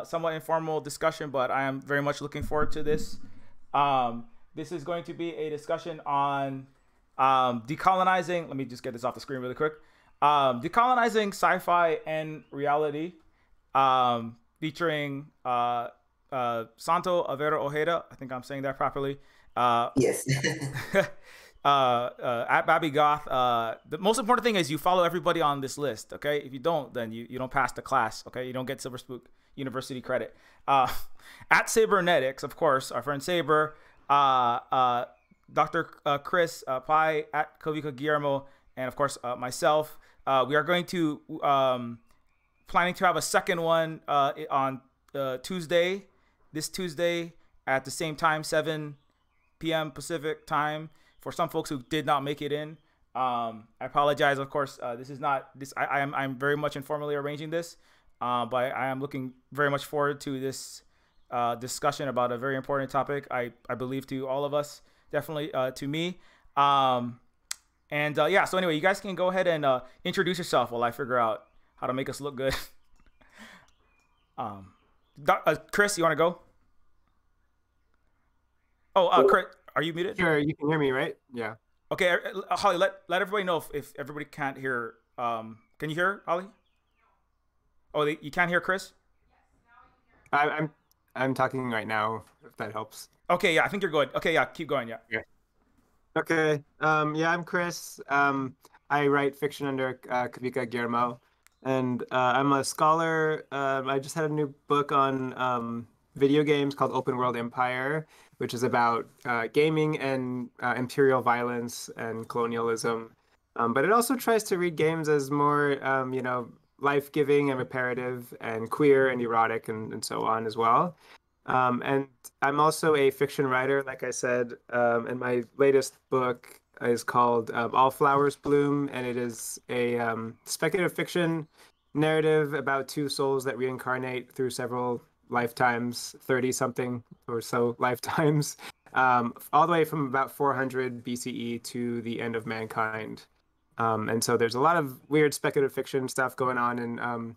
somewhat informal discussion, but I am very much looking forward to this. This is going to be a discussion on decolonizing. Let me just get this off the screen really quick. Decolonizing sci-fi and reality, featuring Santo Avera Ojeda. I think I'm saying that properly. Yes. At Babby Goth. The most important thing is you follow everybody on this list. Okay, if you don't, then you don't pass the class. Okay, you don't get Silver Spook University credit. At Cybernetics, of course, our friend Saber. Dr. Chris Pai at Kavika Guillermo, and of course myself. We are going to planning to have a second one on Tuesday, this Tuesday at the same time, 7 p.m. Pacific time. For some folks who did not make it in, I apologize. Of course, this is not this. I'm very much informally arranging this, but I am looking very much forward to this discussion about a very important topic. I believe to all of us, definitely to me. Yeah. So anyway, you guys can go ahead and introduce yourself while I figure out how to make us look good. Chris, you want to go? Oh, Chris, are you muted? Sure, you can hear me, right? Yeah. Okay, Holly, let everybody know if everybody can't hear. Can you hear Holly? Oh, you can't hear Chris? I'm talking right now, if that helps. Okay, yeah, I think you're good. Okay, yeah, keep going, yeah. Yeah. Okay. Yeah, I'm Chris. I write fiction under Kavika Guillermo, and I'm a scholar. I just had a new book on video games called Open World Empire, which is about gaming and imperial violence and colonialism. But it also tries to read games as more, life-giving and reparative and queer and erotic and so on as well. And I'm also a fiction writer, like I said, and my latest book is called All Flowers Bloom, and it is a speculative fiction narrative about two souls that reincarnate through several lifetimes, 30 something or so lifetimes, all the way from about 400 BCE to the end of mankind. And so there's a lot of weird speculative fiction stuff going on in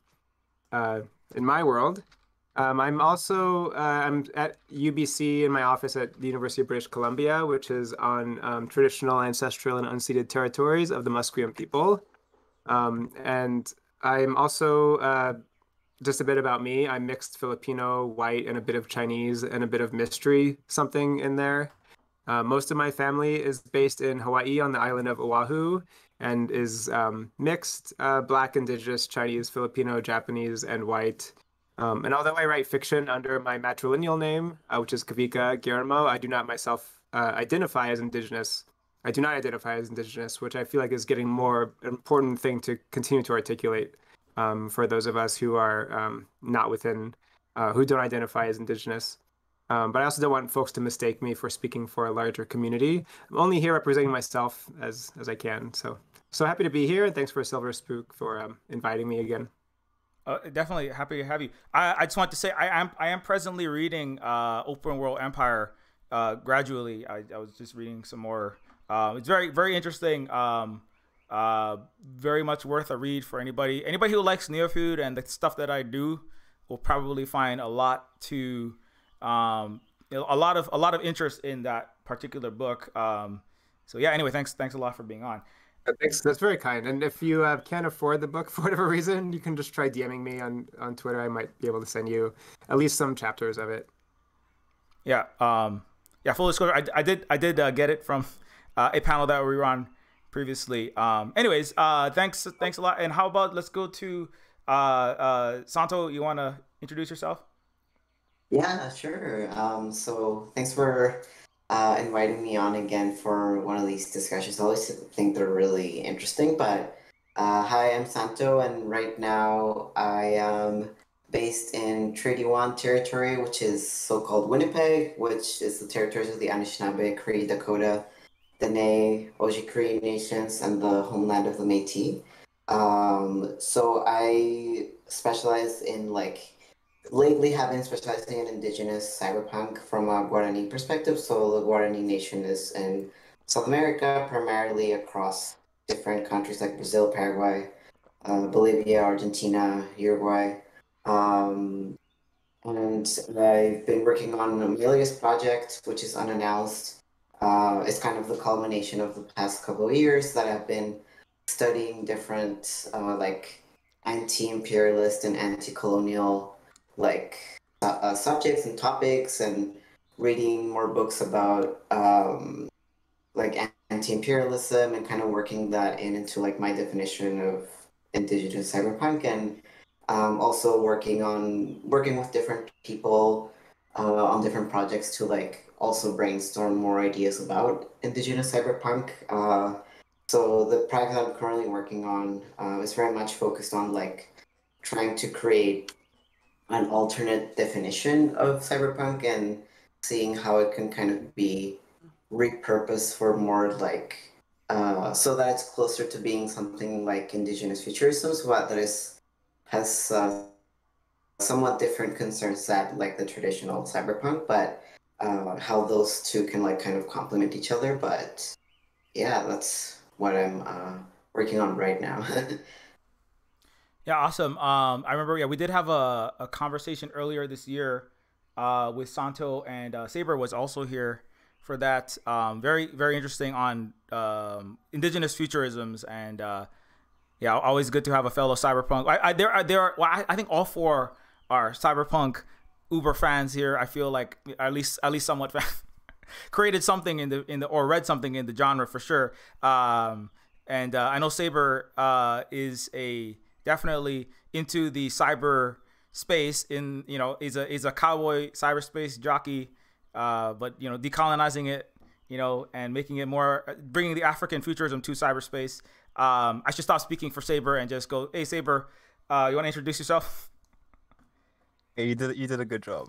my world. I'm at UBC in my office at the University of British Columbia, which is on traditional, ancestral, and unceded territories of the Musqueam people. And I'm also just a bit about me. I'm mixed Filipino, white, and a bit of Chinese and a bit of mystery something in there. Most of my family is based in Hawaii on the island of Oahu and is mixed Black, Indigenous, Chinese, Filipino, Japanese, and white. And although I write fiction under my matrilineal name, which is Kavika Guillermo, I do not myself identify as Indigenous. I do not identify as Indigenous, which I feel like is getting more important thing to continue to articulate for those of us who are not within, who don't identify as Indigenous. But I also don't want folks to mistake me for speaking for a larger community. I'm only here representing myself as I can. So happy to be here, and thanks for Silver Spook for inviting me again. Definitely happy to have you. I just want to say I am presently reading Open World Empire gradually. I was just reading some more. It's very, very interesting. Very much worth a read for anybody. Anybody who likes Neofeud and the stuff that I do will probably find a lot to a lot of interest in that particular book. So yeah. Anyway, thanks a lot for being on. Thanks. That's very kind. And if you can't afford the book for whatever reason, you can just try DMing me on Twitter. I might be able to send you at least some chapters of it. Yeah. Yeah. Full disclosure, I did get it from a panel that we were on previously. Anyways, thanks a lot. And how about let's go to Santo. You want to introduce yourself? Yeah, sure. So thanks for inviting me on again for one of these discussions. I always think they're really interesting. But hi, I'm Santo, and right now I am based in Treaty One territory, which is so-called Winnipeg, which is the territories of the Anishinaabe, Cree, Dakota, Dene, Ojibwe nations, and the homeland of the Métis. So I specialize in lately have been specializing in indigenous cyberpunk from a Guarani perspective. So the Guarani nation is in South America, primarily across different countries like Brazil, Paraguay, Bolivia, Argentina, Uruguay. Um, and I've been working on my latest project, which is unannounced. It's kind of the culmination of the past couple of years that I've been studying different like anti-imperialist and anti-colonial like subjects and topics, and reading more books about like anti-imperialism, and kind of working that into like my definition of indigenous cyberpunk, and also working with different people on different projects to like also brainstorm more ideas about indigenous cyberpunk. So the project I'm currently working on is very much focused on like trying to create an alternate definition of cyberpunk, and seeing how it can kind of be repurposed for more like so that it's closer to being something like indigenous futurism, so that is has somewhat different concerns that like the traditional cyberpunk, but how those two can like kind of complement each other. But yeah, that's what I'm working on right now. Yeah, awesome. I remember, yeah, we did have a conversation earlier this year with Santo, and Saber was also here for that. Very, very interesting on indigenous futurisms, and yeah, always good to have a fellow cyberpunk. I think all four are cyberpunk uber fans here. I feel like at least somewhat created something in the or read something in the genre for sure. And I know Saber is definitely into the cyber space, is a cowboy cyberspace jockey, but decolonizing it, and making it more, bringing the African futurism to cyberspace. I should stop speaking for Saber and just go, hey Saber, you want to introduce yourself? Yeah, you did a good job.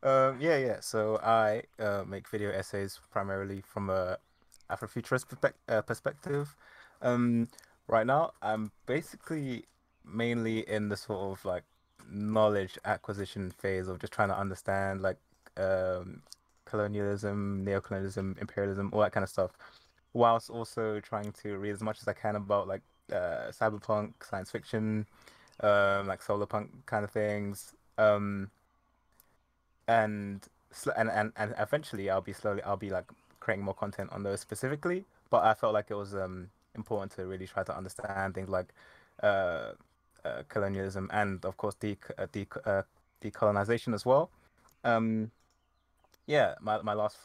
Yeah. So I make video essays primarily from a Afrofuturist perspective. Right now, I'm basically mainly in the sort of like knowledge acquisition phase of just trying to understand like colonialism, neocolonialism, imperialism, all that kind of stuff, whilst also trying to read as much as I can about like cyberpunk, science fiction, like solar punk kind of things. And and eventually I'll be like creating more content on those specifically. But I felt like it was important to really try to understand things like uh, colonialism, and of course decolonization as well. Um, yeah, my last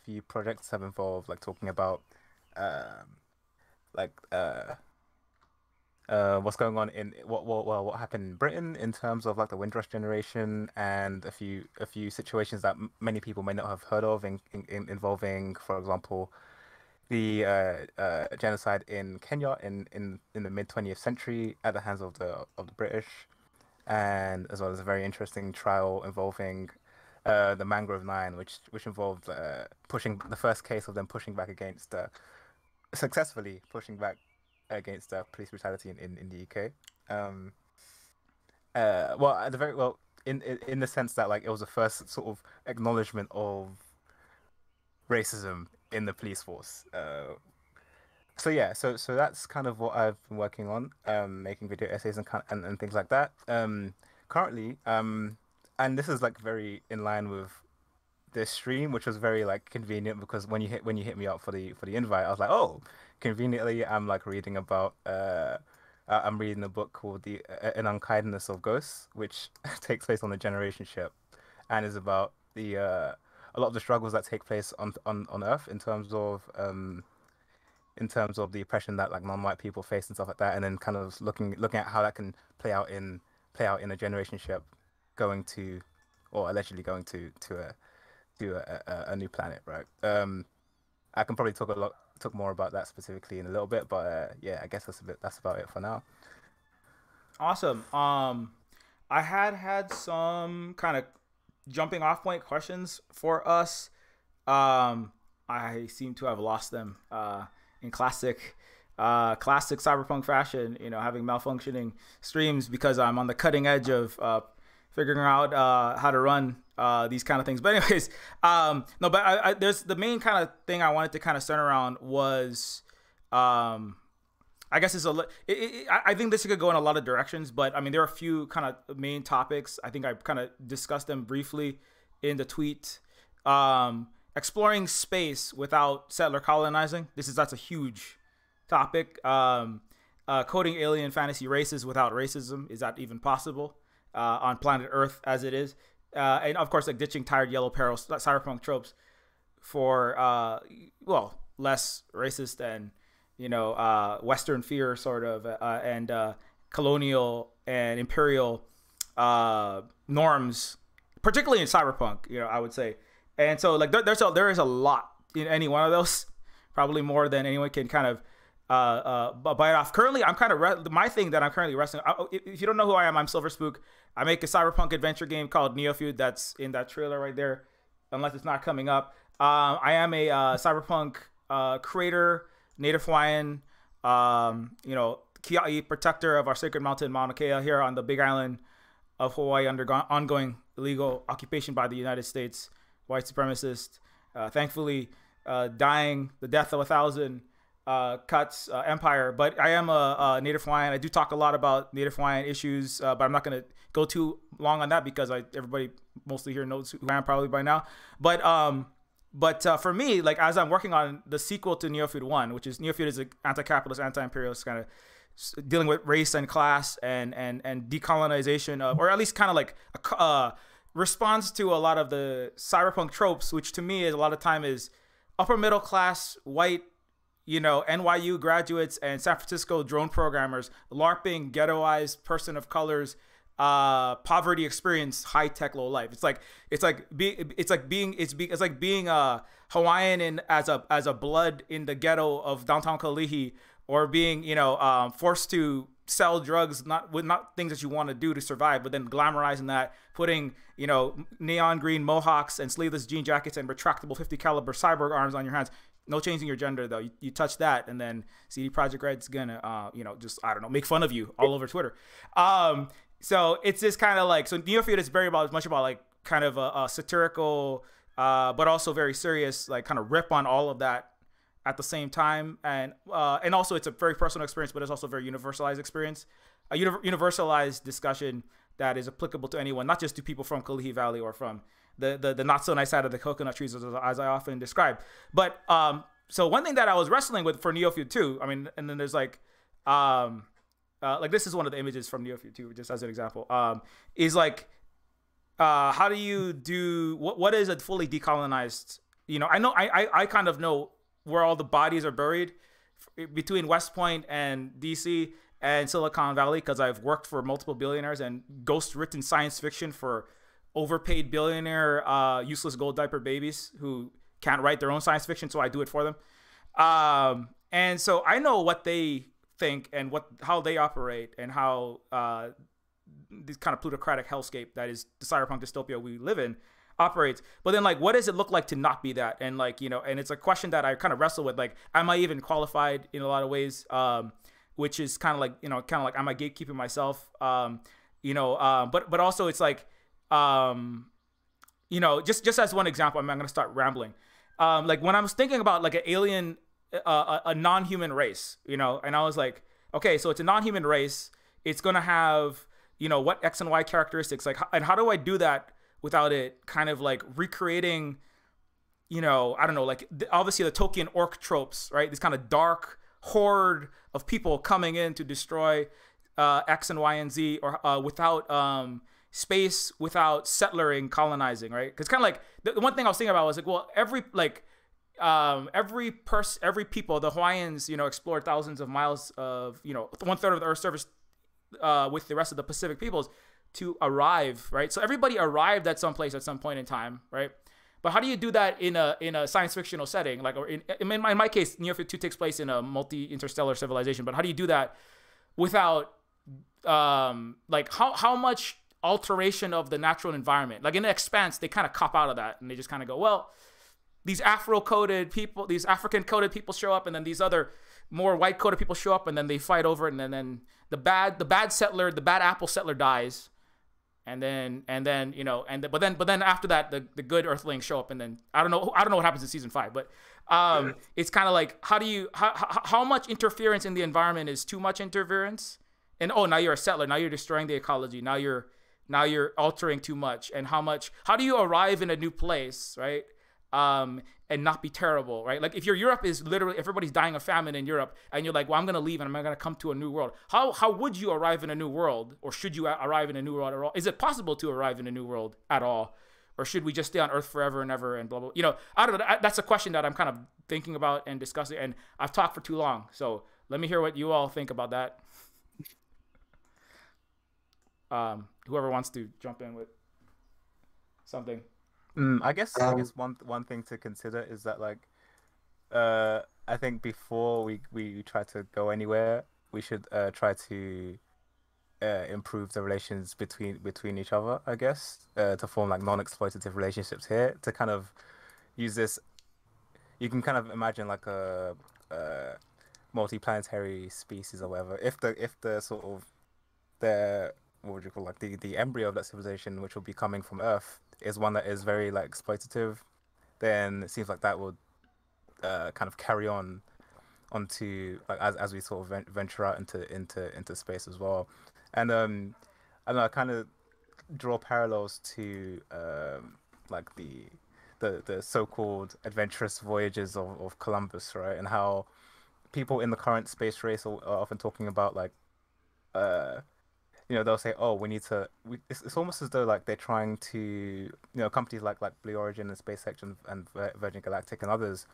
few projects have involved like talking about um, like what's going on in what happened in Britain in terms of like the Windrush generation, and a few situations that many people may not have heard of involving, for example, the genocide in Kenya in the mid 20th century at the hands of the British, and as well as a very interesting trial involving the Mangrove Nine, which involved pushing the first case of them pushing back against successfully pushing back against police brutality in the UK. Um, well, at the very well, in the sense that like it was the first sort of acknowledgement of racism in the police force. So yeah, so that's kind of what I've been working on, making video essays and things like that. Currently, and this is like very in line with this stream, which was very like convenient, because when you hit me up for the invite, I was like, oh, conveniently, I'm like reading about I'm reading a book called the An Unkindness of Ghosts, which takes place on the generation ship, and is about the a lot of the struggles that take place on Earth in terms of the oppression that like non-white people face and stuff like that, and then kind of looking at how that can play out in a generation ship going to, or allegedly going to a new planet, right? I can probably talk more about that specifically in a little bit, but yeah, I guess that's about it for now. Awesome. I had some kind of jumping off point questions for us. I seem to have lost them in classic cyberpunk fashion, having malfunctioning streams because I'm on the cutting edge of figuring out how to run these kind of things. But anyways, no, but there's the main kind of thing I wanted to kind of center around was I guess I think this could go in a lot of directions, but I mean, there are a few kind of main topics. I think I kind of discussed them briefly in the tweet. Exploring space without settler colonizing. That's a huge topic. Coding alien fantasy races without racism. Is that even possible on planet Earth as it is? And of course, like ditching tired Yellow Peril cyberpunk tropes for less racist and Western fear sort of and colonial and imperial norms, particularly in cyberpunk. I would say, and so like there is a lot in any one of those, probably more than anyone can kind of bite off. Currently, I'm kind of my thing that I'm currently wrestling. If you don't know who I am, I'm Silver Spook. I make a cyberpunk adventure game called Neofeud. That's in that trailer right there, unless it's not coming up. I am a cyberpunk creator, Native Hawaiian, Kia'i, protector of our sacred mountain, Mauna Kea, here on the Big Island of Hawaii, under ongoing illegal occupation by the United States, white supremacist. Thankfully, dying the death of 1,000 cuts empire. But I am a Native Hawaiian. I do talk a lot about Native Hawaiian issues, but I'm not going to go too long on that because everybody mostly here knows who I am probably by now. But for me, like as I'm working on the sequel to Neofeud 1, which is Neofeud is an anti-capitalist, anti-imperialist kind of dealing with race and class and decolonization of, or at least kind of like a response to a lot of the cyberpunk tropes, which to me is a lot of time is upper middle class white, NYU graduates and San Francisco drone programmers, LARPing, ghettoized person of colors, poverty experience, high tech, low life. It's like being a Hawaiian as a blood in the ghetto of downtown Kalihi, or being forced to sell drugs not things that you want to do to survive, but then glamorizing that, putting neon green mohawks and sleeveless jean jackets and retractable 50 caliber cyborg arms on your hands. No changing your gender though. You touch that, and then CD Projekt Red's gonna just make fun of you all over Twitter. So it's this kind of like, so Neofeud is very much about like kind of a satirical, but also very serious, like kind of rip on all of that at the same time. And also it's a very personal experience, but it's also a very universalized experience, a universalized discussion that is applicable to anyone, not just to people from Kalihi Valley or from the not so nice side of the coconut trees, as I often describe. But so one thing that I was wrestling with for Neofeud 2, I mean, and then there's like this is one of the images from Neofeud 2, just as an example, is like, how do you do, what is a fully decolonized, I know, I kind of know where all the bodies are buried between West Point and DC and Silicon Valley, because I've worked for multiple billionaires and ghost written science fiction for overpaid billionaire, useless gold diaper babies who can't write their own science fiction, so I do it for them. And so I know what they think and how they operate and how this kind of plutocratic hellscape that is the cyberpunk dystopia we live in operates. But then, like, what does it look like to not be that? And like, and it's a question that I kind of wrestle with, like, am I even qualified in a lot of ways? Which is kind of like, am I gatekeeping myself? But also it's like, just as one example, I'm going to start rambling. Like when I was thinking about like an alien, a non-human race, and I was like, okay, so it's a non-human race. It's going to have, what X and Y characteristics, like, and how do I do that without it kind of like recreating, I don't know, like obviously the Tolkien orc tropes, right? This kind of dark horde of people coming in to destroy X and Y and Z, or without space, without settlering, colonizing, right? Because kind of like the one thing I was thinking about was like, well, every people, the Hawaiians, explored thousands of miles of, 1/3 of the Earth's surface with the rest of the Pacific peoples to arrive, right? So everybody arrived at some place at some point in time, right? But how do you do that in a science fictional setting? Like, or in my case, Neofeud 2 takes place in a multi-interstellar civilization. But how do you do that without like how much alteration of the natural environment? Like in The Expanse, they kind of cop out of that and they just kind of go, well, these Afro-coded people, these African-coded people show up, and then these other more white-coded people show up, and then they fight over it, and then the bad settler, the bad apple settler dies, and then but then after that the good Earthlings show up, and then I don't know what happens in season 5, but it's kind of like how much interference in the environment is too much interference, and now you're a settler, now you're destroying the ecology, now you're altering too much, and how do you arrive in a new place, right? And not be terrible, right? Like if Europe is literally everybody's dying of famine in Europe, and you're like, well, I'm gonna leave and I'm gonna come to a new world. How would you arrive in a new world, or should you arrive in a new world at all? Is it possible to arrive in a new world at all, or should we just stay on Earth forever and ever and blah blah? I don't know. That's a question that I'm kind of thinking about and discussing, and I've talked for too long. So let me hear what you all think about that. Whoever wants to jump in with something. I guess one thing to consider is that like I think before we try to go anywhere, we should try to improve the relations between each other, I guess, to form like non-exploitative relationships here, to kind of use this. You can kind of imagine like a multi-planetary species or whatever. If the sort of what would you call, like the embryo of that civilization, which will be coming from Earth, is one that is very like exploitative, then it seems like that would kind of carry on onto like as we sort of venture out into space as well. And I don't know, I kind of draw parallels to like the so-called adventurous voyages of Columbus, right? And how people in the current space race are often talking about like they'll say, oh, we need to. It's almost as though like they're trying to, companies like Blue Origin and SpaceX and Virgin Galactic and others,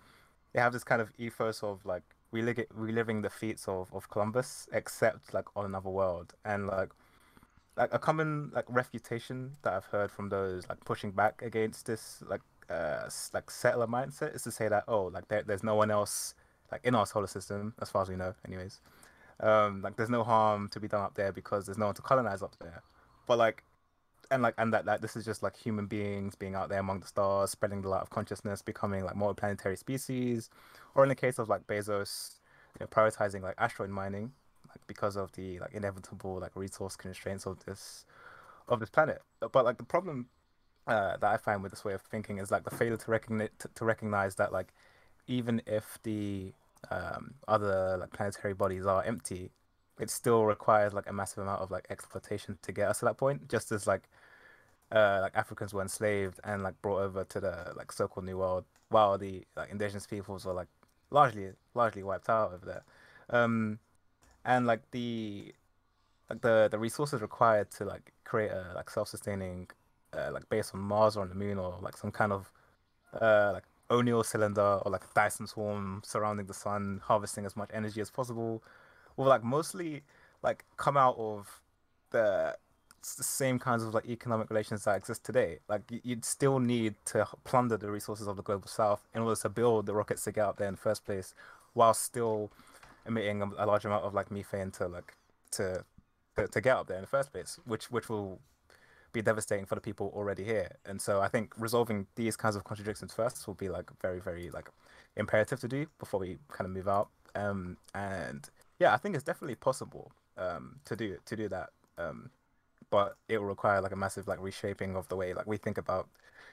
they have this kind of ethos of like reliving the feats of Columbus, except like on another world. And like a common like refutation that I've heard from those like pushing back against this like settler mindset is to say that, oh, like there's no one else like in our solar system, as far as we know, anyways. Like there's no harm to be done up there because there's no one to colonize up there. But like and that this is just like human beings being out there among the stars, spreading the light of consciousness, becoming like multi-planetary species, or in the case of like Bezos, prioritizing like asteroid mining, like because of the like inevitable like resource constraints of this planet. But like the problem that I find with this way of thinking is like the failure to recognize that like even if the other like planetary bodies are empty, it still requires like a massive amount of like exploitation to get us to that point. Just as like Africans were enslaved and like brought over to the like so-called New World, while the like indigenous peoples were like largely wiped out over there. And like the resources required to like create a like self-sustaining like base on Mars or on the Moon, or like some kind of like O'Neill cylinder or like a Dyson swarm surrounding the sun, harvesting as much energy as possible, will like mostly like come out of the same kinds of like economic relations that exist today. Like you'd still need to plunder the resources of the global south in order to build the rockets to get out there in the first place, while still emitting a large amount of like methane to get out there in the first place, which will be devastating for the people already here. And so I think resolving these kinds of contradictions first will be like very, very like imperative to do before we kind of move out. And yeah, I think it's definitely possible to do that. But it will require like a massive like reshaping of the way like we think about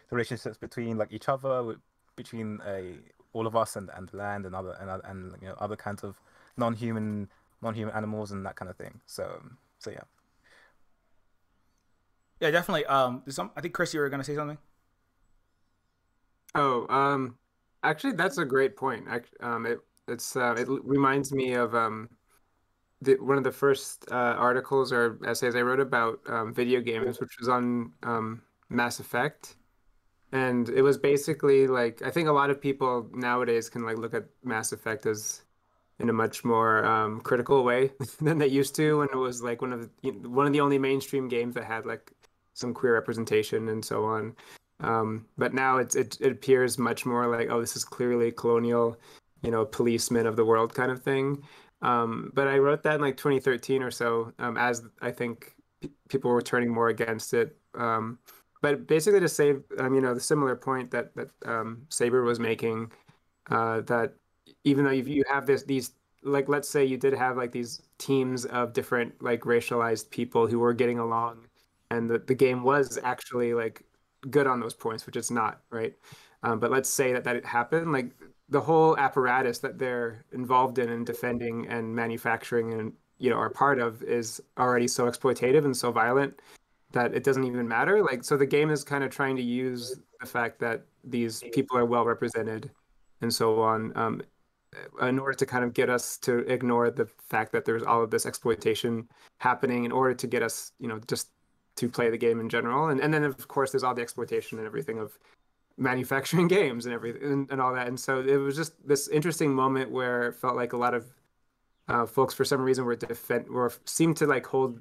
the relationships between like each other, between all of us and the land and other kinds of non-human animals and that kind of thing. So yeah. Yeah, definitely. I think Chris, you were gonna say something. Oh, actually, that's a great point. It reminds me of one of the first articles or essays I wrote about video games, which was on Mass Effect, and it was basically like I think a lot of people nowadays can like look at Mass Effect as in a much more critical way than they used to when it was like one of the only mainstream games that had like some queer representation and so on. But now it appears much more like, oh, this is clearly colonial, policeman of the world kind of thing. But I wrote that in like 2013 or so, as I think people were turning more against it. But basically to say, the similar point that Saber was making, that even though you have these, like, let's say you did have like these teams of different like racialized people who were getting along and the game was actually like good on those points, which it's not, right? But let's say that it happened, like the whole apparatus that they're involved in defending and manufacturing and are part of is already so exploitative and so violent that it doesn't even matter. Like, so the game is kind of trying to use the fact that these people are well represented and so on, in order to kind of get us to ignore the fact that there's all of this exploitation happening in order to get us, just to play the game in general. And then of course there's all the exploitation and everything of manufacturing games and everything and all that. And so it was just this interesting moment where it felt like a lot of folks for some reason were seemed to like hold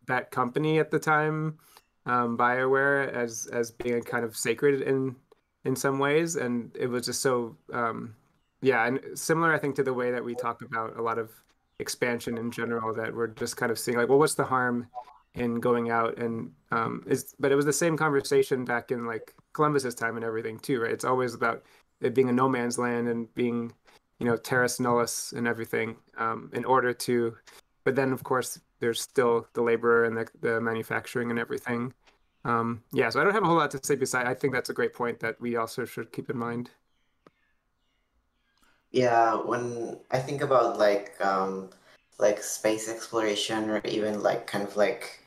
that company at the time, BioWare, as being kind of sacred in some ways. And it was just so yeah, and similar I think to the way that we talk about a lot of expansion in general, that we're just kind of seeing like, well, what's the harm in going out and but it was the same conversation back in like Columbus's time and everything too, right? It's always about it being a no man's land and being terrace nullis and everything, in order to, but then of course there's still the laborer and the manufacturing and everything. Yeah, so I don't have a whole lot to say beside. I think that's a great point that we also should keep in mind. Yeah, when I think about like space exploration, or even like kind of like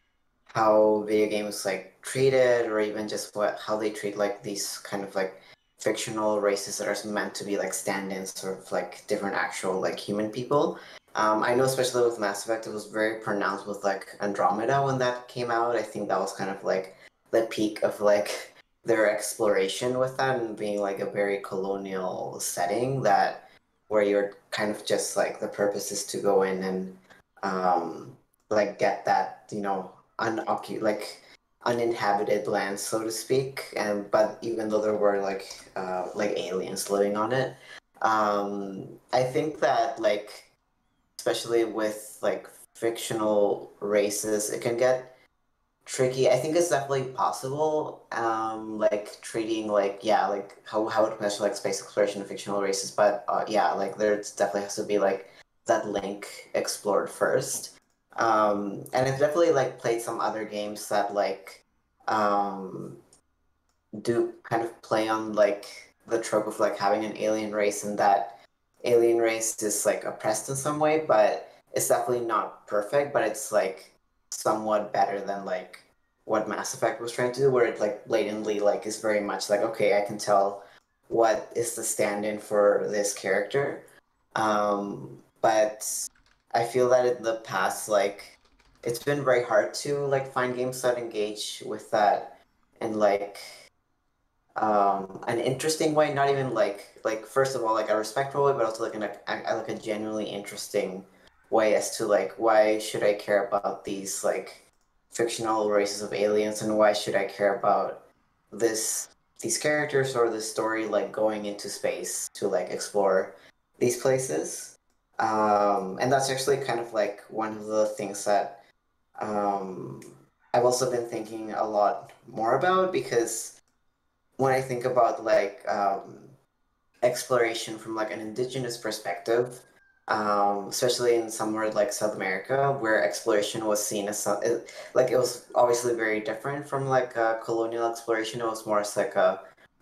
how video games like treated, or even just how they treat like these kind of like fictional races that are meant to be like stand-ins, sort of like different actual like human people. I know especially with Mass Effect, it was very pronounced with like Andromeda when that came out. I think that was kind of like the peak of like their exploration with that, and being like a very colonial setting that where you're kind of just like the purpose is to go in and like get that like uninhabited land, so to speak. And but even though there were like aliens living on it, I think that like especially with like fictional races, it can get tricky. I think it's definitely possible, like treating like like how it measure like space exploration and fictional races, but yeah, like there definitely has to be like that link explored first. And I've definitely like played some other games that like do kind of play on like the trope of like having an alien race, and that alien race is like oppressed in some way, but it's definitely not perfect, but it's like somewhat better than like what Mass Effect was trying to do, where it like blatantly like is very much like, okay, I can tell what is the stand-in for this character. But I feel that in the past, like it's been very hard to like find games that engage with that in like an interesting way, not even like first of all like a respectful way, but also like like a genuinely interesting way as to like why should I care about these like fictional races of aliens, and why should I care about these characters or this story like going into space to like explore these places. And that's actually kind of like one of the things that I've also been thinking a lot more about, because when I think about like exploration from like an indigenous perspective, especially in somewhere like South America, where exploration was seen as like it was obviously very different from like colonial exploration. It was more as like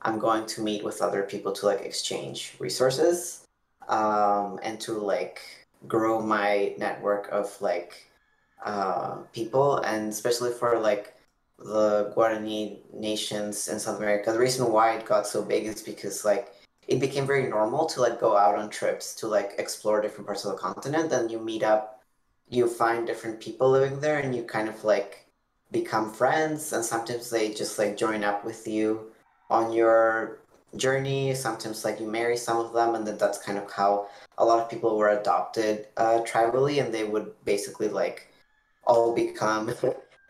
I'm going to meet with other people to like exchange resources, and to like grow my network of like people, and especially for like the Guarani nations in South America. The reason why it got so big is because like it became very normal to like go out on trips to like explore different parts of the continent, and you meet up, you find different people living there, and you kind of like become friends, and sometimes they just like join up with you on your journey. Sometimes like you marry some of them, and then that's kind of how a lot of people were adopted tribally, and they would basically like all become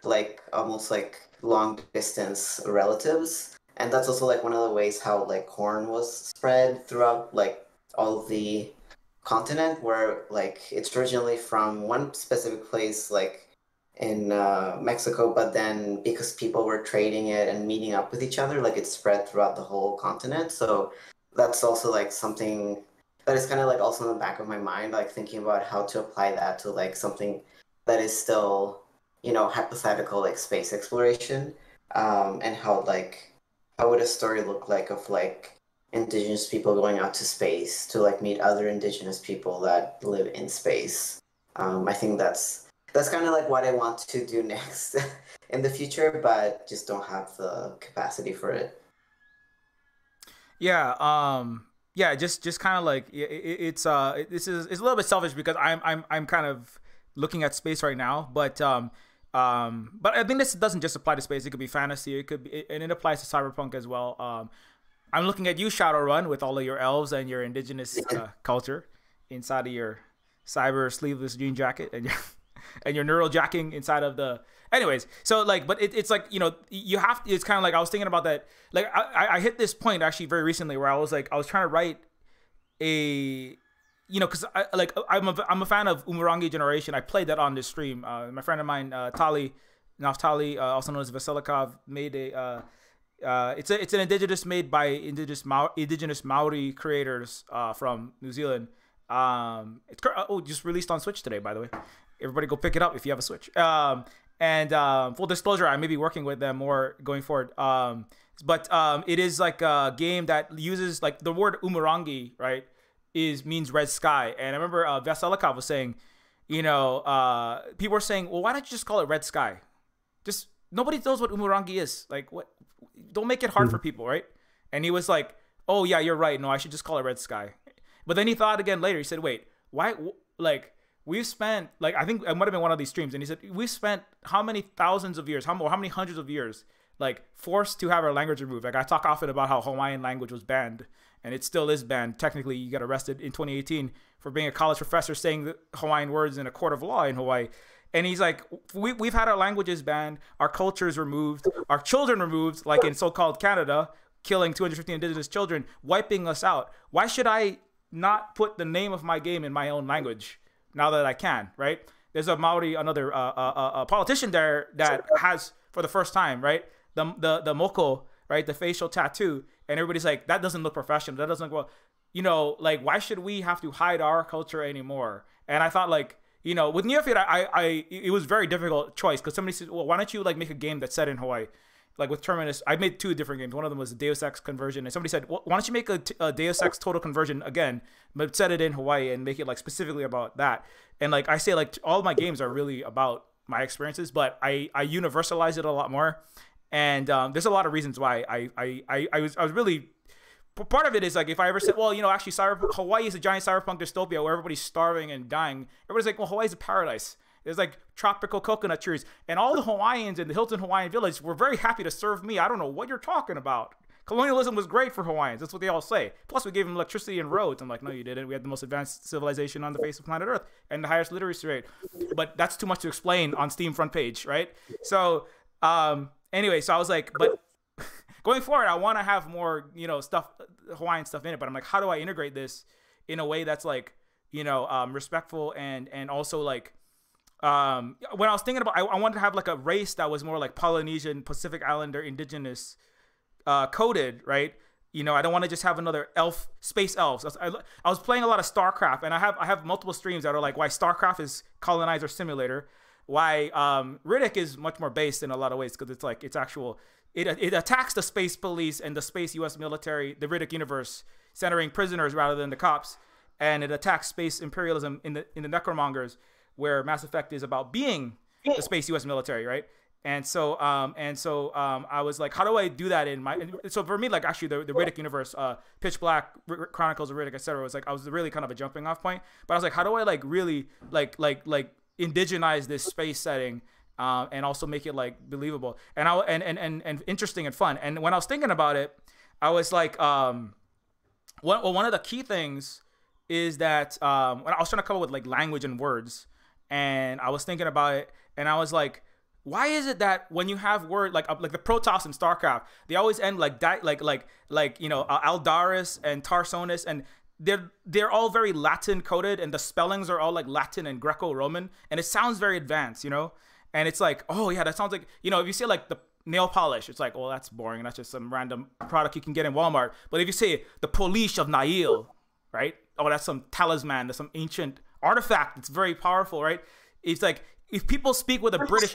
like almost like long distance relatives. And that's also like one of the ways how like corn was spread throughout like all of the continent, where like it's originally from one specific place like in Mexico, but then because people were trading it and meeting up with each other, like it spread throughout the whole continent. So that's also like something that is kind of like also in the back of my mind, like thinking about how to apply that to like something that is still hypothetical like space exploration, and how would a story look like of like indigenous people going out to space to like meet other indigenous people that live in space. I think that's kind of like what I want to do next in the future, but just don't have the capacity for it. Yeah. Yeah. Just kind of like it's a little bit selfish because I'm kind of looking at space right now, but I think this doesn't just apply to space. It could be fantasy. It could be, and it applies to cyberpunk as well. I'm looking at you, Shadowrun, with all of your elves and your indigenous culture inside of your cyber sleeveless jean jacket and your and your neural jacking inside of the. Anyways, so like, but it's like, you have to. It's kind of like I was thinking about that. Like I hit this point actually very recently where I was trying to write a. Because I'm a fan of Umurangi Generation. I played that on this stream. My friend of mine, Naftali, also known as Vasilikov, made a. It's an indigenous made by indigenous Maori creators from New Zealand. It's just released on Switch today, by the way. Everybody go pick it up if you have a Switch. And full disclosure, I may be working with them more going forward. But it is like a game that uses like the word Umurangi, right? Means red sky. And I remember Vasilikov was saying, people were saying, well, why don't you just call it red sky? Just nobody knows what Umurangi is. Like, what? Don't make it hard for people, right? And he was like, oh yeah, you're right. No, I should just call it red sky. But then he thought again later. He said, wait, why? Like, we've spent, like, I think it might have been one of these streams. And he said, we've spent how many thousands of years, how many hundreds of years, like, forced to have our language removed. Like, I talk often about how Hawaiian language was banned. And it still is banned. Technically, you got arrested in 2018 for being a college professor saying the Hawaiian words in a court of law in Hawaii. And he's like, we've had our languages banned, our cultures removed, our children removed, like in so-called Canada, killing 250 indigenous children, wiping us out. Why should I not put the name of my game in my own language now that I can, right? There's a Maori, another a politician there that has, for the first time, right, the moko, right, the facial tattoo. And everybody's like, that doesn't look professional. That doesn't look well, like, why should we have to hide our culture anymore? And I thought, like, with Neofeud, it was a very difficult choice because somebody said, well, why don't you like make a game that's set in Hawaii? Like with Terminus, I made 2 different games. One of them was a Deus Ex conversion. And somebody said, well, why don't you make a Deus Ex total conversion again, but set it in Hawaii and make it like specifically about that? And like I say, like all my games are really about my experiences, but I universalize it a lot more. And there's a lot of reasons why I was really, part of it is like, if I ever said, well, actually Hawaii is a giant cyberpunk dystopia where everybody's starving and dying. Everybody's like, well, Hawaii's a paradise. There's like tropical coconut trees. And all the Hawaiians in the Hilton Hawaiian Village were very happy to serve me. I don't know what you're talking about. Colonialism was great for Hawaiians. That's what they all say. Plus, we gave them electricity and roads. I'm like, no, you didn't. We had the most advanced civilization on the face of planet Earth and the highest literacy rate. But that's too much to explain on Steam front page, right? So, anyway, so I was like, but going forward, I want to have more, stuff, Hawaiian stuff in it. But I'm like, how do I integrate this in a way that's like, respectful and also like, when I was thinking about, I wanted to have like a race that was more like Polynesian, Pacific Islander, indigenous, coded, right? I don't want to just have another space elves. I was playing a lot of StarCraft, and I have multiple streams that are like why StarCraft is colonizer simulator, why Riddick is much more based in a lot of ways because it's like it attacks the space police and the space U.S. military, the Riddick universe, centering prisoners rather than the cops, and it attacks space imperialism in the Necromongers, where Mass Effect is about being the space U.S. military, right? And so I was like, how do I do that in my? So for me, like actually the Riddick universe, Pitch Black, Chronicles of Riddick, etc. was like I was really kind of a jumping off point. But I was like, how do I like really like indigenize this space setting, and also make it like believable and interesting and fun. And when I was thinking about it, I was like, one of the key things is that when I was trying to come up with like language and words. And I was thinking about it, and I was like, why is it that when you have word like the Protoss in StarCraft, they always end like Aldaris and Tarsonis, and they're all very Latin coded, and the spellings are all like Latin and Greco-Roman, and it sounds very advanced, And it's like, oh yeah, that sounds like if you say like the nail polish, it's like, well, that's boring. That's just some random product you can get in Walmart. But if you say the polish of Nail, right? Oh, that's some talisman. That's some ancient artifact. It's very powerful, right? It's like if people speak with a British,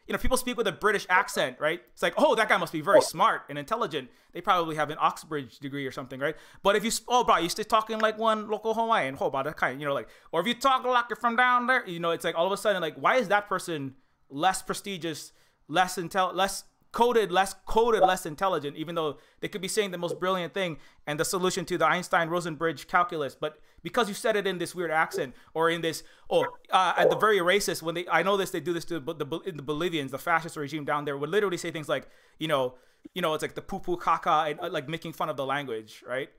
if people speak with a British accent, right? It's like, oh, that guy must be very smart and intelligent. They probably have an Oxbridge degree or something, right? But if you, bro, you still talking like one local Hawaiian, that kind, like, or if you talk like you're from down there, it's like all of a sudden, like, why is that person less prestigious, less coded, less intelligent, even though they could be saying the most brilliant thing and the solution to the Einstein-Rosenbridge calculus, but because you said it in this weird accent or in this, at the very racist, when I know this, they do this to the Bolivians, the fascist regime down there would literally say things like, it's like the poo-poo caca, and like making fun of the language, right?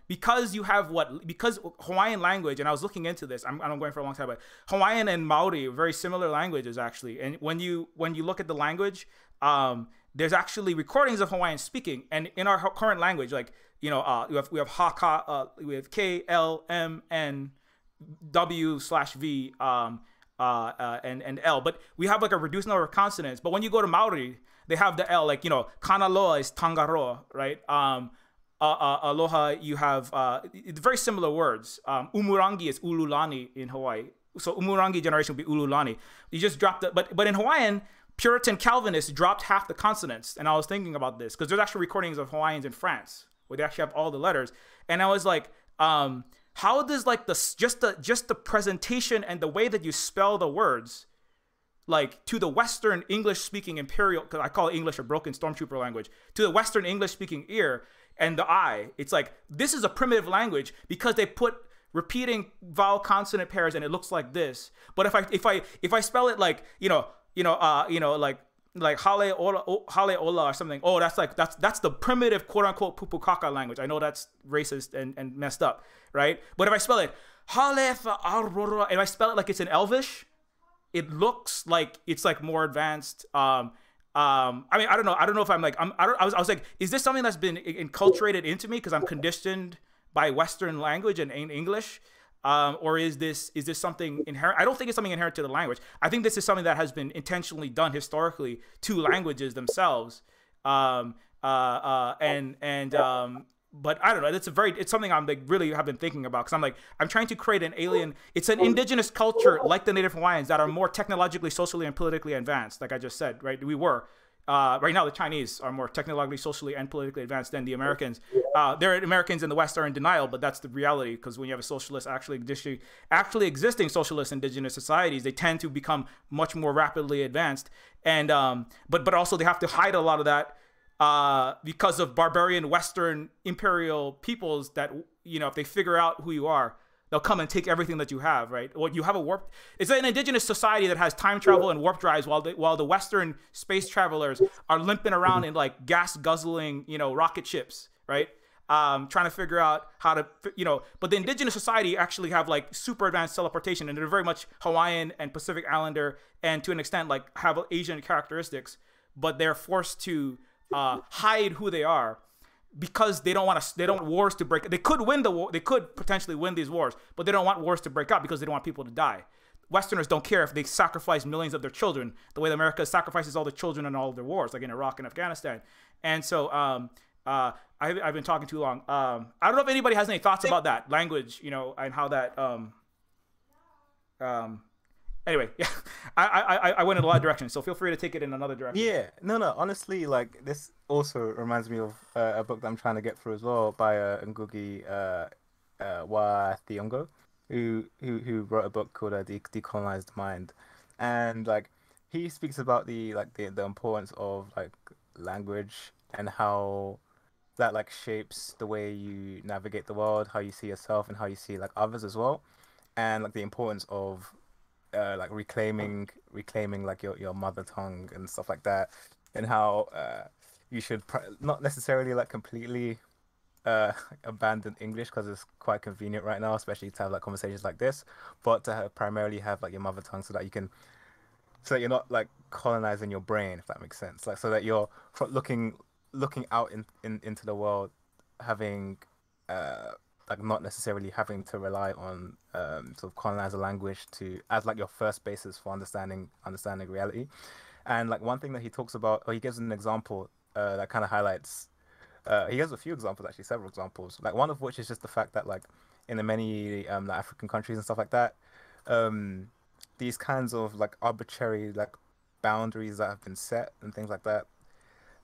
Because you have because Hawaiian language, and I was looking into this, I'm going for a long time, but Hawaiian and Maori are very similar languages actually. And when you look at the language, there's actually recordings of Hawaiian speaking, and in our current language, like, we have haka, we have K, L, M, N, W/V, and L, but we have like a reduced number of consonants. But when you go to Maori, they have the L, like, kanaloa is tangaroa, right? Aloha, you have very similar words. Umurangi is ululani in Hawaii. So umurangi generation would be ululani. You just dropped it, but in Hawaiian, Puritan Calvinists dropped half the consonants. And I was thinking about this because there's actually recordings of Hawaiians in France where they actually have all the letters. And I was like, how does like just the presentation and the way that you spell the words, like to the Western English speaking imperial, because I call it English a broken stormtrooper language, to the Western English speaking ear and the eye, it's like, this is a primitive language because they put repeating vowel consonant pairs and it looks like this. But if I spell it like, like hale ola or something, that's the primitive quote unquote pupu kaka language. I know that's racist and messed up, right? But if I spell it and if I spell it like it's in Elvish, it looks like it's like more advanced. I mean, I don't know if I'm like, I was like, is this something that's been enculturated into me because I'm conditioned by Western language and English? Or is this something inherent? I don't think it's something inherent to the language. I think this is something that has been intentionally done historically to languages themselves. But I don't know. It's something I'm like really have been thinking about because I'm trying to create an alien. It's an indigenous culture like the Native Hawaiians that are more technologically, socially, and politically advanced. Like I just said, right? We were. Right now, the Chinese are more technologically, socially, and politically advanced than the Americans. There are Americans in the West are in denial, but that's the reality because when you have a socialist, actually existing socialist indigenous societies, they tend to become much more rapidly advanced. And but also they have to hide a lot of that because of barbarian Western imperial peoples that, if they figure out who you are, they'll come and take everything that you have, right? Well, you have it's an indigenous society that has time travel and warp drives while the Western space travelers are limping around in like gas guzzling, rocket ships, right? Trying to figure out how to, but the indigenous society actually have like super advanced teleportation and they're very much Hawaiian and Pacific Islander and to an extent like have Asian characteristics, but they're forced to hide who they are because they don't want wars to break. They could win the war. They could potentially win these wars, but they don't want wars to break out because they don't want people to die. Westerners don't care if they sacrifice millions of their children the way that America sacrifices all the children in all of their wars, like in Iraq and Afghanistan. And so I've been talking too long. I don't know if anybody has any thoughts about that language, and how that. Anyway, yeah, I went in a lot of directions, so feel free to take it in another direction. Yeah, no. Honestly, like this also reminds me of a book that I'm trying to get through as well by Ngugi wa Thiong'o, who wrote a book called The Decolonized Mind, and like he speaks about the importance of like language and how that like shapes the way you navigate the world, how you see yourself, and how you see like others as well, and like the importance of like reclaiming like your mother tongue and stuff like that, and how you should not necessarily like completely abandon English because it's quite convenient right now, especially to have like conversations like this, but to primarily have like your mother tongue so that you're not like colonizing your brain, if that makes sense, like so that you're looking out into the world, having like not necessarily having to rely on sort of colonizer language as like your first basis for understanding reality. And like one thing that he talks about, or he gives an example that kind of highlights. He has a few examples, actually, several examples. Like one of which is just the fact that like in the many African countries and stuff like that, these kinds of like arbitrary like boundaries that have been set and things like that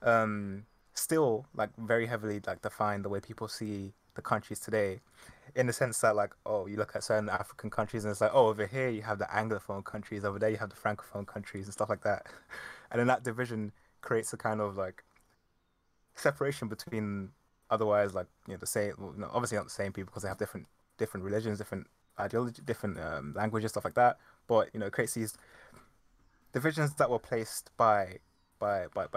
um still like very heavily like define the way people see the countries today, in the sense that like, oh, you look at certain African countries and it's like, oh, over here you have the anglophone countries, over there you have the francophone countries and stuff like that. And then that division creates a kind of like separation between otherwise like, you know, the same, well, no, obviously not the same people because they have different religions, different ideology, different languages, stuff like that. But you know, it creates these divisions that were placed by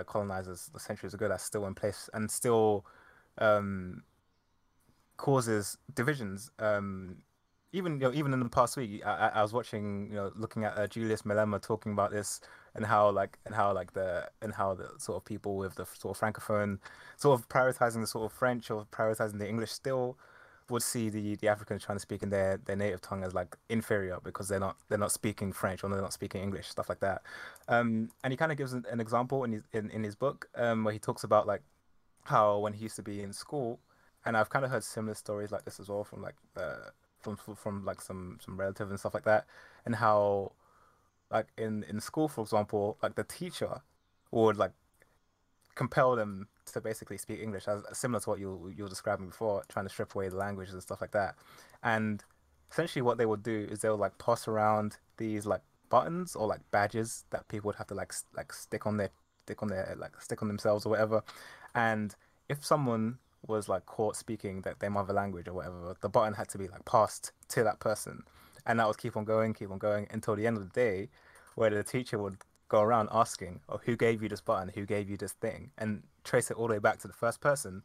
colonizers the centuries ago that's still in place and still um causes divisions. Even, you know, even in the past week, I was watching, you know, looking at Julius Malema talking about this, and how the sort of people with the sort of francophone sort of prioritizing the sort of French or prioritizing the English still would see the Africans trying to speak in their native tongue as like inferior because they're not speaking French or they're not speaking English, stuff like that. And he kind of gives an example in his book where he talks about like how when he used to be in school, and I've kind of heard similar stories like this as well from like from like some relative and stuff like that, and how like in school, for example, like the teacher would like compel them to basically speak English, as similar to what you were describing before, trying to strip away the languages and stuff like that. And essentially, what they would do is they would like pass around these like buttons or like badges that people would have to like stick on themselves or whatever. And if someone was like caught speaking their mother language or whatever, the button had to be like passed to that person, and that would keep on going until the end of the day, where the teacher would go around asking, "Oh, who gave you this button? Who gave you this thing?" and trace it all the way back to the first person.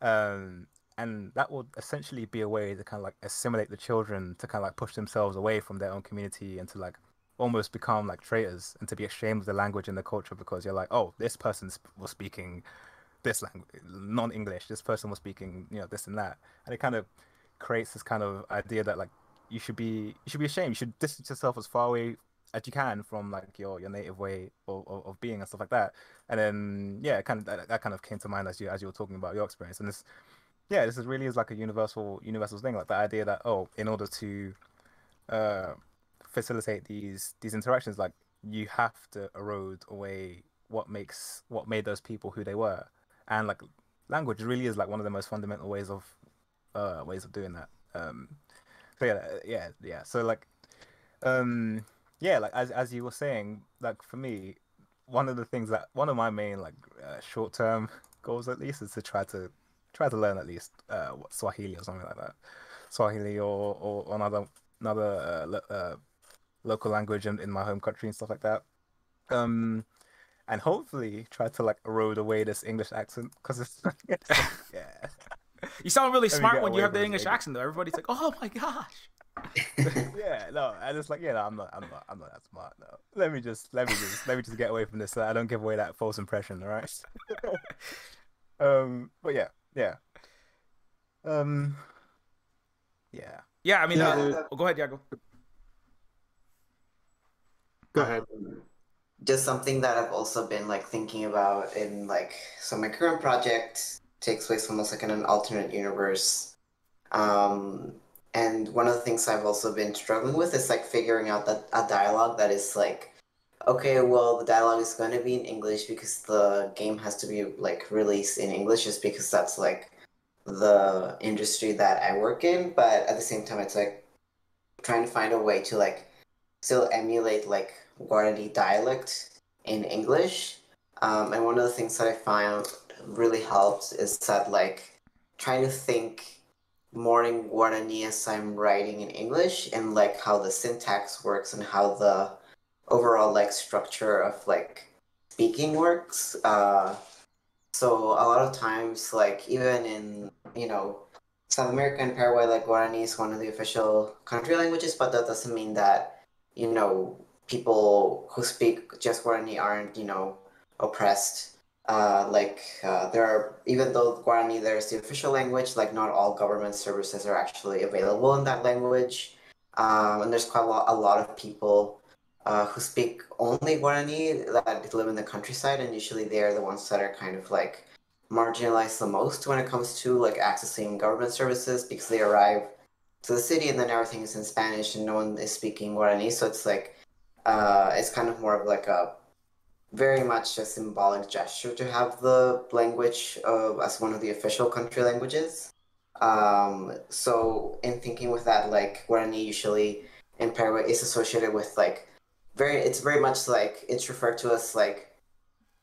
Um, and that would essentially be a way to kind of like assimilate the children, to kind of like push themselves away from their own community and to like almost become like traitors and to be ashamed of the language and the culture because you're like, oh, this person was speaking this language, non-English. This person was speaking, you know, this and that, and it kind of creates this kind of idea that like you should be ashamed. You should distance yourself as far away as you can from like your native way of being and stuff like that. And then yeah, kind of that kind of came to mind as you were talking about your experience. And this yeah, this is really is like a universal thing, like the idea that, oh, in order to uh facilitate these interactions, like you have to erode away what made those people who they were, and like language really is like one of the most fundamental ways of doing that. So yeah. So like um like as you were saying, like for me, one of my main like short term goals at least is to try to learn at least what Swahili or something like that, Swahili or another local language in my home country and stuff like that. Um, and hopefully try to like erode away this English accent because it's like, yeah. You sound really Let me smart get when you away have from the this English English. accent, though. Everybody's like, "Oh my gosh." Yeah, no, and it's like, yeah, no, I'm not that smart. No, let me just get away from this so I don't give away that false impression. All right. But yeah, um, yeah. Yeah, I mean, Yeah, go ahead, Yago. go ahead. Just something that I've also been like thinking about in like, so my current project takes place almost like in an alternate universe. Um, and one of the things I've also been struggling with is like figuring out that a dialogue that is like, okay, well, the dialogue is going to be in English because the game has to be like released in English just because that's like the industry that I work in. But at the same time, it's like trying to find a way to like still emulate like Guarani dialect in English. And one of the things that I found really helps is that like trying to think more in Guarani as I'm writing in English and like how the syntax works and how the overall like structure of like speaking works. So a lot of times, like even in South America and Paraguay, like Guarani is one of the official country languages, but that doesn't mean that people who speak just Guarani aren't oppressed. There are, even though Guarani there's the official language, like not all government services are actually available in that language, and there's quite a lot of people who speak only Guarani that live in the countryside, and usually they're the ones that are kind of like marginalized the most when it comes to like accessing government services because they arrive to the city, and then everything is in Spanish, and no one is speaking Guarani. So it's like it's kind of more of like a very much a symbolic gesture to have the language as one of the official country languages. So in thinking with that, like Guarani usually in Paraguay is associated with like it's very much like it's referred to as like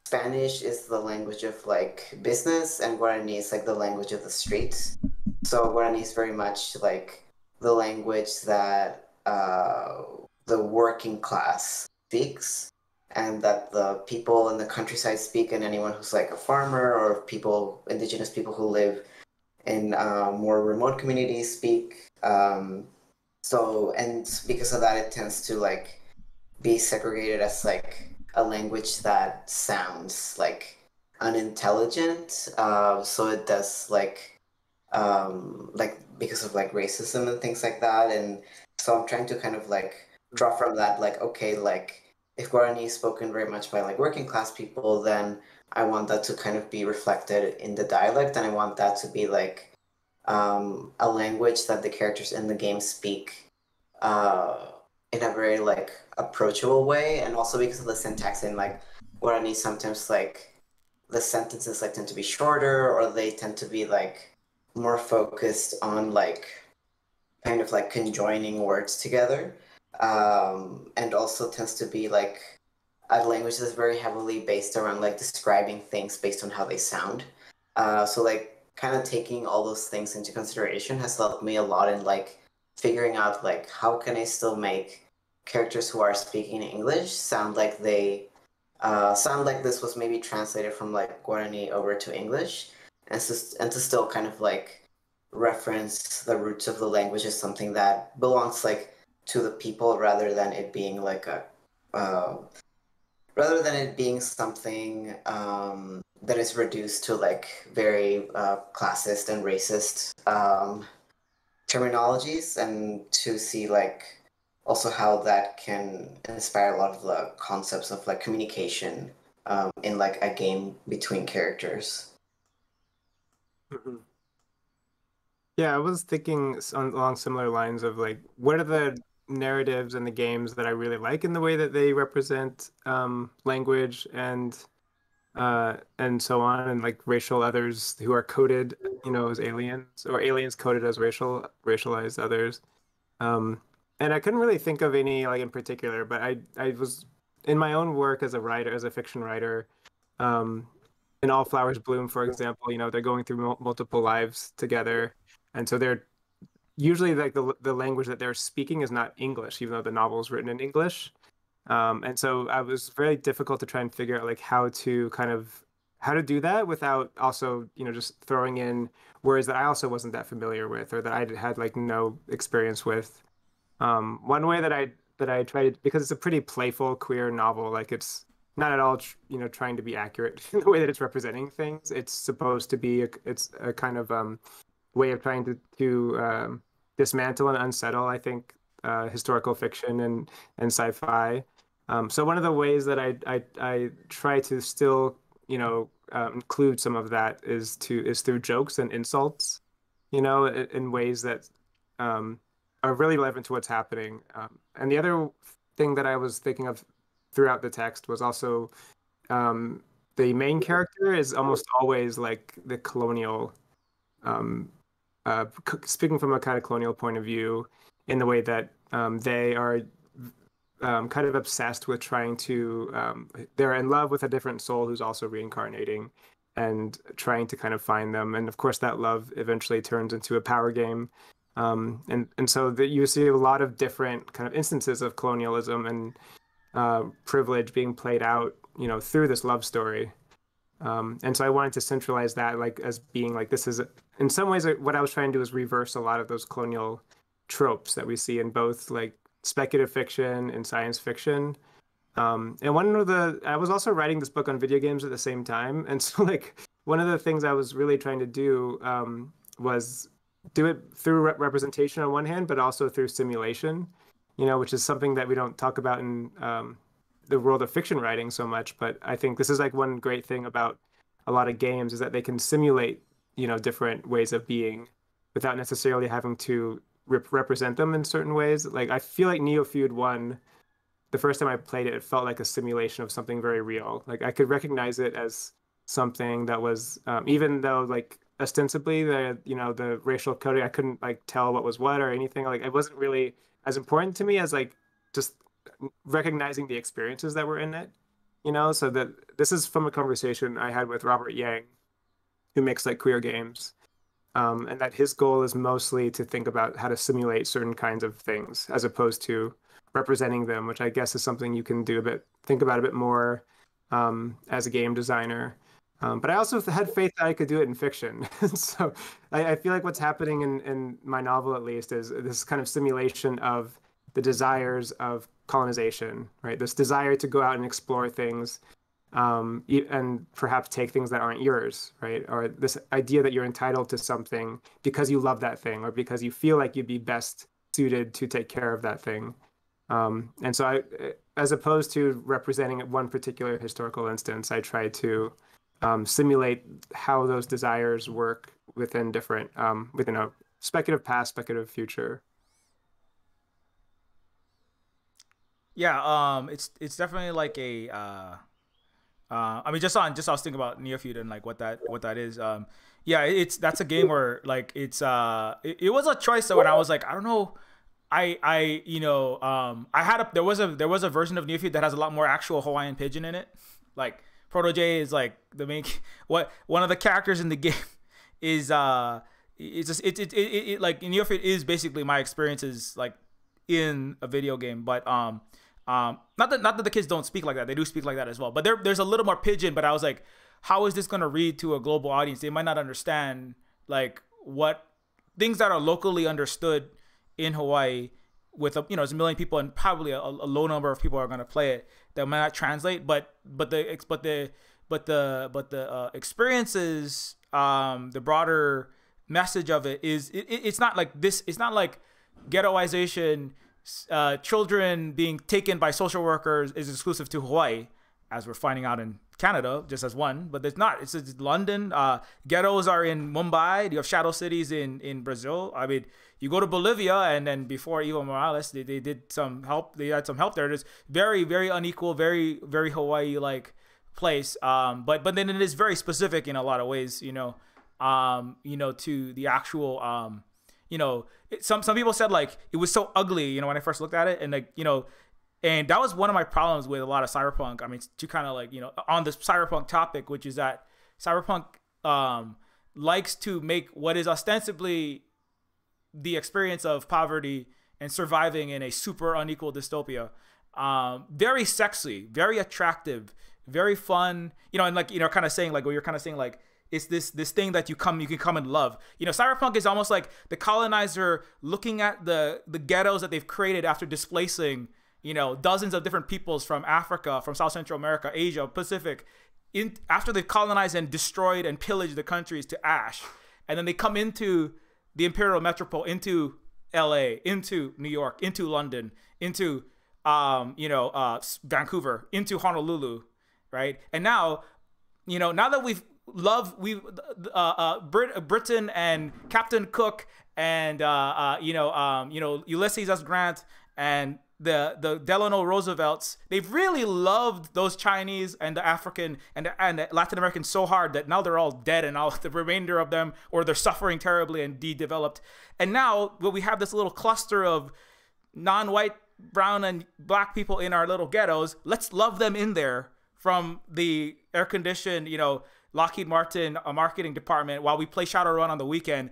Spanish is the language of like business and Guarani is like the language of the streets. So Guarani is very much like the language that the working class speaks and that the people in the countryside speak, and anyone who's like a farmer or indigenous people who live in more remote communities speak. And because of that, it tends to like be segregated as like a language that sounds like unintelligent. So it does like because of like racism and things like that. And so I'm trying to kind of like draw from that, like, okay, like if Guarani is spoken very much by like working class people, then I want that to kind of be reflected in the dialect, and I want that to be like a language that the characters in the game speak in a very like approachable way, and also because of the syntax in like Guarani, sometimes like the sentences like tend to be shorter, or they tend to be like more focused on like kind of like conjoining words together, and also tends to be like a language that's very heavily based around like describing things based on how they sound. So like kind of taking all those things into consideration has helped me a lot in like figuring out like how can I still make characters who are speaking English sound like this was maybe translated from like Guarani over to English, and to still kind of like reference the roots of the language as something that belongs like to the people rather than it being like rather than it being something that is reduced to like very classist and racist terminologies, and to see like also how that can inspire a lot of the concepts of like communication in like a game between characters. Mm-hmm. Yeah, I was thinking along similar lines of like, what are the narratives in the games that I really like in the way that they represent language and so on, and like racial others who are coded, as aliens, or aliens coded as racialized others. Um, and I couldn't really think of any like in particular, but I was in my own work as a writer, as a fiction writer, um, in All Flowers Bloom, for example, they're going through multiple lives together, and so they're usually like the language that they're speaking is not English, even though the novel is written in English. And so I was very difficult to try and figure out like how to do that without also, just throwing in words that I also wasn't that familiar with, or that I had like no experience with. One way that I tried, because it's a pretty playful queer novel, like it's not at all, trying to be accurate in the way that it's representing things. It's supposed to be, it's a kind of way of trying to dismantle and unsettle, I think, historical fiction and sci-fi. So one of the ways that I try to still, include some of that is through jokes and insults, in ways that um, are really relevant to what's happening. And the other thing that I was thinking of throughout the text was also um, the main character is almost always like the colonial, um, speaking from a kind of colonial point of view, in the way that they are kind of obsessed with trying to, they're in love with a different soul who's also reincarnating and trying to kind of find them. And of course, that love eventually turns into a power game. And so that you see a lot of different kind of instances of colonialism and privilege being played out, through this love story. And so I wanted to centralize that, like, as being like, this is, in some ways, what I was trying to do is reverse a lot of those colonial tropes that we see in both like speculative fiction and science fiction. And I was also writing this book on video games at the same time. And so like one of the things I was really trying to do was do it through representation on one hand, but also through simulation, which is something that we don't talk about in the world of fiction writing so much. But I think this is like one great thing about a lot of games is that they can simulate, different ways of being without necessarily having to represent them in certain ways. Like I feel like Neofeud 1, the first time I played it, it felt like a simulation of something very real. Like I could recognize it as something that was, even though like ostensibly the racial coding, I couldn't like tell what was what or anything. Like it wasn't really as important to me as like just recognizing the experiences that were in it, so that this is from a conversation I had with Robert Yang, who makes like queer games, and that his goal is mostly to think about how to simulate certain kinds of things as opposed to representing them, which I guess is something you can think about a bit more as a game designer. But I also had faith that I could do it in fiction. So I feel like what's happening in my novel, at least, is this kind of simulation of the desires of colonization, right? This desire to go out and explore things, and perhaps take things that aren't yours, right? Or this idea that you're entitled to something because you love that thing or because you feel like you'd be best suited to take care of that thing. And so as opposed to representing one particular historical instance, I try to simulate how those desires work within a speculative past, speculative future. Yeah, it's definitely like a I mean, I was thinking about Neofeud and like what that is. Yeah, that's a game where like it was a choice that when I was like, I don't know, there was a version of Neofeud that has a lot more actual Hawaiian pidgin in it. Like Proto J is like the main one of the characters in the game is it's just it like Neofeud is basically my experiences like in a video game, but not that the kids don't speak like that. They do speak like that as well. But there's a little more pidgin. But I was like, how is this going to read to a global audience? They might not understand like what things that are locally understood in Hawaii with there's a million people and probably a low number of people are going to play it that might not translate. But the experiences, the broader message of it is it's not like this. It's not like ghettoization. Children being taken by social workers is exclusive to Hawaii, as we're finding out in Canada, just as one. But it's not. It's London. Ghettos are in Mumbai. You have shadow cities in Brazil. I mean, you go to Bolivia, and then before Evo Morales, they did some help. They had some help there. It's very, very unequal, very, very Hawaii-like place. But then it is very specific in a lot of ways. To the actual. Some people said like it was so ugly, when I first looked at it, and like and that was one of my problems with a lot of Cyberpunk. I mean, to kind of like on this Cyberpunk topic, which is that Cyberpunk likes to make what is ostensibly the experience of poverty and surviving in a super unequal dystopia very sexy, very attractive, very fun, and like kind of saying like what you're kind of saying like. It's this thing that you can come and love. Cyberpunk is almost like the colonizer looking at the ghettos that they've created after displacing, dozens of different peoples from Africa, from South Central America, Asia, Pacific, after they've colonized and destroyed and pillaged the countries to ash. And then they come into the imperial metropole, into LA, into New York, into London, into, Vancouver, into Honolulu, right? And now, now that Britain and Captain Cook and Ulysses S. Grant and the Delano Roosevelts, they've really loved those Chinese and the African and the Latin Americans so hard that now they're all dead and all the remainder of them, or they're suffering terribly and de-developed. And now we have this little cluster of non-white, brown, and black people in our little ghettos. Let's love them in there from the air-conditioned, Lockheed Martin marketing department while we play Shadowrun on the weekend,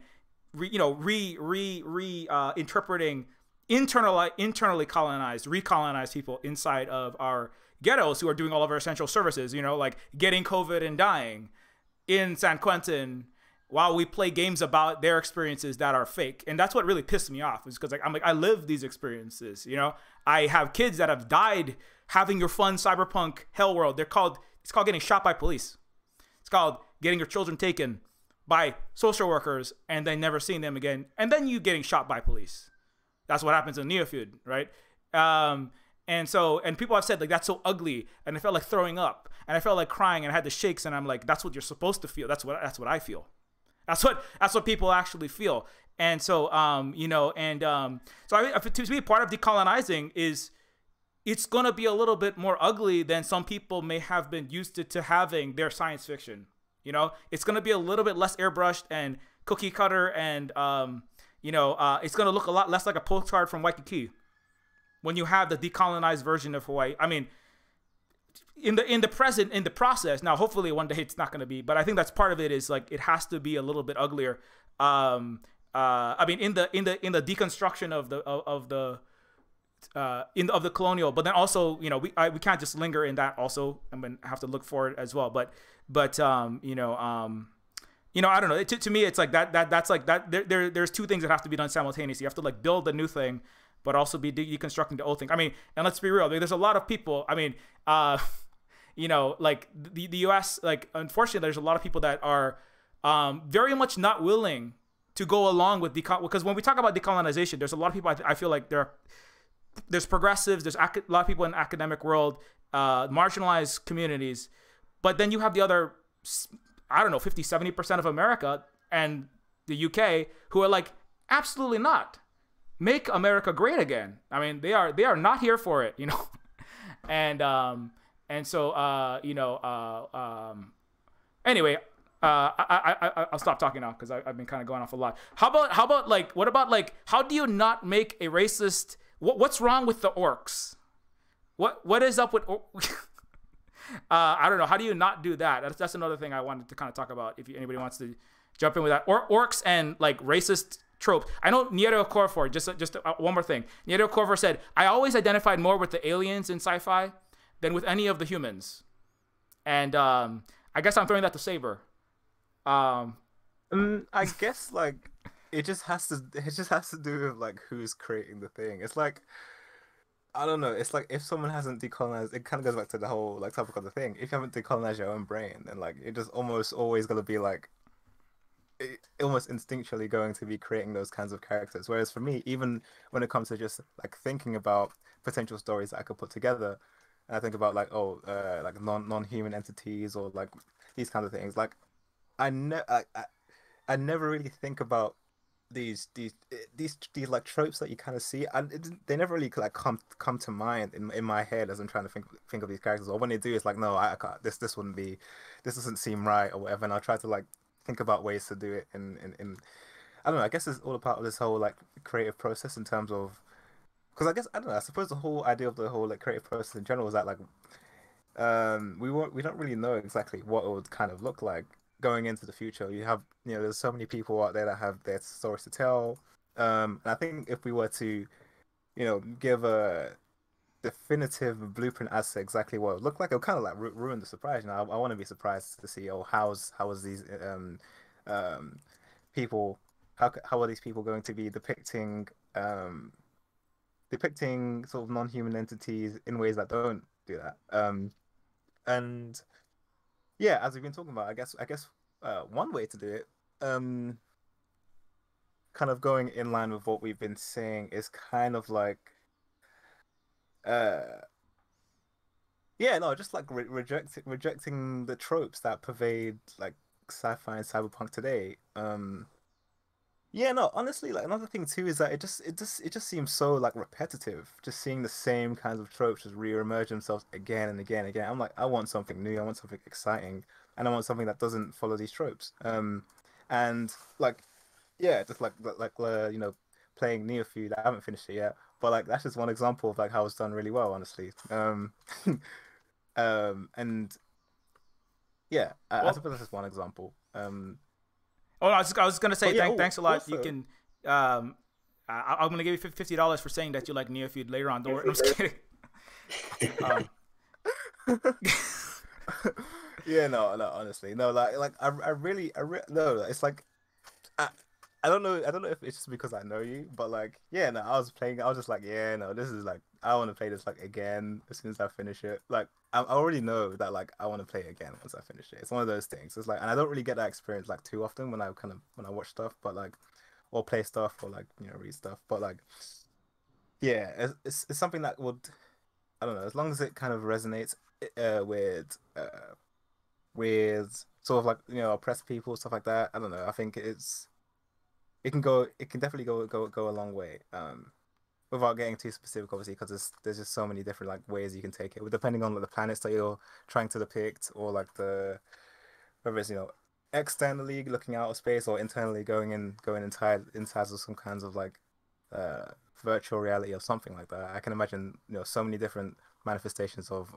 interpreting internally colonized, recolonized people inside of our ghettos who are doing all of our essential services, like getting COVID and dying in San Quentin while we play games about their experiences that are fake. And that's what really pissed me off, is because I live these experiences, I have kids that have died having your fun cyberpunk hell world. It's called getting shot by police. It's called getting your children taken by social workers and then never seeing them again. And then you getting shot by police. That's what happens in Neofeud, right? And people have said like, that's so ugly. And I felt like throwing up and I felt like crying and I had the shakes and I'm like, that's what you're supposed to feel. That's what I feel. That's what people actually feel. And so so to me, part of decolonizing is it's going to be a little bit more ugly than some people may have been used to having their science fiction. It's going to be a little bit less airbrushed and cookie cutter, and it's going to look a lot less like a postcard from Waikiki when you have the decolonized version of Hawaii. I mean, in the process. Now, hopefully, one day it's not going to be, but I think that's part of it. Is like it has to be a little bit uglier. I mean, in the deconstruction of the colonial, but then also, we can't just linger in that. Also, I mean, have to look for it as well. But I don't know. To me, it's like that's like that. There's two things that have to be done simultaneously. You have to like build the new thing, but also be deconstructing the old thing. I mean, and let's be real. There's a lot of people. I mean, like the U.S. Like, unfortunately, there's a lot of people that are very much not willing to go along with because when we talk about decolonization, there's a lot of people. I feel like there's progressives. There's a lot of people in the academic world, marginalized communities, but then you have the other, I don't know, 50-70% of America and the UK who are like, absolutely not. Make America great again. I mean, they are not here for it, and so anyway, I'll stop talking now because I've been kind of going off a lot. How about like, what about like, how do you not make a racist? What's wrong with the orcs? What is up with? I don't know. How do you not do that? That's another thing I wanted to kind of talk about. If anybody wants to jump in with that, or orcs and like racist tropes. I know Nieto Corfor. Just one more thing. Nieto Corfor said, "I always identified more with the aliens in sci-fi than with any of the humans," and I guess I'm throwing that to Saber. I guess like it just has to do with like who's creating the thing. It's like, I don't know. It's like if someone hasn't decolonized, it kind of goes back to the whole like topic of the thing. If you haven't decolonized your own brain, then like it just almost always gonna be like, almost instinctually going to be creating those kinds of characters. Whereas for me, even when it comes to just like thinking about potential stories that I could put together, and I think about like like non-human entities or like these kinds of things, like I never really think about these like tropes that you kind of see, and they never really like come to mind in my head as I'm trying to think of these characters. Or when they do, it's like, no, I can't. This doesn't seem right or whatever. And I'll try to like think about ways to do it in I don't know. I guess it's all a part of this whole like creative process in terms of, because I guess I don't know. I suppose the whole idea of the whole like creative process in general is that like we don't really know exactly what it would kind of look like going into the future. You have, there's so many people out there that have their stories to tell. And I think if we were to, give a definitive blueprint as to exactly what it would look like, it'll kind of like ruin the surprise. I want to be surprised to see, how is these people, how are these people going to be depicting sort of non-human entities in ways that don't do that. And yeah, as we've been talking about, I guess one way to do it, kind of going in line with what we've been saying, is kind of like, just like rejecting the tropes that pervade like sci-fi and cyberpunk today. Honestly, like another thing too is that it just seems so like repetitive, just seeing the same kinds of tropes just re-emerge themselves again and again and again. I'm like, I want something new, I want something exciting, and I want something that doesn't follow these tropes. And like, yeah, just like playing Neofeud. I haven't finished it yet, but like that's just one example of like how it's done really well, honestly. And yeah, I suppose that's just one example. Oh, I was gonna say, thanks a lot. Also, you can, I'm gonna give you $50 for saying that you like Neofeud later on. Don't worry, I'm just kidding. Yeah, no, honestly, no, like I really, no, it's like, I don't know if it's just because I know you, but like, yeah, no, I was just like, yeah, no, this is like, I want to play this like again as soon as I finish it. Like, I already know that like I want to play it again once I finish it. It's one of those things. It's like, and I don't really get that experience like too often when I watch stuff, but like, or play stuff or like read stuff. But like, yeah, it's something that would, I don't know, as long as it kind of resonates with with sort of like, you know, oppressed people, stuff like that. I don't know. I think it can definitely go a long way. Without getting too specific, obviously, because there's just so many different like ways you can take it, depending on like, the planets that you're trying to depict, or like whether it's, you know, externally looking out of space or internally going inside of some kinds of like uh virtual reality or something like that. I can imagine, you know, so many different manifestations of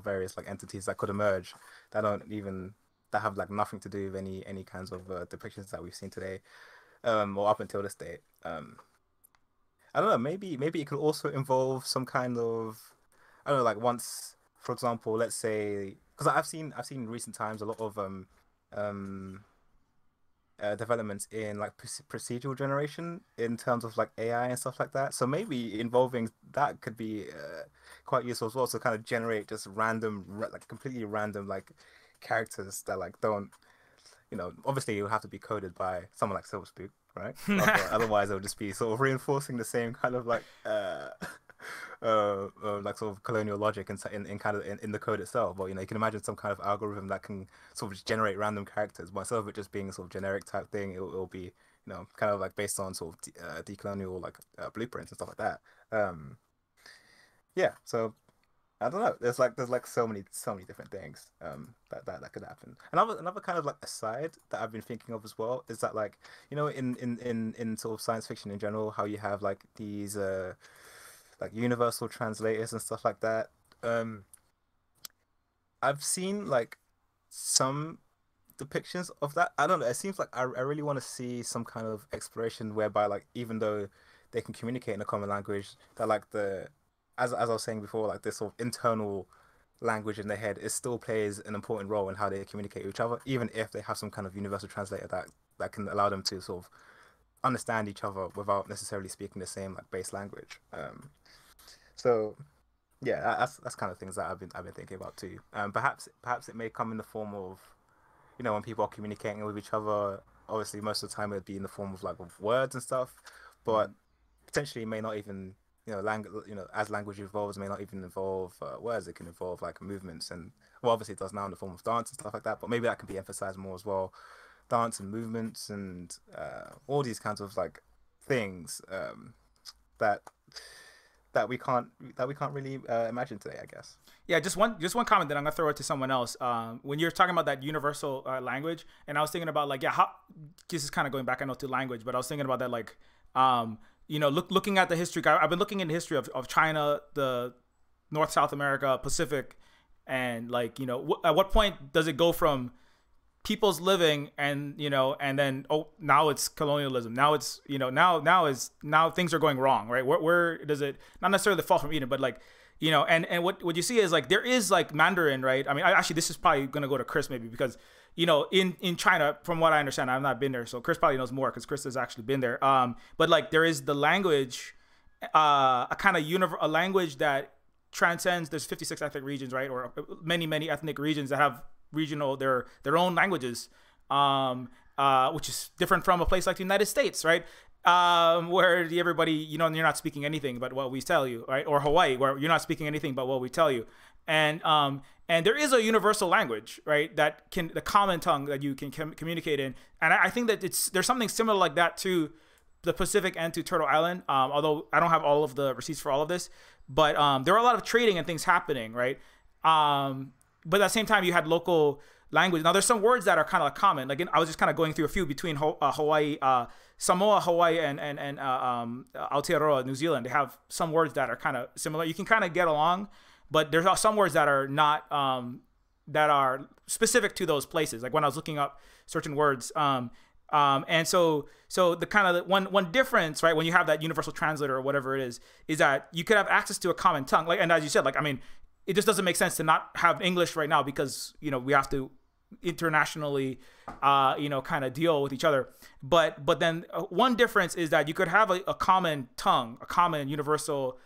various like entities that could emerge that don't even that have like nothing to do with any kinds of depictions that we've seen today, or up until this date. I don't know. Maybe it could also involve some kind of, I don't know, like once, for example, let's say, because I've seen in recent times a lot of um developments in like procedural generation in terms of like AI and stuff like that. So maybe involving that could be quite useful as well. So kind of generate just like completely random like characters that like don't, you know, obviously it would have to be coded by someone like Silverspook, right? Otherwise, it would just be sort of reinforcing the same kind of like like sort of colonial logic in kind of in the code itself. But you know, you can imagine some kind of algorithm that can sort of just generate random characters. But instead of it just being a sort of generic type thing, it'll be, you know, kind of like based on sort of decolonial like blueprints and stuff like that. Yeah, so I don't know. There's like so many different things that could happen. Another kind of like aside that I've been thinking of as well is that, like, you know, in sort of science fiction in general, how you have like these like universal translators and stuff like that. I've seen like some depictions of that. I don't know. It seems like I really want to see some kind of exploration whereby, like, even though they can communicate in a common language, that like as I was saying before, like this sort of internal language in their head, it still plays an important role in how they communicate with each other, even if they have some kind of universal translator that can allow them to sort of understand each other without necessarily speaking the same like base language. So yeah, that's kind of things that I've been thinking about too. Perhaps it may come in the form of, you know, when people are communicating with each other. Obviously, most of the time it'd be in the form of like of words and stuff, but potentially it may not even, you know, as language evolves, it may not even involve words. It can involve like movements, and well, obviously it does now in the form of dance and stuff like that. But maybe that can be emphasized more as well, dance and movements and all these kinds of like things that we can't really imagine today, I guess. Yeah, just one comment that I'm gonna throw it to someone else. When you're talking about that universal language, and I was thinking about like, yeah, how this is kind of going back, I know, to language, but I was thinking about that like, you know, looking at the history. I've been looking into the history of China, the North, South America, Pacific, and like, you know, at what point does it go from people's living and, you know, and then, oh, now it's colonialism. Now it's, you know, now things are going wrong, right? Where does it not necessarily fall from Eden, but like, you know, and what you see is like there is like Mandarin, right? I mean, actually, this is probably gonna go to Chris maybe, because, you know, in China, from what I understand, I've not been there, so Chris probably knows more because Chris has actually been there. But like there is the language, a kind of a language that transcends. There's 56 ethnic regions, right, or many ethnic regions that have regional their own languages, which is different from a place like the United States, right? Where everybody, you know, you're not speaking anything but what we tell you, right? Or Hawaii, where you're not speaking anything but what we tell you. And there is a universal language, right? The common tongue that you can communicate in. And I think that there's something similar like that to the Pacific and to Turtle Island. Although I don't have all of the receipts for all of this, but there are a lot of trading and things happening, right? But at the same time, you had local language. Now, there's some words that are kind of like common. Like I was just kind of going through a few between Hawaii, Samoa, Hawaii, and Aotearoa, New Zealand. They have some words that are kind of similar. You can kind of get along, but there's some words that are not, that are specific to those places. Like when I was looking up certain words, and so the kind of one difference, right, when you have that universal translator or whatever it is that you could have access to a common tongue. Like, and as you said, like, I mean, it just doesn't make sense to not have English right now because, you know, we have to internationally, you know, kind of deal with each other. But then one difference is that you could have a common tongue, a common universal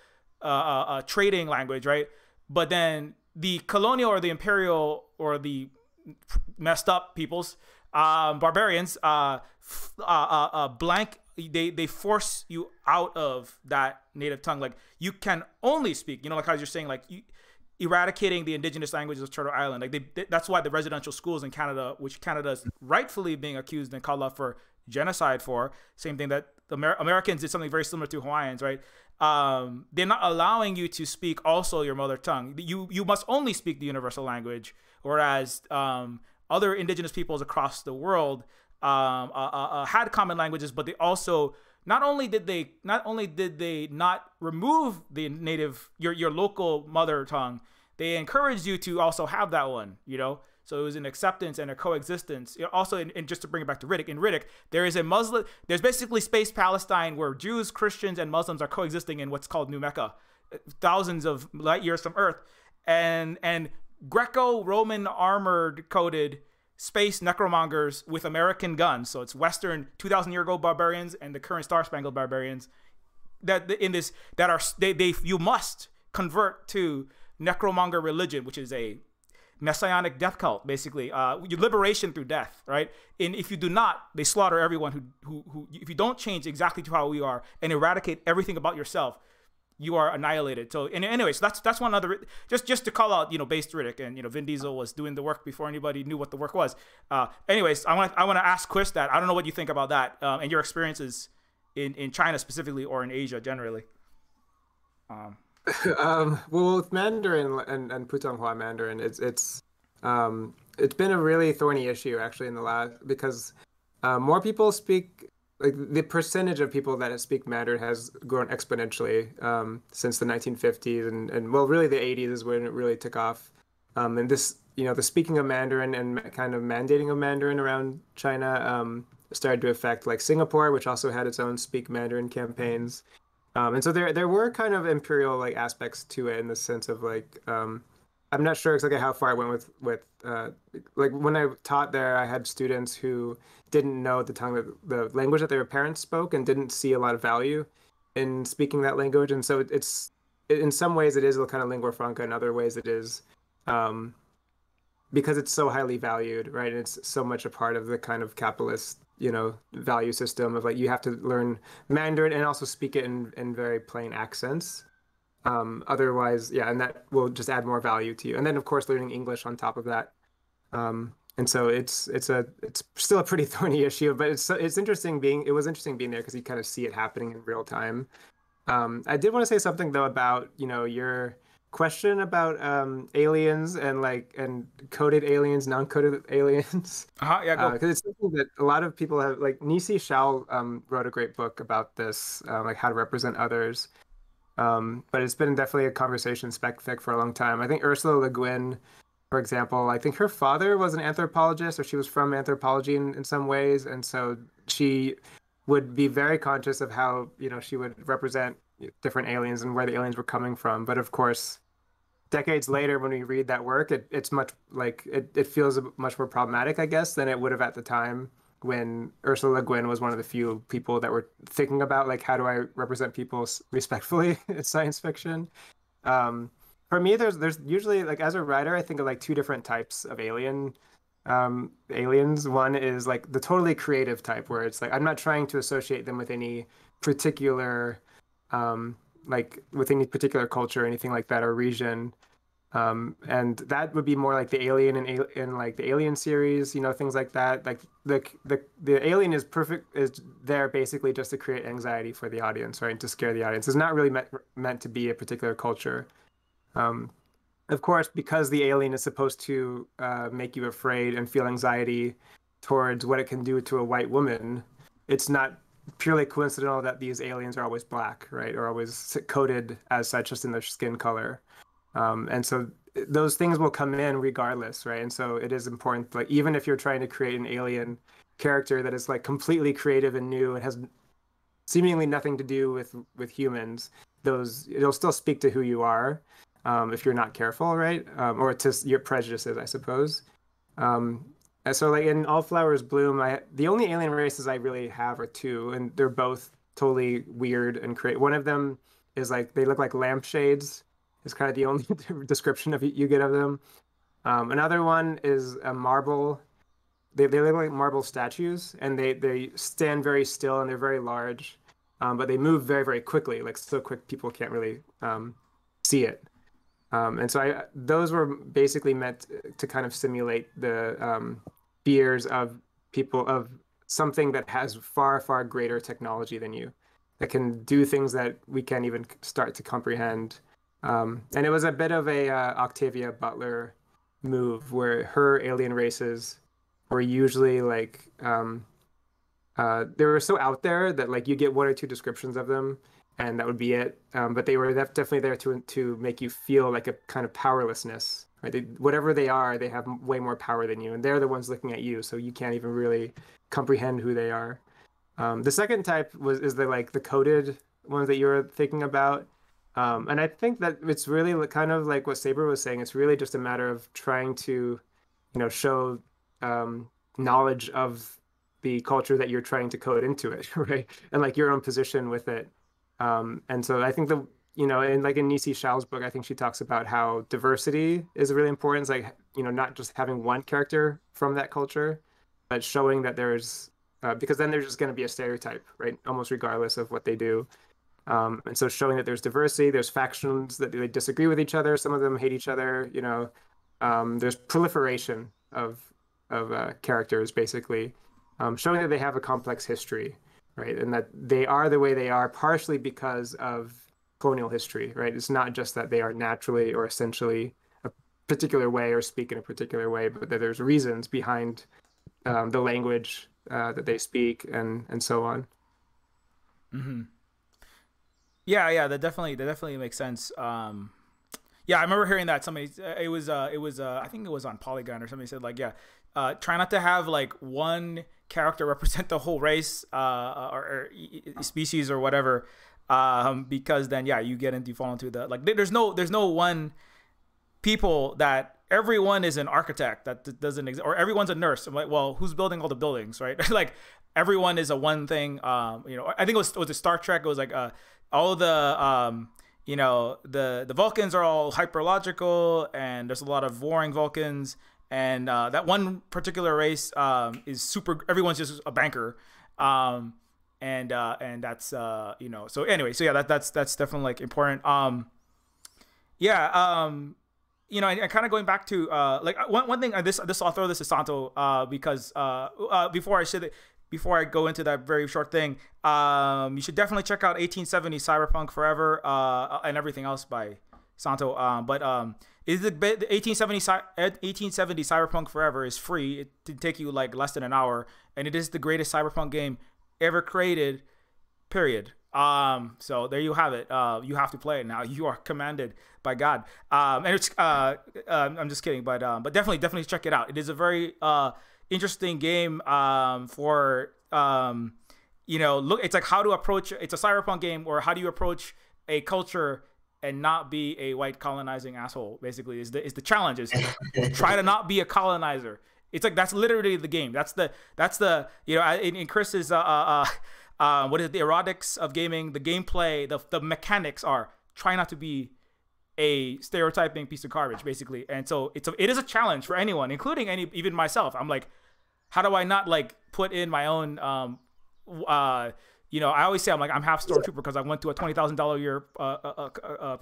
trading language, right? But then the colonial or the imperial or the messed up peoples, barbarians, they force you out of that native tongue. Like you can only speak, you know, like how you're saying, like eradicating the indigenous languages of Turtle Island. Like that's why the residential schools in Canada, which Canada is rightfully being accused and called out for genocide for, same thing that the Americans did something very similar to Hawaiians, right? They're not allowing you to speak also your mother tongue. You must only speak the universal language, whereas other indigenous peoples across the world had common languages, but they also not only did they not remove the native your local mother tongue, they encouraged you to also have that one, you know. So it was an acceptance and a coexistence. Also, and just to bring it back to Riddick, in Riddick, there's basically space Palestine where Jews, Christians, and Muslims are coexisting in what's called New Mecca, thousands of light years from Earth, and Greco-Roman armored coated space necromongers with American guns. So it's Western 2,000-year-ago barbarians and the current Star-Spangled barbarians you must convert to necromonger religion, which is a messianic death cult, basically, liberation through death, right? And if you do not, they slaughter everyone who if you don't change exactly to how we are and eradicate everything about yourself, you are annihilated. So, anyways, that's one other, just to call out, based Riddick, and Vin Diesel was doing the work before anybody knew what the work was. Anyways, I want to ask Chris that. I don't know what you think about that and your experiences in China specifically or in Asia generally. Well, with Mandarin and Putonghua Mandarin, it's been a really thorny issue actually in the last, because more people speak, like the percentage of people that speak Mandarin has grown exponentially since the 1950s and well, really the 80s is when it really took off. And this, the speaking of Mandarin and kind of mandating of Mandarin around China started to affect like Singapore, which also had its own speak Mandarin campaigns. And so there were kind of imperial like aspects to it in the sense of like I'm not sure exactly how far I went with like when I taught there, I had students who didn't know the language that their parents spoke and didn't see a lot of value in speaking that language. And so it's in some ways it is a kind of lingua franca, in other ways it is because it's so highly valued, right? And it's so much a part of the kind of capitalist value system of like you have to learn Mandarin and also speak it in very plain accents. Otherwise, yeah, and that will just add more value to you. And then of course learning English on top of that. And so it's still a pretty thorny issue, but it's interesting it was interesting being there because you kind of see it happening in real time. I did want to say something though about your question about aliens and coded aliens, non-coded aliens. Yeah, go. Because it's something that a lot of people have, like Nisi Shao wrote a great book about this, like how to represent others. But it's been definitely a conversation spec-fic for a long time. I think Ursula Le Guin, for example, I think her father was an anthropologist, or she was from anthropology in some ways, and so she would be very conscious of how she would represent different aliens and where the aliens were coming from. But of course, decades later, when we read that work, it's much like it feels much more problematic, I guess, than it would have at the time when Ursula Le Guin was one of the few people that were thinking about like how do I represent people respectfully in science fiction. For me, there's usually, like as a writer, I think of like two different types of aliens. One is like the totally creative type, where it's like I'm not trying to associate them with any particular with any particular culture or anything like that, or region. And that would be more like the Alien in like the Alien series, things like that. Like the alien is there basically just to create anxiety for the audience, right? To scare the audience. It's not really meant to be a particular culture. Of course, because the alien is supposed to make you afraid and feel anxiety towards what it can do to a white woman, it's not purely coincidental that these aliens are always black, right? Or always coded as such, just in their skin color. And so those things will come in regardless, right? And so it is important, like even if you're trying to create an alien character that is like completely creative and new and has seemingly nothing to do with humans, it'll still speak to who you are if you're not careful, right? Or to your prejudices, I suppose. And so like in All Flowers Bloom, the only alien races I really have are two, and they're both totally weird and creative. One of them is like they look like lampshades. Is kind of the only description of you get of them. Another one is a marble. They look like marble statues, and they stand very still, and they're very large, but they move very, very quickly, like so quick people can't really see it. And so those were basically meant to kind of simulate the fears of people of something that has far, far greater technology than you, that can do things that we can't even start to comprehend. And it was a bit of a Octavia Butler move, where her alien races were usually like they were so out there that like you get one or two descriptions of them, and that would be it. But they were definitely there to make you feel like a kind of powerlessness, right? Whatever they are, they have way more power than you, and they're the ones looking at you, so you can't even really comprehend who they are. The second type is the coded ones that you're thinking about. And I think that it's really kind of like what Saber was saying. It's really just a matter of trying to, show knowledge of the culture that you're trying to code into it, right? And like your own position with it. And so I think in Nisi Shao's book, I think she talks about how diversity is really important. It's like, not just having one character from that culture, but showing that there's, because then there's just going to be a stereotype, right? Almost regardless of what they do. And so showing that there's diversity, there's factions that they disagree with each other. Some of them hate each other, there's proliferation of characters, basically, showing that they have a complex history, right? And that they are the way they are partially because of colonial history, right? It's not just that they are naturally or essentially a particular way or speak in a particular way, but that there's reasons behind the language that they speak and so on. Mm-hmm. Yeah, that definitely makes sense. Yeah, I remember hearing that somebody, it was I think it was on Polygon or somebody said like, try not to have like one character represent the whole race or species or whatever, because then you fall into the like there's no one people that everyone is an architect that doesn't exist, or everyone's a nurse. I'm like, well, who's building all the buildings, right? Like everyone is a one thing. I think it was a Star Trek. It was like all the the Vulcans are all hyperlogical, and there's a lot of warring Vulcans, and that one particular race is super. Everyone's just a banker, and that's So anyway, that's definitely like important. And kind of going back to like one thing. This I'll throw this to Santo because before I go into that very short thing, you should definitely check out 1870 Cyberpunk Forever and everything else by Santo. Is the 1870 Cyberpunk Forever is free. It did take you like less than an hour, and it is the greatest Cyberpunk game ever created. Period. So there you have it. You have to play it now. You are commanded by God. And it's I'm just kidding, but definitely check it out. It is a very interesting game for look, it's like how to approach, it's a cyberpunk game, or how do you approach a culture and not be a white colonizing asshole, basically is the challenge. Is try to not be a colonizer. It's like that's literally the game. That's the in Chris's what is it, the erotics of gaming, the gameplay, the mechanics are try not to be a stereotyping piece of garbage, basically. And so it is a challenge for anyone, including even myself. I'm like, how do I not like put in my own I always say I'm half stormtrooper because I went to a $20,000 a year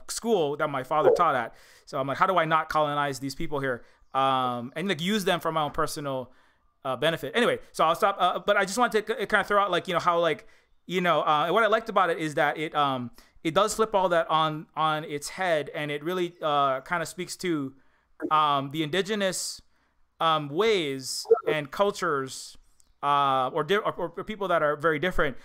school that my father taught at. So I'm like, how do I not colonize these people here and like use them for my own personal benefit? Anyway, so I'll stop. But I just wanted to kind of throw out like how like what I liked about it is that it does flip all that on its head, and it really kind of speaks to the indigenous ways and cultures or people that are very different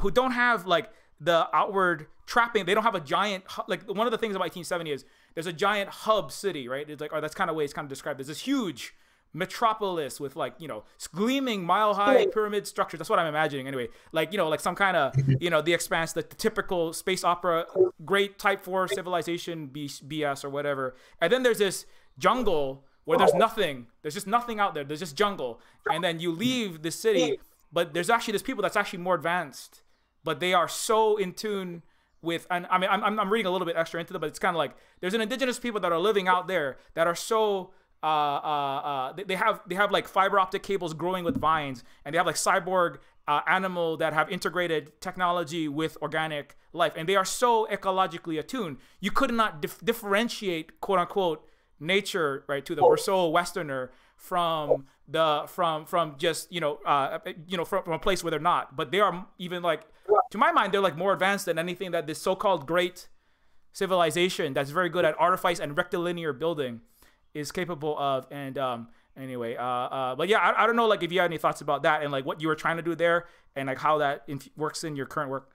who don't have like the outward trapping. They don't have a giant like one of the things about 1870 is there's a giant hub city, right? It's like, or that's kind of way it's kind of described as this huge metropolis with like gleaming mile-high pyramid structures. That's what I'm imagining anyway. Like like some kind of the Expanse, the typical space opera, great Type 4 civilization BS or whatever. And then there's this jungle where there's nothing. There's just nothing out there. There's just jungle. And then you leave the city, but there's people that's actually more advanced, but they are so in tune with. And I mean, I'm reading a little bit extra into it, but it's kind of like there's an indigenous people that are living out there that are so. They have like fiber optic cables growing with vines, and they have like cyborg animal that have integrated technology with organic life, and they are so ecologically attuned. You could not differentiate, quote unquote, nature, right, to the Verso Westerner from just from a place where they're not. But they are even like, to my mind, they're like more advanced than anything that this so-called great civilization that's very good at artifice and rectilinear building is capable of. And anyway, but yeah, I don't know, like, if you have any thoughts about that and like what you were trying to do there and like how that works in your current work.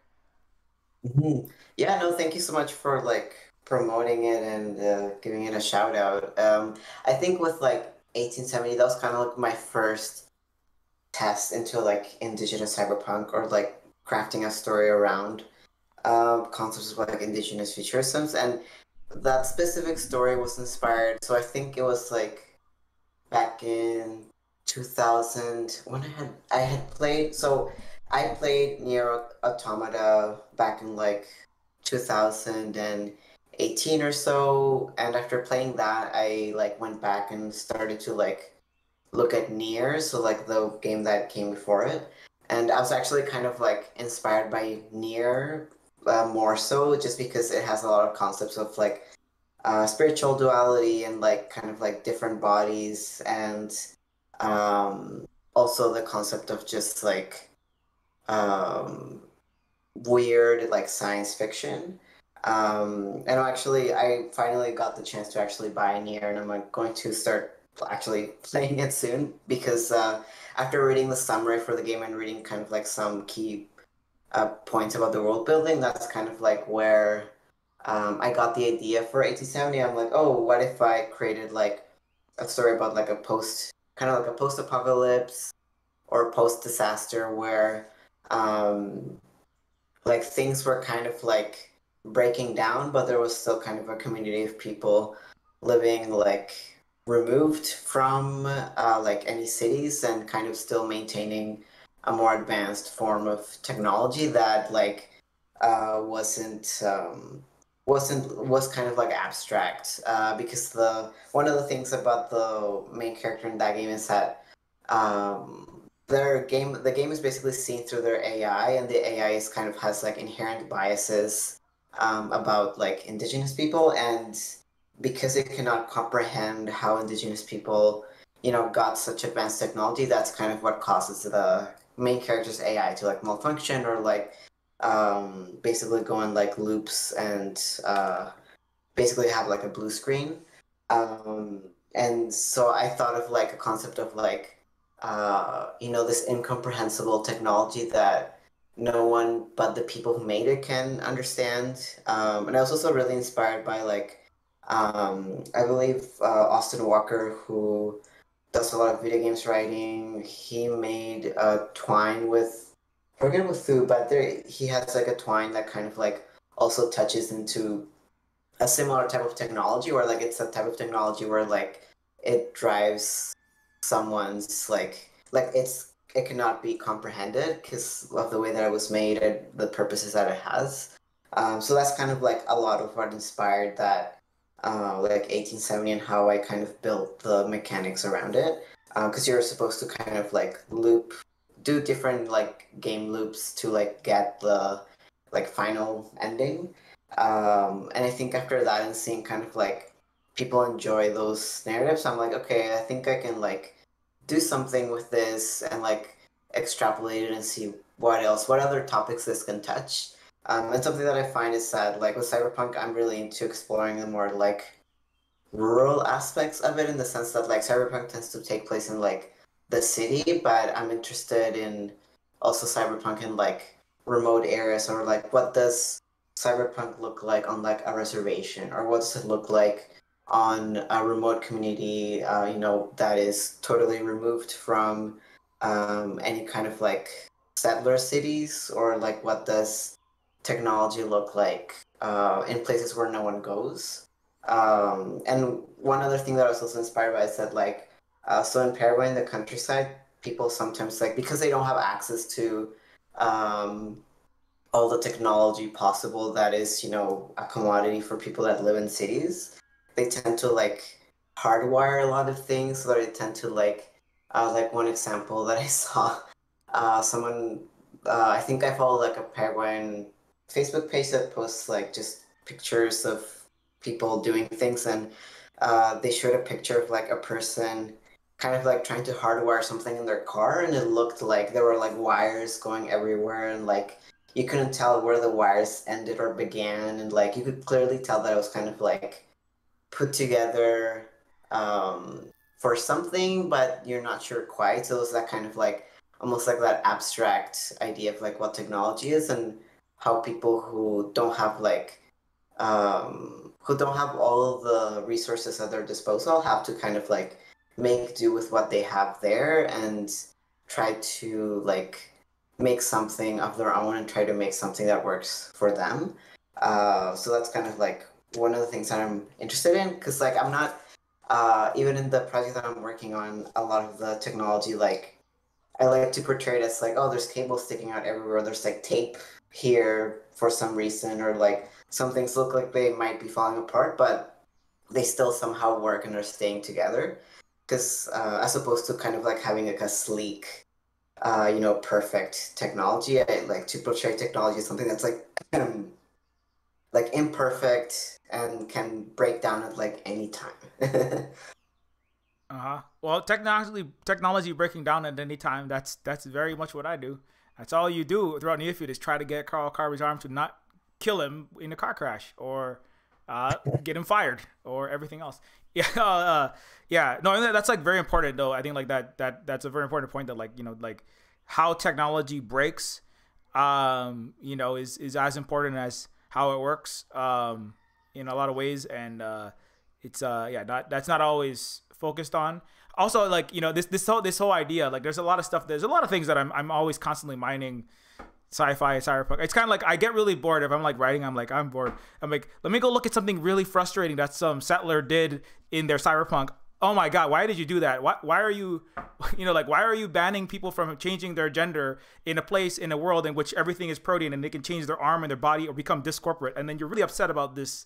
Yeah, no, thank you so much for like promoting it and giving it a shout out. I think with like 1870, that was kind of like my first test into like indigenous cyberpunk, or like crafting a story around concepts of like indigenous futurisms. And that specific story was inspired. So I think it was like back in 2000 when I had played. So I played Nier Automata back in like 2018 or so, and after playing that, I like went back and started to like look at Nier, so like the game that came before it, and I was actually kind of like inspired by Nier more so, just because it has a lot of concepts of like spiritual duality and like kind of like different bodies, and also the concept of just like weird like science fiction. And actually, I finally got the chance to actually buy Nier, and I'm like, going to start actually playing it soon, because after reading the summary for the game and reading kind of like some key points about the world building, that's kind of like where I got the idea for 1870. I'm like, oh, what if I created like a story about like a kind of like a post-apocalypse or post-disaster where like things were kind of like breaking down, but there was still kind of a community of people living like removed from like any cities, and kind of still maintaining a more advanced form of technology that like was kind of like abstract, because one of the things about the main character in that game is that the game is basically seen through their AI, and the AI is kind of has like inherent biases about like indigenous people, and because it cannot comprehend how indigenous people, got such advanced technology, that's kind of what causes the main character's AI to like malfunction, or like basically go in like loops, and basically have like a blue screen. And so I thought of like a concept of like this incomprehensible technology that no one but the people who made it can understand. And I was also really inspired by like I believe Austin Walker, who does a lot of video games writing. He made a twine with, I forget with who, but he has like a twine that kind of like also touches into a similar type of technology, where like it's a type of technology where like it drives someone's like it cannot be comprehended because of the way that it was made and the purposes that it has. So that's kind of like a lot of what inspired that like 1870, and how I kind of built the mechanics around it. Because you're supposed to kind of like do different like game loops to like get the like final ending. And I think after that, and seeing kind of like people enjoy those narratives, I'm like, okay, I think I can like do something with this and like extrapolate it and see what other topics this can touch. And something that I find is that like with Cyberpunk, I'm really into exploring the more like rural aspects of it, in the sense that like Cyberpunk tends to take place in like the city, but I'm interested in also Cyberpunk in like remote areas, or like what does Cyberpunk look like on like a reservation, or what does it look like on a remote community, that is totally removed from any kind of like settler cities, or like what does technology look like in places where no one goes. And one other thing that I was also inspired by is that like so in Paraguay, in the countryside, people sometimes like, because they don't have access to all the technology possible that is, a commodity for people that live in cities, they tend to like hardwire a lot of things, so they tend to like one example that I saw someone, I think I follow like a Paraguayan Facebook page that posts like just pictures of people doing things, and they showed a picture of like a person kind of like trying to hardwire something in their car, and it looked like there were like wires going everywhere, and like you couldn't tell where the wires ended or began, and like you could clearly tell that it was kind of like put together um, for something, but you're not sure quite. So it was that kind of like almost like that abstract idea of like what technology is, and how people who don't have all of the resources at their disposal have to kind of like make do with what they have there, and try to like make something of their own, and try to make something that works for them. So that's kind of like one of the things that I'm interested in, because like I'm not even in the project that I'm working on, a lot of the technology, like I like to portray it as like, oh, there's cables sticking out everywhere, there's like tape here for some reason, or like some things look like they might be falling apart, but they still somehow work and are staying together. Because as opposed to kind of like having like a sleek, perfect technology, I like to portray technology as something that's like imperfect and can break down at like any time. Well, technology breaking down at any time. That's very much what I do. That's all you do throughout Neofeud is try to get Carl Carver's arm to not kill him in a car crash, or get him fired, or everything else. Yeah, yeah. No, and that's like very important though. I think like that's a very important point, that like like how technology breaks, is as important as how it works, in a lot of ways, and it's that's not always focused on. Also, like this whole idea, like there's a lot of things that I'm always constantly mining sci-fi, cyberpunk. It's kind of like I get really bored if I'm like writing. I'm bored. I'm like, let me go look at something really frustrating that some settler did in their cyberpunk. Oh my god, why did you do that? Why are you, why are you banning people from changing their gender in a world in which everything is protean and they can change their arm and their body or become discorporate, and then you're really upset about this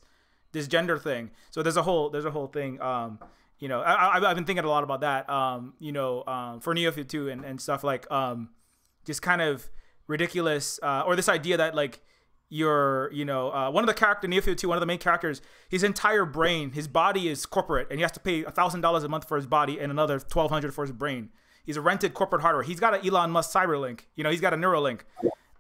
gender thing. So there's a whole thing. I've been thinking a lot about that. For Neofeud too, and stuff like just kind of ridiculous, or this idea that like one of the character Neofeud 2, one of the main characters, his entire brain, his body is corporate, and he has to pay $1,000 a month for his body and another $1,200 for his brain. He's a rented corporate hardware. He's got an Elon Musk Cyberlink. He's got a Neuralink.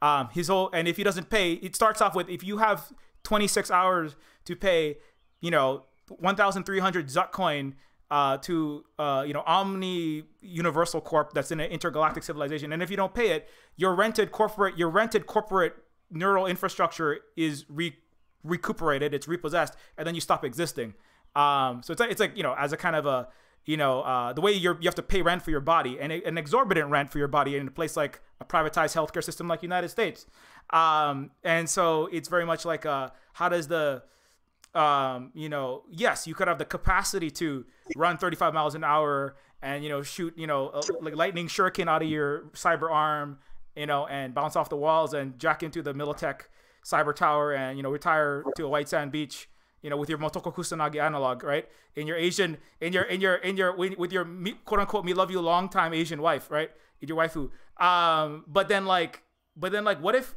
And if he doesn't pay, it starts off with, if you have 26 hours to pay, 1,300 Zutcoin to Omni Universal Corp that's in an intergalactic civilization, and if you don't pay it, your rented corporate neural infrastructure is recuperated, it's repossessed, and then you stop existing. So it's like as a kind of a the way you have to pay rent for your body, and an exorbitant rent for your body in a place like a privatized healthcare system like United States. And so it's very much like how does the yes, you could have the capacity to run 35 miles an hour and shoot like lightning shuriken out of your cyber arm, and bounce off the walls and jack into the Militech cyber tower and retire to a white sand beach, with your Motoko Kusanagi analog, right? In your Asian, with your quote unquote me love you long time Asian wife, right? With your waifu. But then what if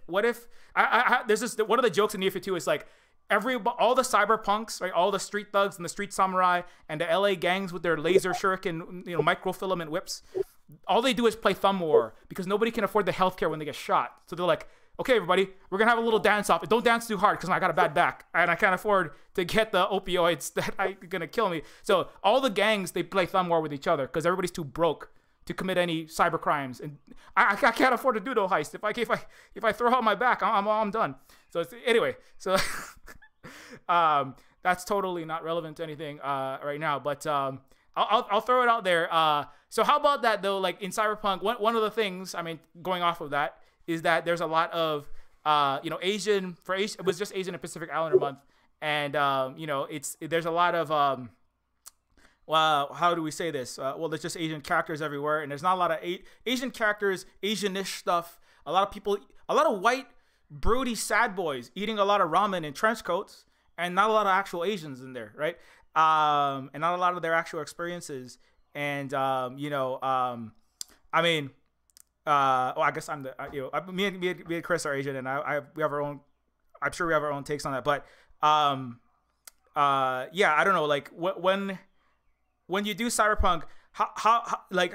there's this, one of the jokes in Neofeud 2 is like, all the cyberpunks, right, all the street thugs and the street samurai and the LA gangs with their laser shuriken, microfilament whips, all they do is play thumb war because nobody can afford the healthcare when they get shot. So they're like, okay, everybody, we're gonna have a little dance off. Don't dance too hard because I got a bad back and I can't afford to get the opioids that are gonna kill me. So all the gangs, they play thumb war with each other because everybody's too broke to commit any cyber crimes, and I can't afford to do no heist. If I throw out my back, I'm done. So anyway, so that's totally not relevant to anything right now, but I'll throw it out there. So how about that though? Like in Cyberpunk, one of the things, going off of that, is that there's a lot of Asian. It was just Asian and Pacific Islander month, and there's a lot of well, how do we say this? Well, there's just Asian characters everywhere, and there's not a lot of Asian characters, Asianish stuff. A lot of white, broody, sad boys eating a lot of ramen in trench coats, and not a lot of actual Asians in there, right? And not a lot of their actual experiences. And well, I guess I'm the me and Chris are Asian, and we have our own. I'm sure we have our own takes on that, but yeah, I don't know, like when you do Cyberpunk, how like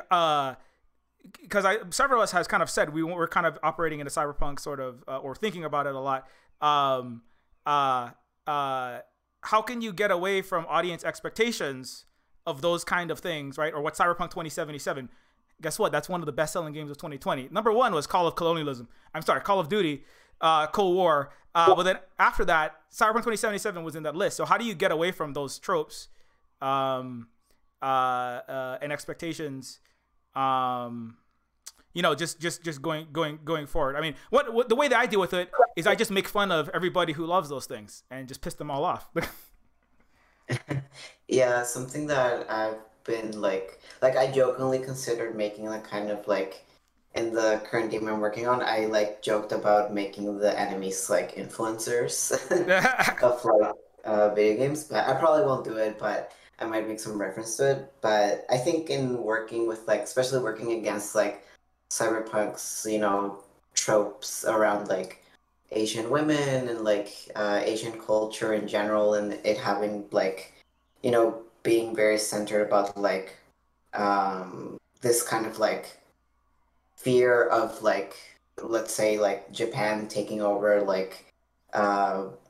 because several of us has kind of said we're kind of operating in a cyberpunk sort of or thinking about it a lot. Um, how can you get away from audience expectations of those kind of things, right? Or what Cyberpunk 2077? Guess what? That's one of the best-selling games of 2020. Number one was Call of Duty, Cold War. But then after that, Cyberpunk 2077 was in that list. So how do you get away from those tropes and expectations? Just going forward. I mean, what the way that I deal with it is I just make fun of everybody who loves those things and just piss them all off. Yeah, something that I've been like I jokingly considered making like kind of like in the current game I'm working on, I like joked about making the enemies like influencers of like video games, but I probably won't do it, but I might make some reference to it. But I think in working with like, especially working against like cyberpunk's, tropes around like Asian women and like Asian culture in general, and it having like, being very centered about like this kind of like fear of like, let's say like Japan taking over like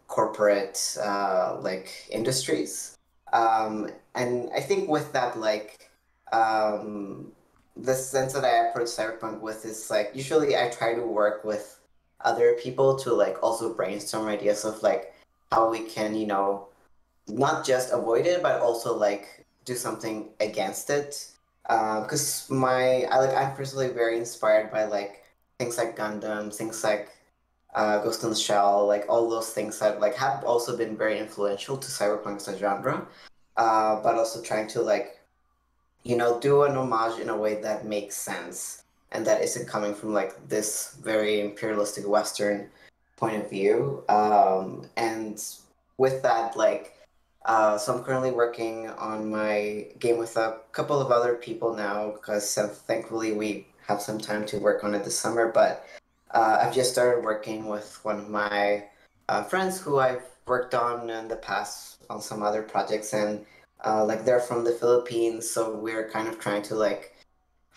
corporate like industries. And I think with that, like the sense that I approach cyberpunk with is like usually I try to work with other people to like also brainstorm ideas of like how we can, not just avoid it, but also like do something against it. Because I'm personally very inspired by like things like Gundam, things like Ghost in the Shell, like all those things that like have also been very influential to cyberpunk as a genre. But also trying to like, do an homage in a way that makes sense and that isn't coming from like this very imperialistic Western point of view. And with that, like, so I'm currently working on my game with a couple of other people now because thankfully we have some time to work on it this summer. But I've just started working with one of my friends who I've worked on in the past on some other projects, and like they're from the Philippines, so we're kind of trying to like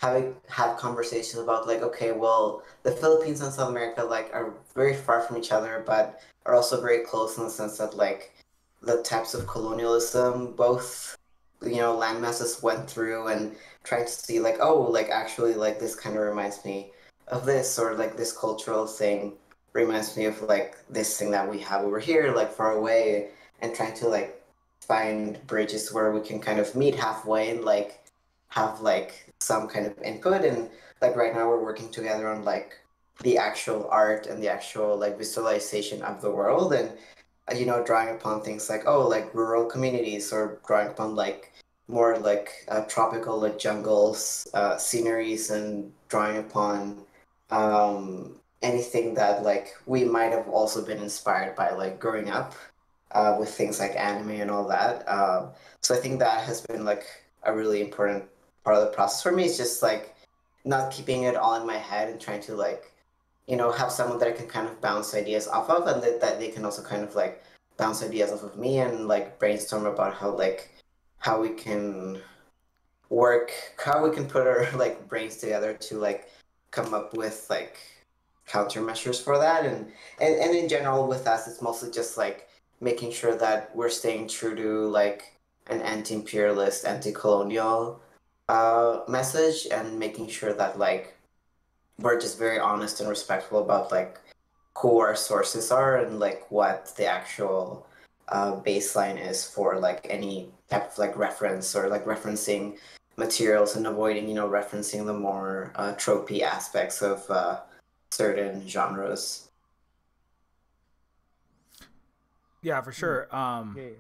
have conversations about like, okay, well, the Philippines and South America like are very far from each other, but are also very close in the sense that like the types of colonialism both landmasses went through, and trying to see like, oh, like actually like this kind of reminds me of this, or like this cultural thing reminds me of like this thing that we have over here like far away, and trying to like find bridges where we can kind of meet halfway and like have like some kind of input. And like right now we're working together on like the actual art and the actual like visualization of the world, and drawing upon things like, oh, like rural communities, or drawing upon like more like tropical like jungles sceneries, and drawing upon anything that like we might have also been inspired by like growing up with things like anime and all that. So I think that has been like a really important part of the process for me. It's just like not keeping it all in my head and trying to like, have someone that I can kind of bounce ideas off of, and that they can also kind of like bounce ideas off of me, and like brainstorm about how we can put our like brains together to like come up with like countermeasures for that. And in general with us, it's mostly just like making sure that we're staying true to like an anti-imperialist, anti-colonial message, and making sure that like we're just very honest and respectful about like who our sources are, and like what the actual baseline is for like any type of like reference, or like referencing materials, and avoiding referencing the more tropey aspects of certain genres. Yeah, for sure. Yeah.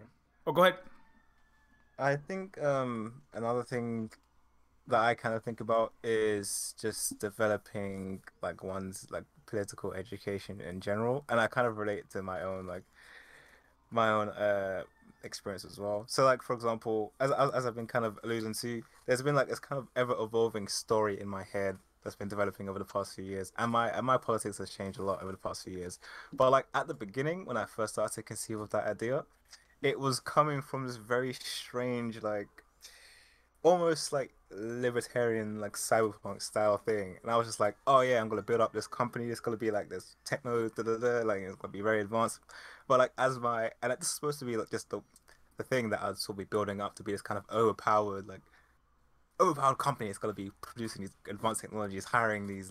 Oh, go ahead. I think another thing that I kind of think about is just developing like one's like political education in general, and I kind of relate to my own experience as well. So like for example, as I've been kind of alluding to, there's been like this kind of ever evolving story in my head that's been developing over the past few years, and my politics has changed a lot over the past few years. But like at the beginning, when I first started to conceive of that idea, it was coming from this very strange, like almost like libertarian, like cyberpunk style thing, and I was just like, oh yeah, I'm gonna build up this company. It's gonna be like this techno, like it's gonna be very advanced. But like this is supposed to be like just the thing that I'd sort of be building up to be this kind of overpowered company. It's gonna be producing these advanced technologies, hiring these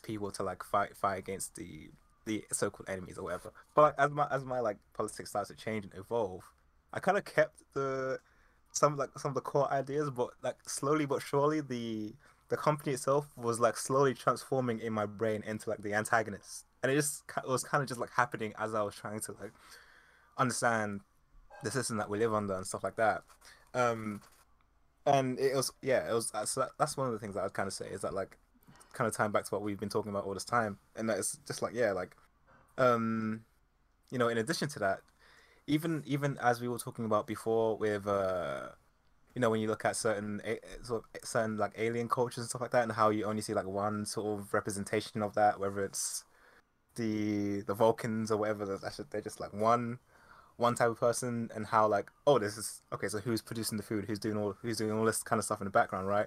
people to like fight against the so-called enemies or whatever. But like, as my like politics starts to change and evolve, I kind of kept some of the core ideas, but like slowly but surely the company itself was like slowly transforming in my brain into like the antagonist, and it was kind of just like happening as I was trying to like understand the system that we live under and stuff like that. And it was so that's one of the things that I'd kind of say is that like kind of tying back to what we've been talking about all this time, and that it's just like you know, in addition to that, even as we were talking about before with you know, when you look at certain like alien cultures and stuff like that, and how you only see like one sort of representation of that, whether it's the Vulcans or whatever, they're just like one type of person, and how like, oh, this is okay, so who's producing the food, who's doing all this kind of stuff in the background, right?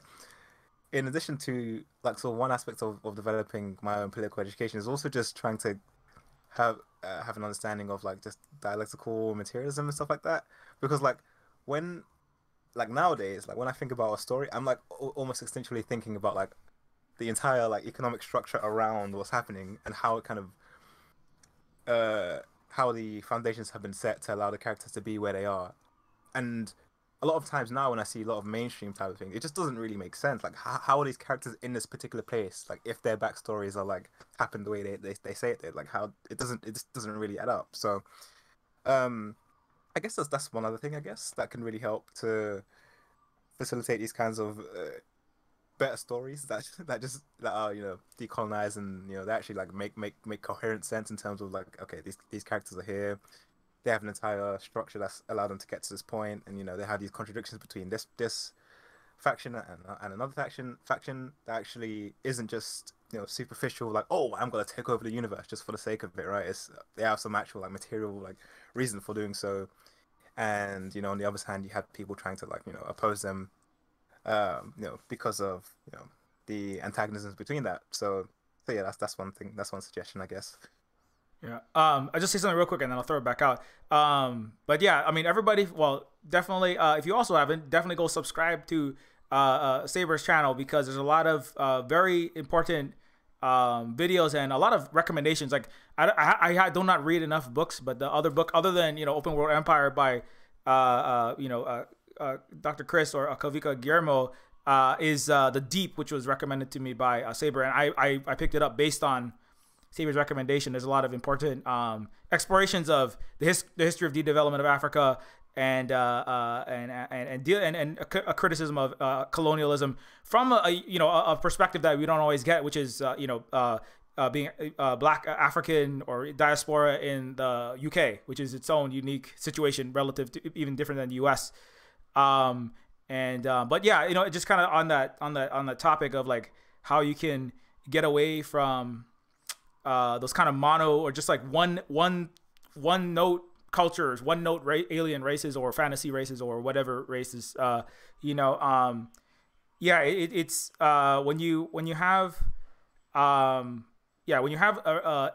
In addition to like, so one aspect of developing my own political education is also just trying to have an understanding of like just dialectical materialism and stuff like that, because like when like nowadays, like when I think about a story, I'm like almost essentially thinking about like the entire like economic structure around what's happening, and how it kind of how the foundations have been set to allow the characters to be where they are. And a lot of times now when I see a lot of mainstream type of things, it just doesn't really make sense. Like how are these characters in this particular place? Like if their backstories are like happened the way they say it did, like how it just doesn't really add up. So I guess that's one other thing, I guess, that can really help to facilitate these kinds of better stories that are, you know, decolonized, and you know, they actually like make coherent sense in terms of like, okay, these characters are here, they have an entire structure that's allowed them to get to this point, and you know, they have these contradictions between this faction and another faction that actually isn't just, you know, superficial, like, oh, I'm gonna take over the universe just for the sake of it, right? They have some actual like material like reason for doing so. And you know, on the other hand, you have people trying to like, you know, oppose them, you know, because of, you know, the antagonisms between that. So yeah, that's one thing. That's one suggestion, I guess. Yeah. I'll just say something real quick and then I'll throw it back out. But yeah, I mean, everybody, well, definitely, if you also haven't, definitely go subscribe to Saber's channel, because there's a lot of very important videos and a lot of recommendations. Like I do not read enough books, but the other book, other than, you know, Open World Empire by you know, Dr. Chris or Kavika Guillermo, is The Deep, which was recommended to me by Saber, and I picked it up based on Saber's recommendation. There's a lot of important explorations of the history of de-development of Africa, and a criticism of colonialism from a perspective that we don't always get, which is being Black African or diaspora in the UK, which is its own unique situation relative to, even different than the US. But yeah, you know, just kind of on that topic of like how you can get away from those kind of mono or just like one note cultures, one note alien races or fantasy races or whatever races. It's when you have a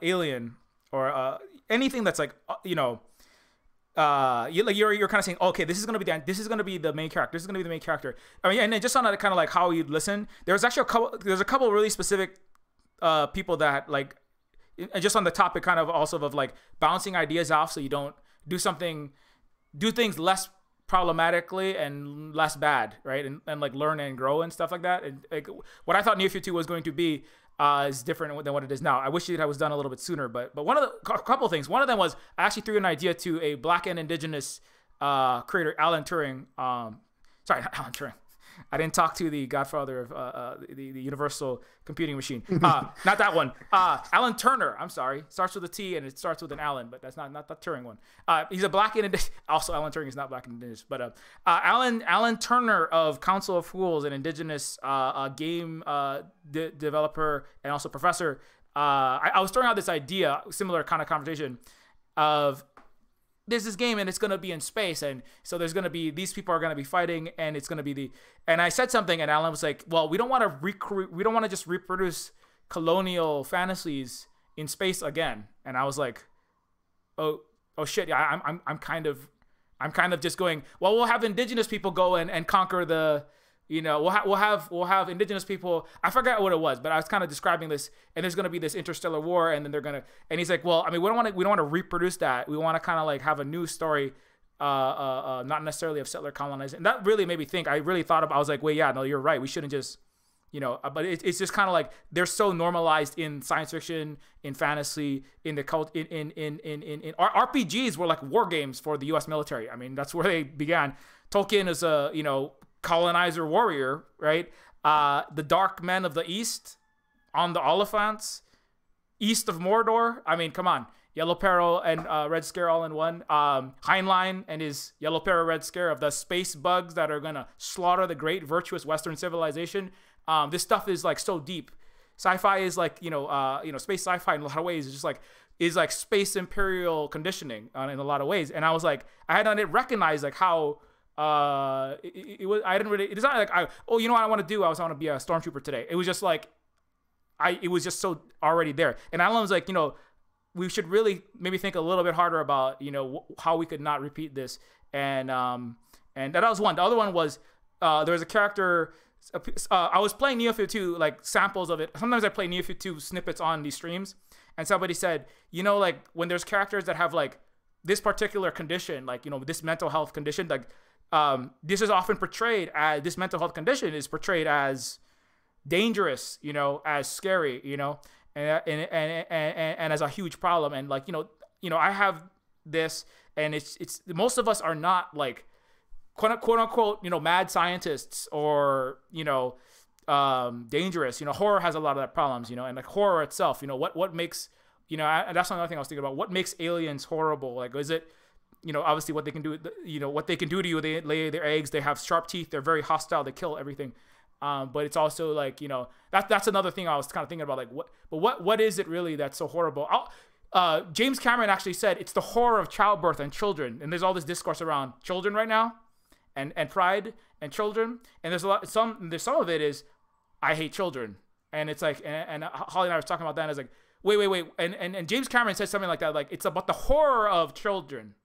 alien or anything that's like you're kind of saying, okay, this is gonna be the main character. This is gonna be the main character. I mean, and then just on that kind of like how you'd listen. There's a couple of really specific people that like, and just on the topic kind of also of like bouncing ideas off, so you don't do things less problematically and less bad, right? And like learn and grow and stuff like that. And like what I thought Neofeud 2 was going to be is different than what it is now. I wish it was done a little bit sooner, but one of the couple of things. One of them was I actually threw an idea to a Black and Indigenous creator, Alan Turing. Sorry, not Alan Turing. I didn't talk to the godfather of the universal computing machine. Not that one. Alan Turner. I'm sorry. Starts with a T and it starts with an Alan, but that's not the Turing one. He's a black and also Alan Turing is not black and indigenous, but Alan Turner of Council of Fools, an indigenous game developer and also professor. I was throwing out this idea, similar kind of conversation of there's this game and it's going to be in space, and so there's going to be these people are going to be fighting, and it's going to be and I said something and Alan was like, well, we don't want to just reproduce colonial fantasies in space again. And I was like, oh shit, yeah, I'm kind of just going, well, we'll have indigenous people go and conquer the, you know, we'll have indigenous people. I forgot what it was, but I was kind of describing this, and there's going to be this interstellar war, and then they're going to, and he's like, well, I mean, we don't want to reproduce that. We want to kind of like have a new story, not necessarily of settler colonizing. And that really made me think. I really thought about, I was like, wait, yeah, no, you're right. We shouldn't just, you know, but it's just kind of like they're so normalized in science fiction, in fantasy, in the cult, in RPGs were like war games for the U.S. military. I mean, that's where they began. Tolkien is a, you know, colonizer warrior, right? The dark men of the east on the Oliphants, east of Mordor. I mean, come on. Yellow Peril and Red Scare all in one. Heinlein and his Yellow Peril, Red Scare of the space bugs that are going to slaughter the great virtuous Western civilization. This stuff is like so deep. Sci-fi is like, you know, space sci-fi in a lot of ways is like space imperial conditioning in a lot of ways. And I was like, I hadn't recognized like how, it's not like you know what I want to do? I want to be a stormtrooper today. It was just like, it was just so already there. And Alan was like, you know, we should really maybe think a little bit harder about, you know, how we could not repeat this. And that was one. The other one was, there was a character, I was playing Neofeud 2, like samples of it. Sometimes I play Neofeud 2 snippets on these streams. And somebody said, you know, like when there's characters that have like this particular condition, like, you know, this mental health condition, like, this is often portrayed as, this mental health condition is portrayed as dangerous, you know, as scary, you know, and as a huge problem. And like, you know, I have this, and it's most of us are not like quote unquote, you know, mad scientists or, you know, dangerous. You know, horror has a lot of that problems, you know, and like horror itself, you know, what makes, you know, and that's another thing I was thinking about. What makes aliens horrible? Like, is it, you know, obviously what they can do, you know, what they can do to you, they lay their eggs, they have sharp teeth, they're very hostile, they kill everything. But it's also like, you know, that's another thing I was kind of thinking about, like, what is it really that's so horrible? James Cameron actually said it's the horror of childbirth and children. And there's all this discourse around children right now and pride and children. And there's some of it is, I hate children. And it's like, and Holly and I was talking about that, and I was like, wait. And James Cameron said something like that, like, it's about the horror of children.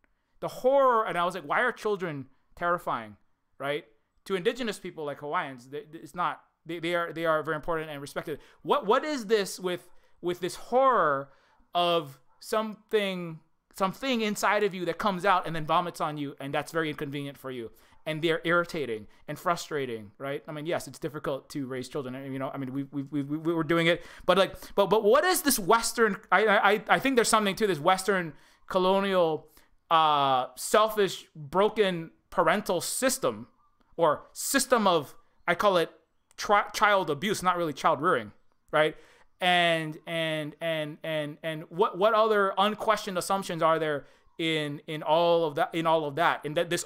The horror, and I was like, why are children terrifying, right? To indigenous people like Hawaiians, it's not. They are very important and respected. What is this with this horror of something inside of you that comes out and then vomits on you, and that's very inconvenient for you, and they're irritating and frustrating, right? I mean, yes, it's difficult to raise children. You know, I mean, we were doing it, but like, but what is this Western? I think there's something to this Western colonial, selfish, broken parental system, or system of, I call it child abuse, not really child rearing, right? And what other unquestioned assumptions are there in all of that? And that there's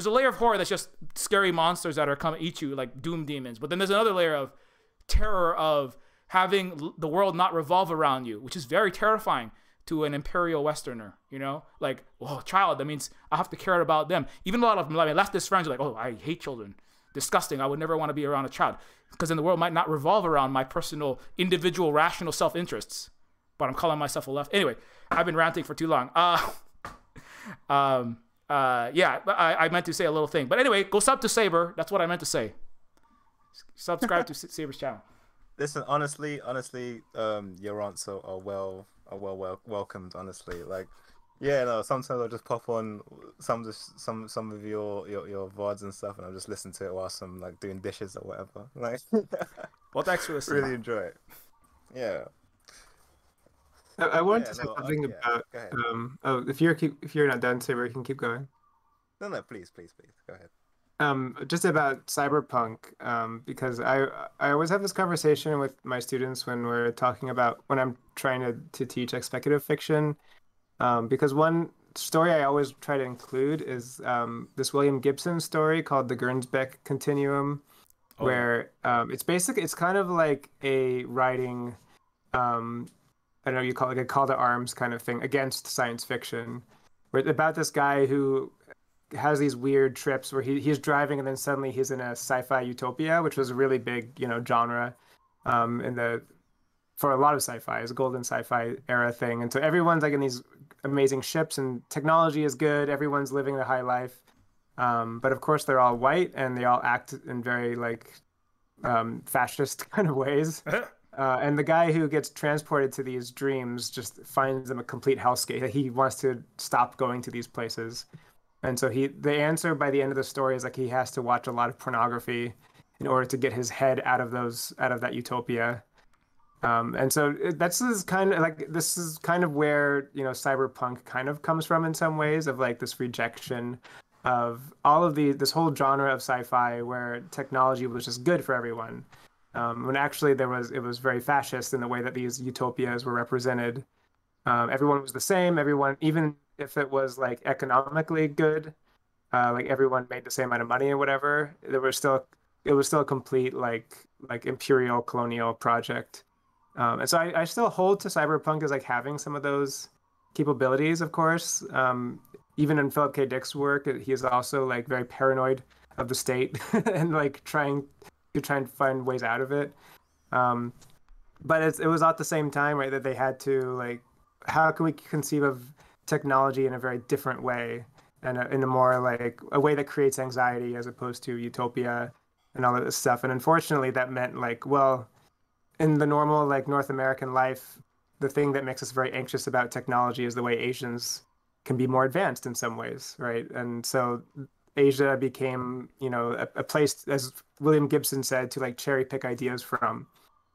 a layer of horror that's just scary monsters that are coming to eat you, like doom demons. But then there's another layer of terror of having the world not revolve around you, which is very terrifying to an imperial Westerner, you know, like, oh, child, that means I have to care about them. Even a lot of my leftist friends are like, oh, I hate children, disgusting, I would never want to be around a child, because then the world might not revolve around my personal, individual, rational self-interests. But I'm calling myself a left. Anyway, I've been ranting for too long. Yeah, I meant to say a little thing. But anyway, go sub to Saber. That's what I meant to say. Subscribe to Saber's channel. Listen, honestly, your answers are well welcomed. Honestly, like, yeah, no. Sometimes I'll just pop on some of your VODs and stuff, and I'll just listen to it whilst I'm like doing dishes or whatever. Like, well, thanks for listening. Really enjoy it. Yeah. I wanted to say something about. Go ahead. If you're not done, Saber, you can keep going. No, please, go ahead. Just about cyberpunk, because I always have this conversation with my students when we're talking about when I'm trying to teach executive fiction. Because one story I always try to include is this William Gibson story called The Gernsback Continuum, Oh yeah. where it's kind of like a writing, I don't know, you call it like a call to arms kind of thing against science fiction, where it's about this guy who has these weird trips where he's driving and then suddenly he's in a sci-fi utopia, which was a really big, genre, in the for a lot of sci-fi, it's a golden sci-fi era thing. And so everyone's like in these amazing ships and technology is good. Everyone's living their high life. But of course they're all white and they all act in very like fascist kind of ways. And the guy who gets transported to these dreams just finds them a complete hellscape. He wants to stop going to these places. And so the answer by the end of the story is like he has to watch a lot of pornography in order to get his head out of that utopia. And so this is kind of where, cyberpunk kind of comes from in some ways, of like this rejection of all of this whole genre of sci-fi where technology was just good for everyone. When actually it was very fascist in the way that these utopias were represented. Everyone was the same. Everyone, even if it was like economically good, like everyone made the same amount of money or whatever, it was still a complete like imperial colonial project. And so I still hold to cyberpunk as like having some of those capabilities, of course. Even in Philip K. Dick's work, he is also like very paranoid of the state and like trying to find ways out of it. But it was at the same time, right, that they had to like, how can we conceive of technology in a very different way, and in a more like a way that creates anxiety as opposed to utopia and all of this stuff. And unfortunately, that meant like, well, in the normal like North American life, the thing that makes us very anxious about technology is the way Asians can be more advanced in some ways, right? And so Asia became, a place, as William Gibson said, to like cherry pick ideas from,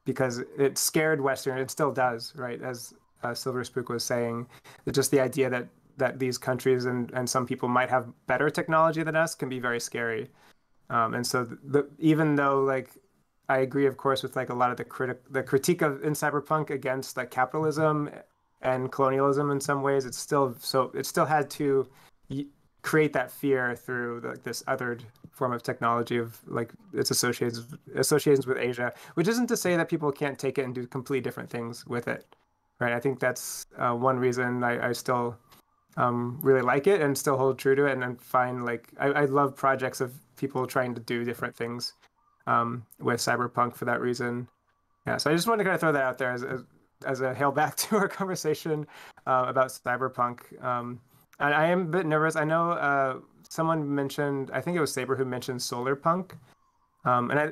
because it scared Western. It still does, right? As Silver Spook was saying, just the idea that these countries and some people might have better technology than us can be very scary. And so even though like I agree, of course, with like a lot of the critique of in cyberpunk against like capitalism and colonialism in some ways, it still had to create that fear through this othered form of technology of like its associations with Asia, which isn't to say that people can't take it and do completely different things with it, right? I think that's one reason I still really like it and still hold true to it, and then find like I love projects of people trying to do different things with cyberpunk for that reason. Yeah, so I just wanted to kind of throw that out there as a hail back to our conversation about cyberpunk. And I am a bit nervous. I know someone mentioned, I think it was Saber who mentioned solar punk.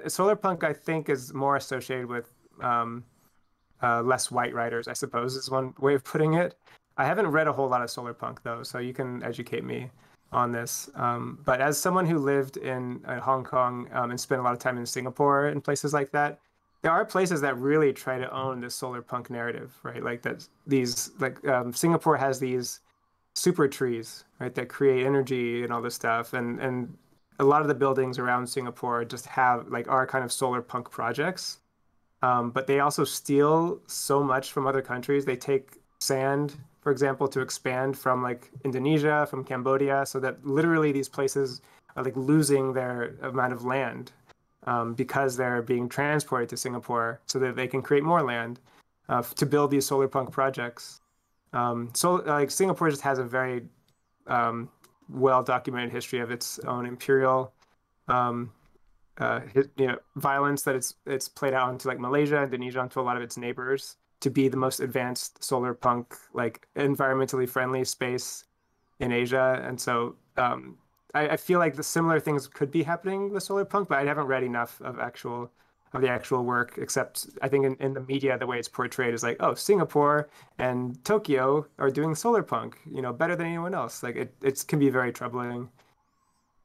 Solar punk, I think, is more associated with less white writers, I suppose, is one way of putting it. I haven't read a whole lot of solar punk, though, so you can educate me on this. But as someone who lived in Hong Kong and spent a lot of time in Singapore and places like that, there are places that really try to own this solar punk narrative, right? Like that Singapore has these super trees, right, that create energy and all this stuff, and a lot of the buildings around Singapore just are kind of solar punk projects, but they also steal so much from other countries. They take sand, for example, to expand from like Indonesia, from Cambodia, so that literally these places are like losing their amount of land because they're being transported to Singapore so that they can create more land to build these solar punk projects. So like Singapore just has a very well documented history of its own imperial violence that it's played out into like Malaysia, Indonesia, into a lot of its neighbors to be the most advanced solar punk, like environmentally friendly space in Asia. And so I feel like the similar things could be happening with solar punk, but I haven't read enough of the actual work, except I think in the media, the way it's portrayed is like, oh, Singapore and Tokyo are doing solar punk, better than anyone else. Like it can be very troubling.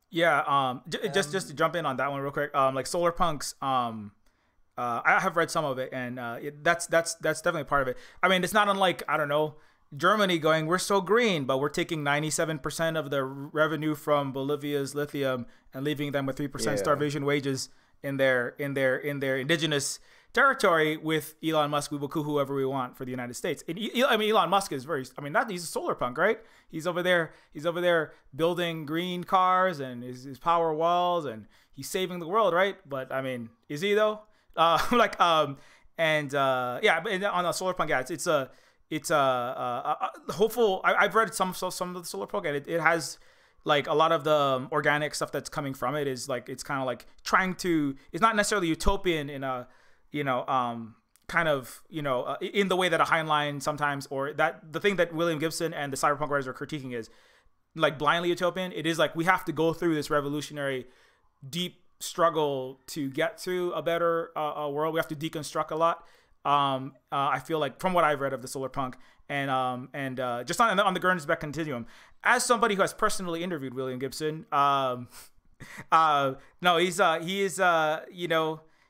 Yeah. Just to jump in on that one real quick. Like solar punks. I have read some of it, and that's definitely part of it. I mean, it's not unlike, I don't know, Germany going, we're so green, but we're taking 97% of the revenue from Bolivia's lithium and leaving them with 3% starvation wages in their indigenous territory. With Elon Musk, we will coup whoever we want for the United States. And Elon Musk is he's a solar punk, right? He's over there building green cars and his power walls, and he's saving the world, right? But I mean, is he though? But on a solar punk, it's a hopeful. I've read some of the solar punk, and it has like a lot of the organic stuff that's coming from it is like, it's kind of like trying to, it's not necessarily utopian in a, in the way that a Heinlein sometimes, or that the thing that William Gibson and the cyberpunk writers are critiquing is like blindly utopian. It is like, we have to go through this revolutionary deep struggle to get to a better world. We have to deconstruct a lot. I feel like, from what I've read of the solar punk, and just on the Gernsback continuum, as somebody who has personally interviewed William Gibson,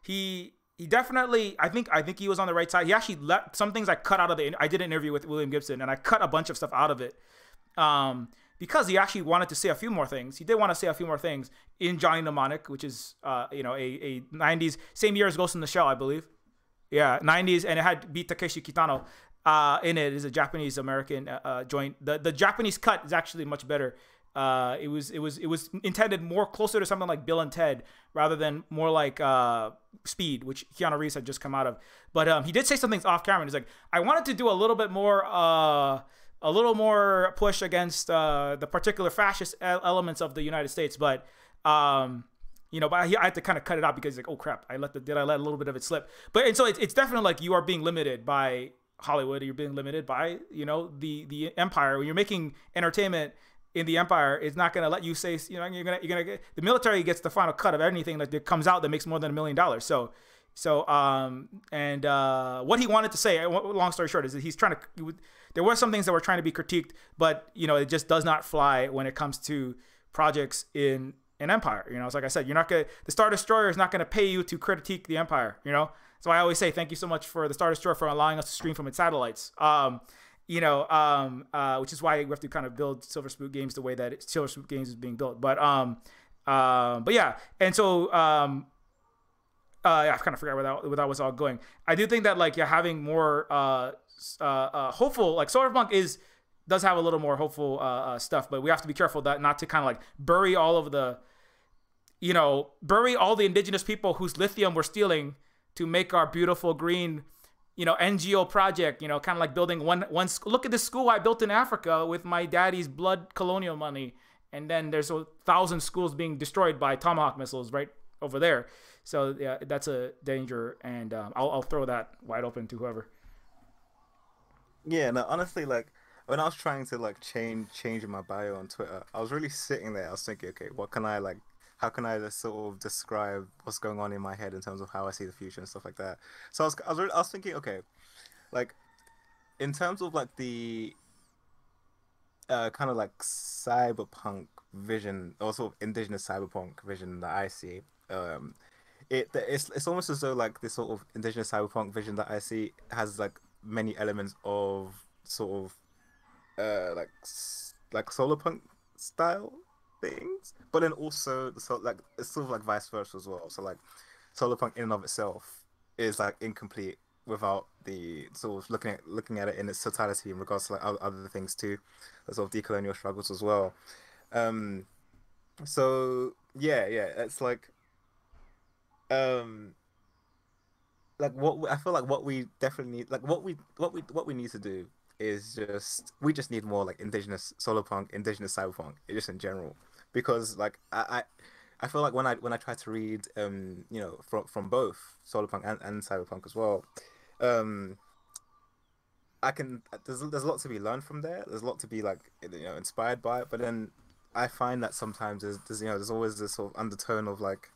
he definitely, I think he was on the right side. He actually let some things I cut out of I did an interview with William Gibson, and I cut a bunch of stuff out of it, because he actually wanted to say a few more things. He did want to say a few more things in Johnny Mnemonic, which is a 90s, same year as Ghost in the Shell, I believe. Yeah, 90s, and it had beat Takeshi Kitano in it. It's a Japanese American joint. The Japanese cut is actually much better. It was intended more closer to something like Bill and Ted rather than more like Speed, which Keanu Reeves had just come out of. But he did say some things off camera. He's like, I wanted to do a little more push against the particular fascist elements of the United States, but but I had to kind of cut it out because like, oh crap, did I let a little bit of it slip? But and so it's definitely like, you are being limited by Hollywood. You're being limited by the empire. When you're making entertainment in the empire, it's not going to let you say, you're gonna get, the military gets the final cut of anything that comes out that makes more than $1 million. What he wanted to say, long story short, is that he's trying to. There were some things that were trying to be critiqued, but it just does not fly when it comes to projects in an empire. It's like I said, the Star Destroyer is not going to pay you to critique the empire. So I always say thank you so much for the Star Destroyer for allowing us to stream from its satellites. Which is why we have to kind of build Silver Spoon Games the way that Silver Spoon Games is being built. But yeah, and so I kind of forgot where that was all going. I do think that like having more hopeful, like Cyberpunk does have a little more hopeful stuff, but we have to be careful that not to kind of like bury all the indigenous people whose lithium we're stealing to make our beautiful green NGO project, kind of like building one school. Look at this school I built in Africa with my daddy's blood colonial money. And then there's 1,000 schools being destroyed by Tomahawk missiles right over there. So yeah, that's a danger. And I'll throw that wide open to whoever. Yeah, no, honestly, like when I was trying to like change my bio on Twitter, I was really sitting there. I was thinking, okay, how can I just sort of describe what's going on in my head in terms of how I see the future and stuff like that. So I was thinking, okay, like in terms of like the kind of like cyberpunk vision, or sort of indigenous cyberpunk vision that I see, it's almost as though like this sort of indigenous cyberpunk vision that I see has like many elements of sort of like solar punk style things, but then also it's sort of like vice versa as well. So like solar punk in and of itself is like incomplete without the sort of looking at it in its totality in regards to like other things too, the sort of decolonial struggles as well. So yeah, it's like what I feel like what we definitely need, like what we need to do is we just need more like indigenous solar punk, indigenous cyberpunk, just in general, because like I feel like when I try to read from both solar punk and cyberpunk as well, there's a lot to be learned from there. There's a lot to be like inspired by it, but then I find that sometimes there's always this sort of undertone of like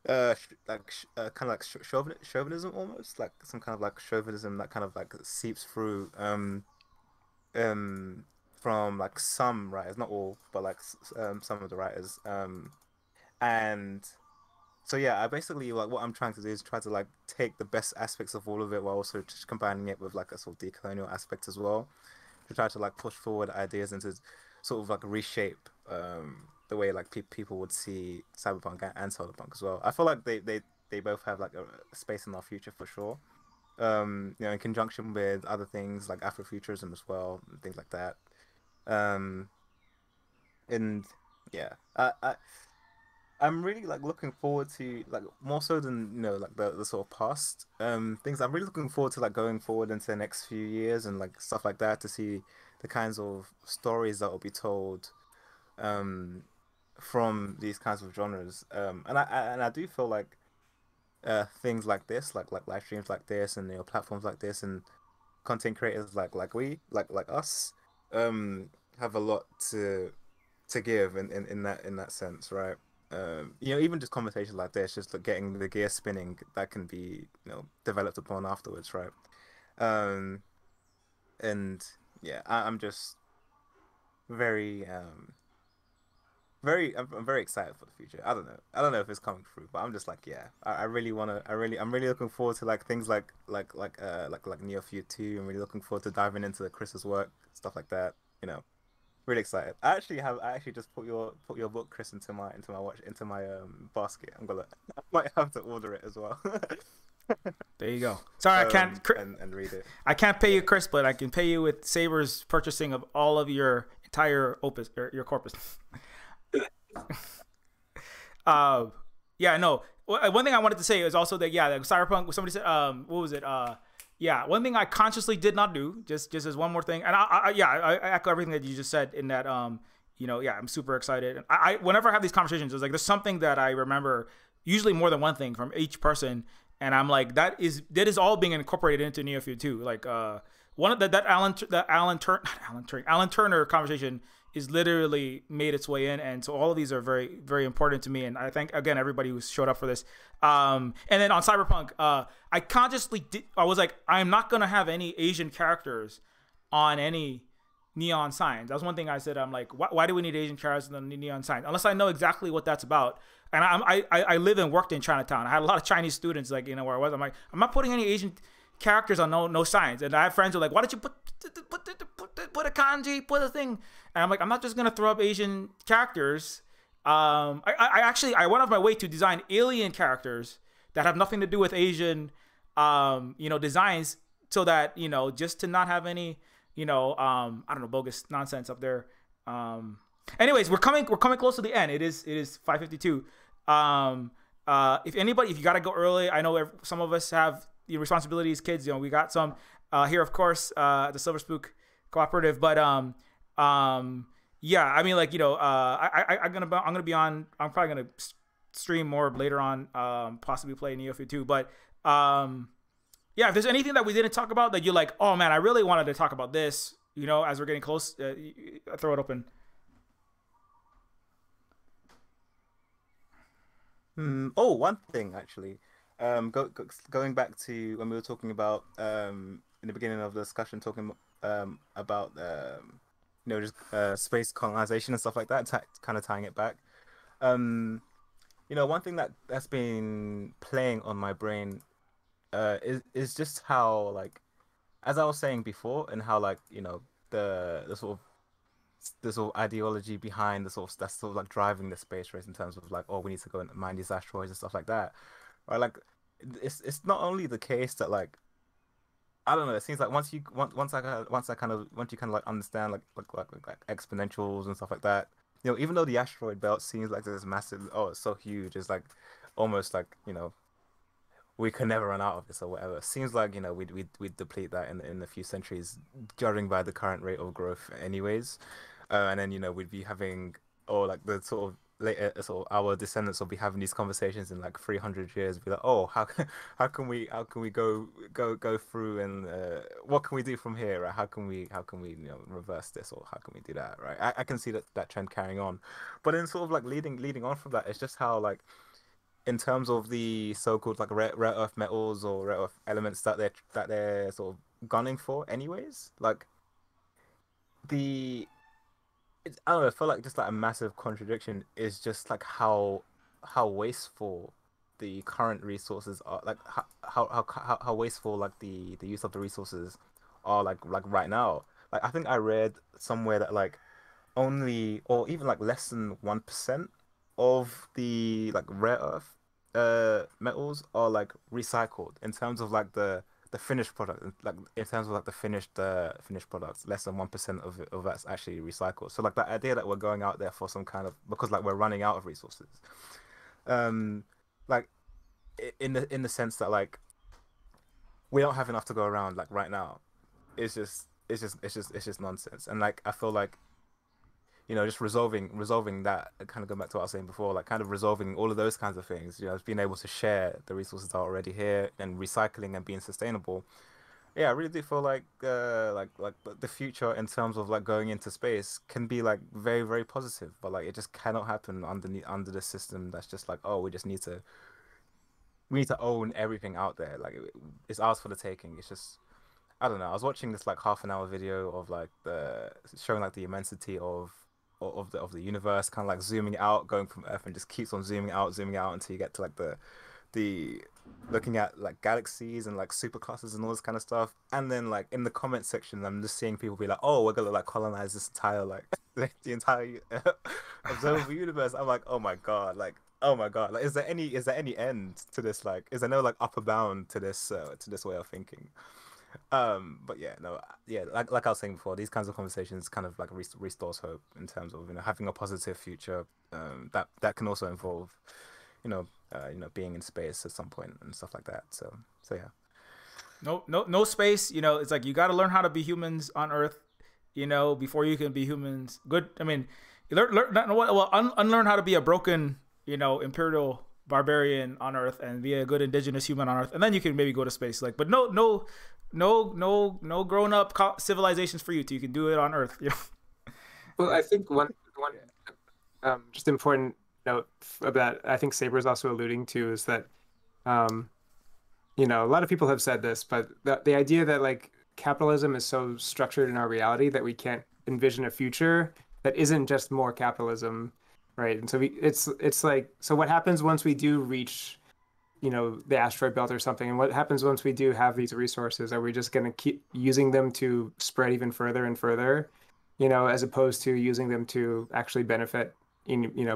kind of like chauvinism, almost like some kind of like chauvinism that kind of like seeps through from like some writers, not all, but like some of the writers, and So yeah, I basically like what I'm trying to do is try to like take the best aspects of all of it while also just combining it with like a sort of decolonial aspect as well, to try to like push forward ideas and to sort of like reshape the way like people would see cyberpunk and solarpunk as well. I feel like they both have like a space in our future for sure. You know, in conjunction with other things like Afrofuturism as well, and things like that. Um, and yeah, I'm really like looking forward to like more so than like the sort of past things. I'm really looking forward to like going forward into the next few years and like stuff like that to see the kinds of stories that will be told um from these kinds of genres. And I do feel like things like this, like live streams like this and platforms like this and content creators like us have a lot to give in that sense, right? Even just conversations like this, just like getting the gear spinning that can be, developed upon afterwards, right? Um, and yeah, I'm just very, I'm very excited for the future. I don't know if it's coming through, but I'm just like, yeah, I really wanna, I'm really looking forward to like things like Neofeud 2. I'm really looking forward to diving into the Chris's work, stuff like that. You know, really excited. I actually just put your book, Chris, into my basket. I might have to order it as well. There you go. Sorry, I can't and read it. I can't pay you, Chris, but I can pay you with Saber's purchasing of all of your entire opus or your corpus. Yeah, no. One thing I wanted to say is also that like Cyberpunk. Somebody said, what was it? Yeah, one thing I consciously did not do, just as one more thing, and I echo everything that you just said in that, yeah, I'm super excited. And I whenever I have these conversations, it's like there's something that I remember, usually more than one thing from each person, and I'm like, that is all being incorporated into Neofeud too. Like one of that Alan Turner conversation is literally made its way in, and so all of these are very, very important to me. And I thank again everybody who showed up for this. And then on Cyberpunk, I consciously I was like, I'm not gonna have any Asian characters on any neon signs. That was one thing I said. I'm like, why do we need Asian characters on the neon signs unless I know exactly what that's about? And I live and worked in Chinatown. I had a lot of Chinese students, like where I was. I'm like, I'm not putting any Asian characters on no signs. And I have friends who are like, why don't you put a kanji, put a thing? And I'm like, I'm not just gonna throw up Asian characters. I actually went off my way to design alien characters that have nothing to do with Asian designs, so that just to not have any I don't know, bogus nonsense up there. Anyways, we're coming close to the end. It is 5:52. If you gotta go early, I know some of us have responsibilities, kids. We got some here, of course, at the Silver Spook Cooperative. But yeah, I mean, like I'm gonna be on. I'm probably gonna stream more later on. Possibly play Neofeud too. But yeah, if there's anything that we didn't talk about that you're like, oh man, I really wanted to talk about this. As we're getting close, throw it open. Oh, one thing actually. Going back to when we were talking about in the beginning of the discussion, talking about just space colonization and stuff like that, kind of tying it back. One thing that's been playing on my brain is just how, like, as I was saying before, and how, like, the sort of ideology behind that's sort of like driving the space race in terms of like, oh, we need to go and mine these asteroids and stuff like that, right? Like, it's not only the case that, like, I don't know, it seems like once you kind of like understand like exponentials and stuff like that, even though the asteroid belt seems like this massive, oh, it's so huge, it's like almost like, we can never run out of this or whatever. It seems like, we'd deplete that in a few centuries, judging by the current rate of growth anyways. And then, we'd be having, or like the sort of later, sort of our descendants will be having these conversations in like 300 years, be like, oh, how can we go through, and what can we do from here, right? How can we reverse this, or how can we do that, right? I can see that trend carrying on. But then sort of like leading on from that, it's just how, like, in terms of the so-called like rare earth metals or rare earth elements that they're sort of gunning for anyways, like, I don't know, I feel like just like a massive contradiction is just like how wasteful the current resources are, like how wasteful like the use of the resources are like right now. Like I think I read somewhere that like only or even like less than 1% of the like rare earth metals are like recycled in terms of like the finished product, like in terms of like the finished products, less than 1% of that's actually recycled. So like that idea that we're going out there for some kind of, because like we're running out of resources, um like in the sense that like we don't have enough to go around like right now. It's just nonsense. And like I feel like, just resolving that, kind of going back to what I was saying before, like kind of resolving all of those kinds of things, being able to share the resources that are already here and recycling and being sustainable. Yeah, I really do feel like the future in terms of like going into space can be like very, very positive, but like it just cannot happen under the system that's just like, oh, we need to own everything out there. Like it's ours for the taking. It's just, I don't know. I was watching this like half an hour video of like the showing like the immensity of the universe, kind of like zooming out, going from Earth, and just keeps on zooming out until you get to like the looking at like galaxies and like superclusters and all this kind of stuff. And then like in the comment section, I'm just seeing people be like, "Oh, we're gonna like colonize this entire like the entire observable universe." I'm like, "Oh my god!" Like, "Oh my god!" Like, is there any end to this? Like, is there no like upper bound to this way of thinking? But yeah, no, yeah, like I was saying before, these kinds of conversations kind of like restores hope in terms of having a positive future. That can also involve, being in space at some point and stuff like that. So yeah. No space. It's like you got to learn how to be humans on Earth. Before you can be humans. Good. I mean, you unlearn how to be a broken, imperial barbarian on Earth and be a good indigenous human on Earth, and then you can maybe go to space. Like, but no grown up civilizations for you. You can do it on Earth. Well, I think one just important note that I think Saber is also alluding to is that a lot of people have said this, but the idea that like capitalism is so structured in our reality that we can't envision a future that isn't just more capitalism, right? And so it's like, so what happens once we do reach the asteroid belt or something, and what happens once we do have these resources? Are we just going to keep using them to spread even further and further, as opposed to using them to actually benefit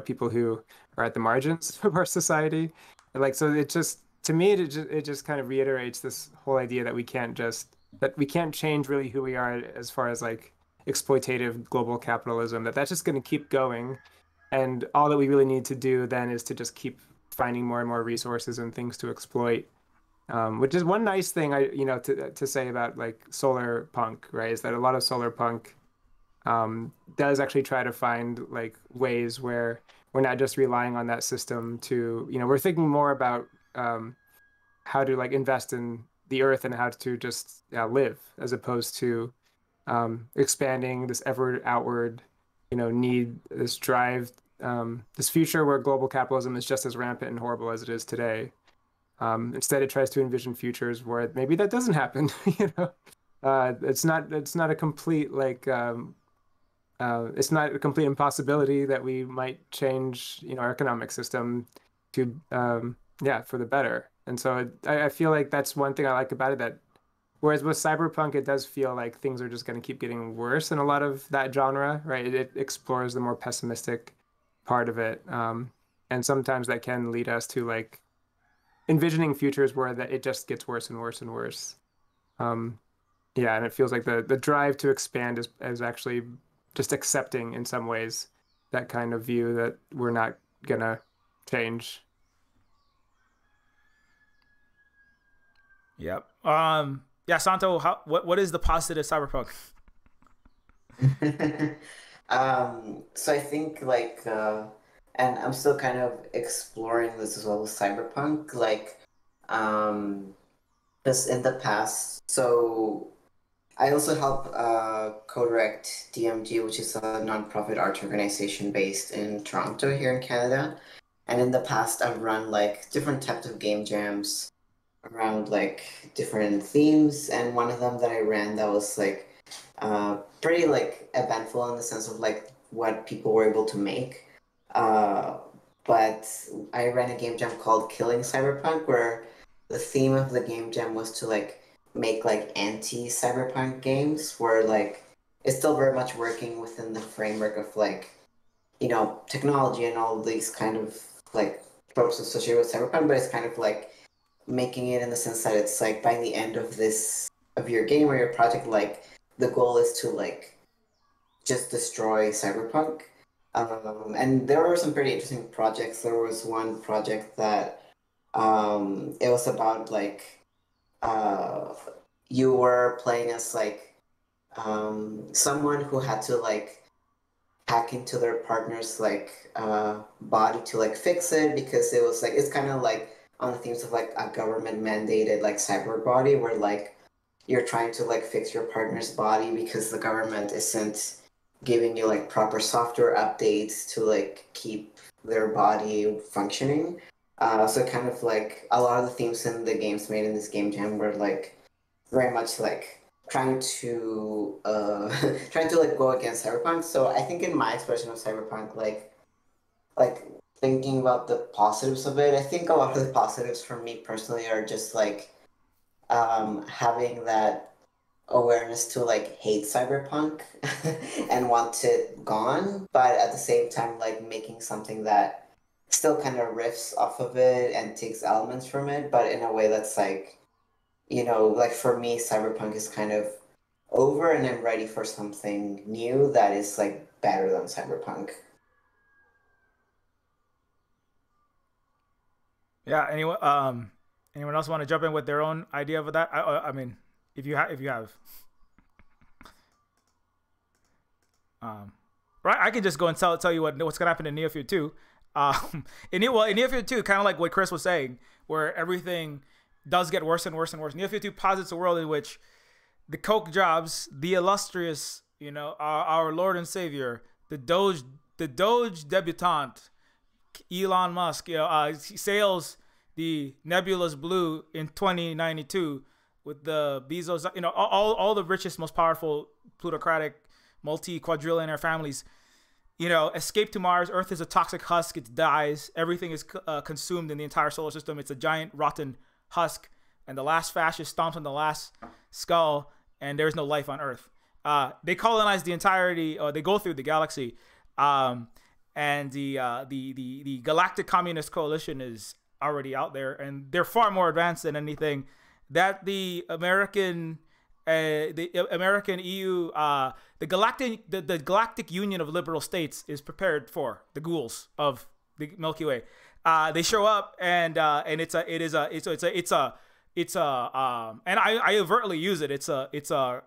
people who are at the margins of our society? And like, so it just, to me, it just kind of reiterates this whole idea that we can't change really who we are as far as like exploitative global capitalism, that's just going to keep going. And all that we really need to do then is to just keep finding more and more resources and things to exploit. Which is one nice thing to say about like solar punk, right? Is that a lot of solar punk does actually try to find like ways where we're not just relying on that system to, we're thinking more about how to like invest in the earth and how to just live, as opposed to expanding this ever outward, need, this drive, this future where global capitalism is just as rampant and horrible as it is today. Instead, it tries to envision futures where maybe that doesn't happen. It's not a complete like it's not a complete impossibility that we might change our economic system to for the better. And so I feel like that's one thing I like about it, that whereas with Cyberpunk, it does feel like things are just going to keep getting worse in a lot of that genre, right? It explores the more pessimistic part of it. And sometimes that can lead us to like envisioning futures where that it just gets worse and worse and worse. And it feels like the drive to expand is actually just accepting in some ways that kind of view that we're not gonna change. Yep. Yeah, Santo, what is the positive Cyberpunk? So I think like and I'm still kind of exploring this as well with Cyberpunk, like just in the past. So I also help co-direct DMG, which is a nonprofit arts organization based in Toronto here in Canada. And in the past, I've run like different types of game jams around like different themes. And one of them that I ran that was like pretty like eventful in the sense of like what people were able to make but I ran a game jam called Killing Cyberpunk, where the theme of the game jam was to like make like anti-cyberpunk games, where like it's still very much working within the framework of like, you know, technology and all these kind of like tropes associated with cyberpunk, but it's kind of like making it in the sense that it's like by the end of your game or your project, like the goal is to like just destroy cyberpunk. And there were some pretty interesting projects. There was one project that it was about like you were playing as like someone who had to like hack into their partner's like body to like fix it, because it was like it's kind of like on the themes of like a government mandated like cyber body, where like you're trying to like fix your partner's body because the government isn't giving you like proper software updates to like keep their body functioning. So kind of like a lot of the themes in the games made in this game jam were like very much like trying to trying to like go against cyberpunk. So I think in my expression of cyberpunk, like thinking about the positives of it, I think a lot of the positives for me personally are just like having that awareness to like hate cyberpunk and want it gone, but at the same time like making something that still kind of riffs off of it and takes elements from it, but in a way that's like, you know, like for me cyberpunk is kind of over and I'm ready for something new that is like better than cyberpunk. Yeah. Anyone else want to jump in with their own idea of that? I mean, if you have, right, I can just go and tell you what's gonna happen in Neofeud 2. In Neofeud 2, kind of like what Chris was saying, where everything does get worse and worse and worse. Neofeud 2 posits a world in which the coke jobs, the illustrious, you know, our Lord and Savior, the Doge debutante, Elon Musk, you know, he sails the nebulous blue in 2092 with the Bezos, you know, all the richest, most powerful, plutocratic, multi-quadrillionaire families, you know, escape to Mars. Earth is a toxic husk. It dies. Everything is consumed in the entire solar system. It's a giant rotten husk. And the last fascist stomps on the last skull, and there's no life on Earth. They colonize the entirety, or they go through the galaxy. And the Galactic Communist Coalition is already out there, and they're far more advanced than anything that the American EU, the Galactic Union of Liberal States is prepared for the ghouls of the Milky Way. They show up, and and I overtly use it. The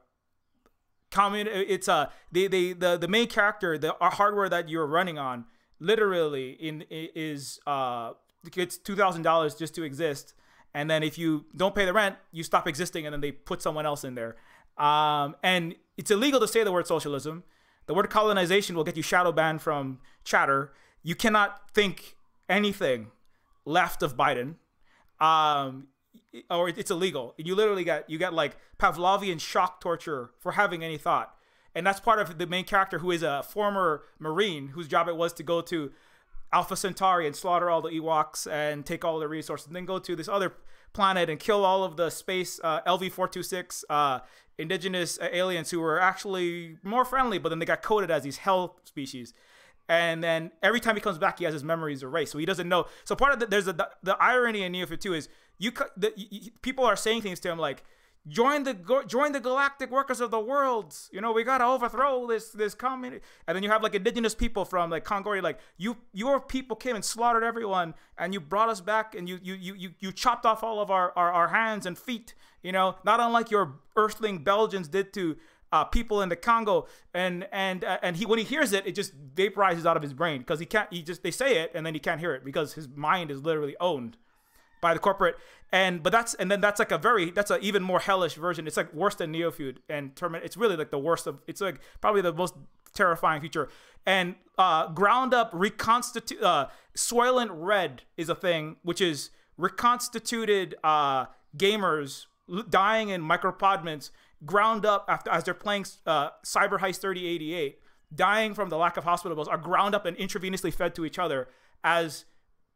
main character, the hardware that you're running on, literally is it's $2,000 just to exist. And then if you don't pay the rent, you stop existing, and then they put someone else in there. And it's illegal to say the word socialism. The word colonization will get you shadow banned from Chatter. You cannot think anything left of Biden, or it's illegal. You literally get like Pavlovian shock torture for having any thought. And that's part of the main character, who is a former Marine whose job it was to go to Alpha Centauri and slaughter all the Ewoks and take all the resources, and then go to this other planet and kill all of the space LV-426 indigenous aliens who were actually more friendly, but then they got coded as these hell species. And then every time he comes back, he has his memories erased, so he doesn't know. So part of the irony in Neofeud 2 is people are saying things to him like, join the galactic workers of the world. You know, we gotta overthrow this community. And then you have like indigenous people from like Congoria, like your people came and slaughtered everyone, and you brought us back, and you chopped off all of our hands and feet. You know, not unlike your earthling Belgians did to people in the Congo. And he, when he hears it, it just vaporizes out of his brain, because they say it and then he can't hear it because his mind is literally owned by the corporate. That's an even more hellish version. It's like worse than Neofeud and Terminator. It's really like the worst of. It's like probably the most terrifying feature. And ground up reconstitute Soylent Red is a thing, which is reconstituted gamers dying in micropodments, ground up as they're playing Cyber Heist 3088, dying from the lack of hospital bills, are ground up and intravenously fed to each other as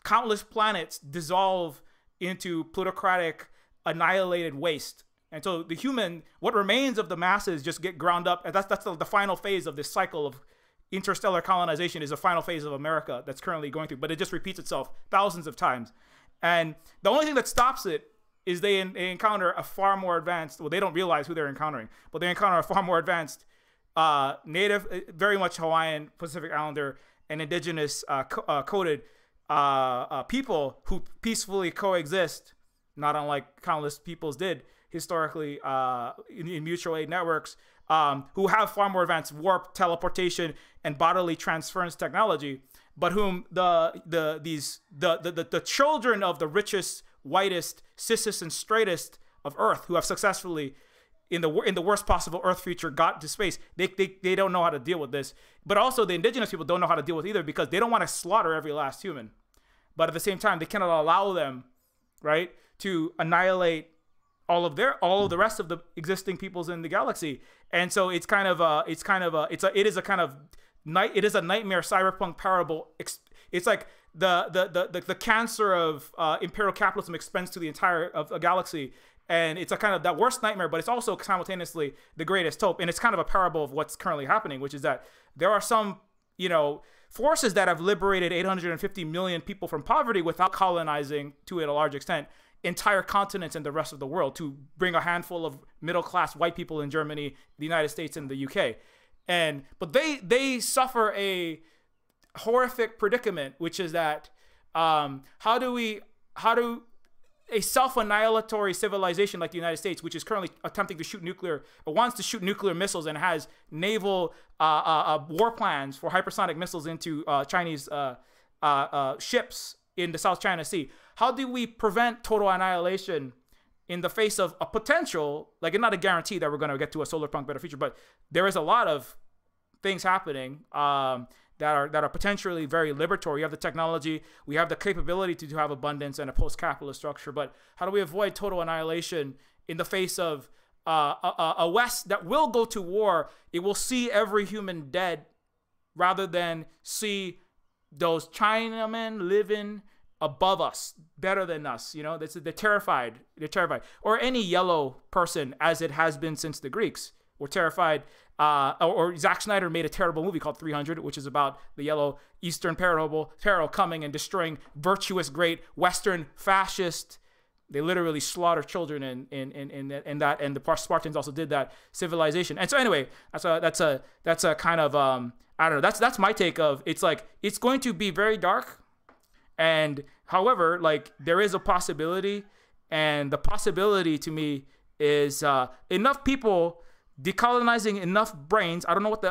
countless planets dissolve into plutocratic, annihilated waste. And so the human, what remains of the masses just get ground up. And that's the final phase of this cycle of interstellar colonization, is a final phase of America that's currently going through. But it just repeats itself thousands of times. And the only thing that stops it is they encounter a far more advanced, well, they don't realize who they're encountering, but they encounter a far more advanced native, very much Hawaiian, Pacific Islander, and indigenous coded people who peacefully coexist, not unlike countless peoples did historically in mutual aid networks, who have far more advanced warp, teleportation, and bodily transference technology, but whom the children of the richest, whitest, cisest, and straightest of Earth, who have successfully in the worst possible Earth future got to space, they don't know how to deal with this. But also the indigenous people don't know how to deal with either, because they don't want to slaughter every last human. But at the same time, they cannot allow them, right, to annihilate all of the rest of the existing peoples in the galaxy. And so it is a kind of nightmare cyberpunk parable. It's like the cancer of imperial capitalism extends to the entire of a galaxy. And it's a kind of that worst nightmare, but it's also simultaneously the greatest hope. And it's kind of a parable of what's currently happening, which is that there are some, forces that have liberated 850 million people from poverty without colonizing, to a large extent, entire continents and the rest of the world, to bring a handful of middle-class white people in Germany, the United States, and the UK. But they suffer a horrific predicament, which is that how do a self-annihilatory civilization like the United States, which is currently attempting to shoot nuclear, or wants to shoot nuclear missiles and has naval war plans for hypersonic missiles into Chinese ships in the South China Sea. How do we prevent total annihilation in the face of a potential, like, it's not a guarantee that we're going to get to a solar punk better future, but there is a lot of things happening that are potentially very liberatory. You have the technology, we have the capability to have abundance and a post-capitalist structure, but how do we avoid total annihilation in the face of a West that will go to war? It will see every human dead rather than see those Chinamen living above us, better than us. They're terrified. Or any yellow person, as it has been since the Greeks, were terrified. Or Zack Snyder made a terrible movie called 300, which is about the yellow Eastern peril coming and destroying virtuous, great Western fascist. They literally slaughter children in that, and the Spartans also did that civilization. And so anyway, that's a kind of I don't know. That's my take of, it's like, it's going to be very dark. And however, like, there is a possibility, and the possibility to me is enough people decolonizing enough brains. I don't know what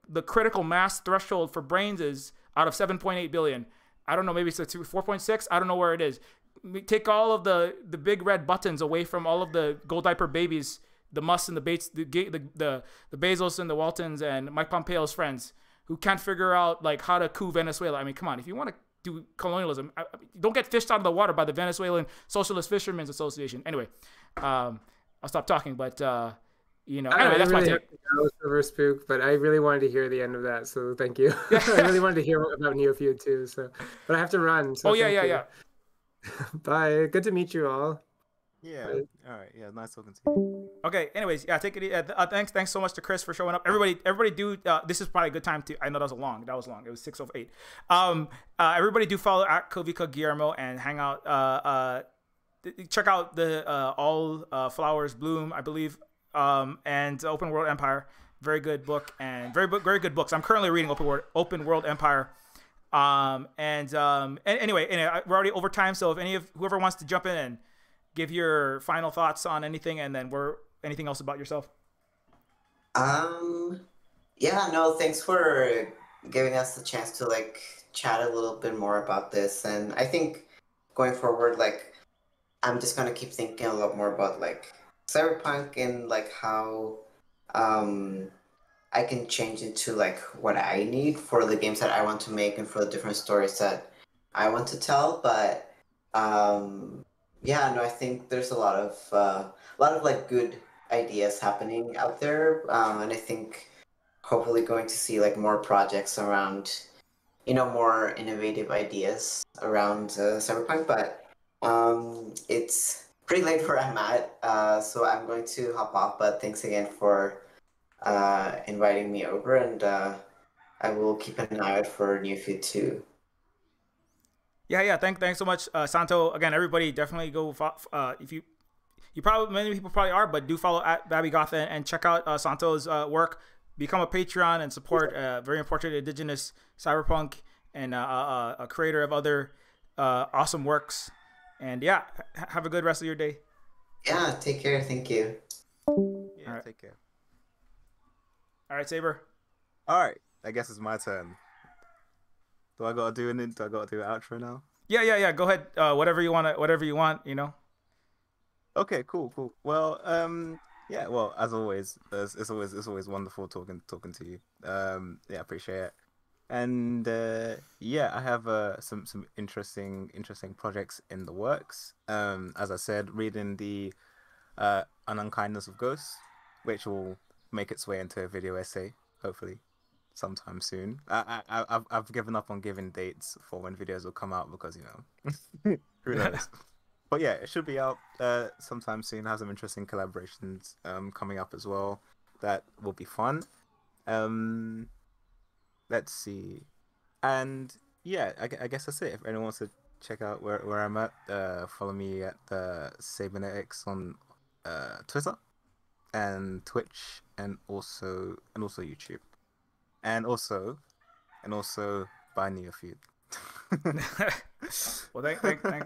the critical mass threshold for brains is out of 7.8 billion. I don't know, maybe it's 4.6. I don't know where it is. Take all of the big red buttons away from all of the gold diaper babies, the Musk and the Bates, the Bezos and the Waltons and Mike Pompeo's friends, who can't figure out, like, how to coup Venezuela. I mean, come on, if you want to do colonialism, don't get fished out of the water by the Venezuelan Socialist Fishermen's Association. Anyway, I'll stop talking, but anyway, that's my take. Over Spook, but I really wanted to hear the end of that, so thank you. I really wanted to hear about Neofeud too, but I have to run. So yeah. Bye. Good to meet you all. Yeah. Bye. All right. Yeah. Nice talking to you. Okay. Anyways, yeah. Take it. Thanks so much to Chris for showing up. Everybody do. This is probably a good time to. I know that was long. It was 6:08. Everybody do follow at Kovika Guillermo and hang out. Check out the All Flowers Bloom, I believe, and Open World Empire. Very good book and very good books. I'm currently reading Open World Empire. Anyway, we're already over time, so if whoever wants to jump in and give your final thoughts on anything, and then anything else about yourself. Yeah, no, thanks for giving us the chance to, like, chat a little bit more about this. And I think going forward, like, I'm just gonna keep thinking a lot more about, like, Cyberpunk and, like, how I can change into, like, what I need for the games that I want to make and for the different stories that I want to tell. But yeah, no, I think there's a lot of like good ideas happening out there, and I think hopefully going to see, like, more projects around more innovative ideas around Cyberpunk. But it's pretty late where I'm at, so I'm going to hop off. But thanks again for inviting me over, and I will keep an eye out for Neofeud too. Yeah. Thanks so much, Santo. Again, everybody definitely go. If you probably many people probably are, but do follow at Babby Gotha and check out Santo's work. Become a Patreon and support very important indigenous cyberpunk and a creator of other awesome works. And yeah, have a good rest of your day. Yeah, take care. Thank you. Yeah, take care. All right, Saber. All right, I guess it's my turn. Do I gotta do an outro now? Yeah. Go ahead. Whatever you want. Okay, cool. Well, yeah. Well, as always, it's always wonderful talking to you. Yeah, appreciate it. And yeah, I have some interesting projects in the works. As I said, reading the An Unkindness of Ghosts, which will make its way into a video essay, hopefully, sometime soon. I've given up on giving dates for when videos will come out because who knows. But yeah, it should be out sometime soon. Have some interesting collaborations coming up as well. That will be fun. Let's see. And yeah, I guess that's it. If anyone wants to check out where I'm at, follow me at Cybernetics on Twitter and Twitch and also YouTube. And also buy Neofeud. Well,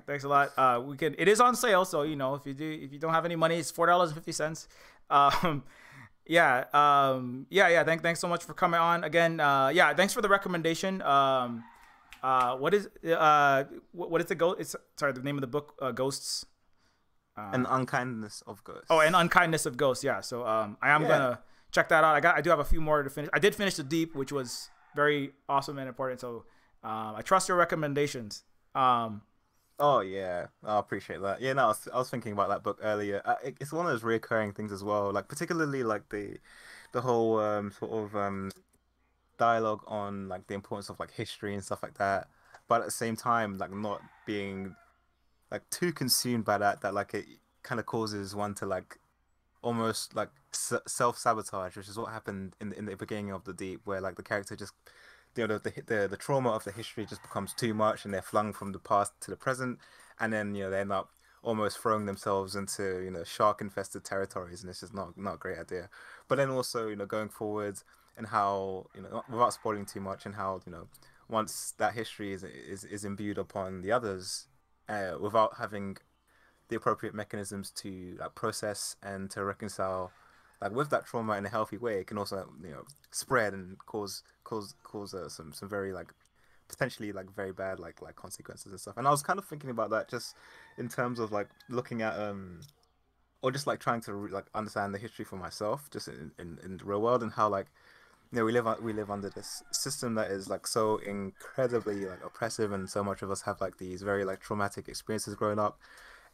thanks a lot. It is on sale, so if you don't have any money, it's $4.50. Yeah. Thanks so much for coming on again. Yeah, thanks for the recommendation. What is the ghost? It's sorry, the name of the book, Ghosts. An Unkindness of Ghosts. Oh, An Unkindness of Ghosts. Yeah. So I am gonna check that out. I do have a few more to finish. I did finish The Deep, which was very awesome and important. So I trust your recommendations. Oh yeah, I appreciate that. Yeah, no, I was thinking about that book earlier. It's one of those recurring things as well. Like particularly like the whole sort of dialogue on like the importance of like history and stuff like that. But at the same time, like not being like too consumed by that like it kind of causes one to like almost like self-sabotage, which is what happened in the beginning of The Deep, where like the character just the trauma of the history just becomes too much, and they're flung from the past to the present, and then they end up almost throwing themselves into shark infested territories, and it's just not a great idea. But then also going forward, and how without spoiling too much, and how once that history is imbued upon the others, without having the appropriate mechanisms to like process and to reconcile like with that trauma in a healthy way, it can also spread and cause some very like potentially like very bad like consequences and stuff. And I was kind of thinking about that just in terms of like looking at or just like trying to like understand the history for myself just in the real world, and how like we live under this system that is like so incredibly like oppressive, and so much of us have like these very like traumatic experiences growing up,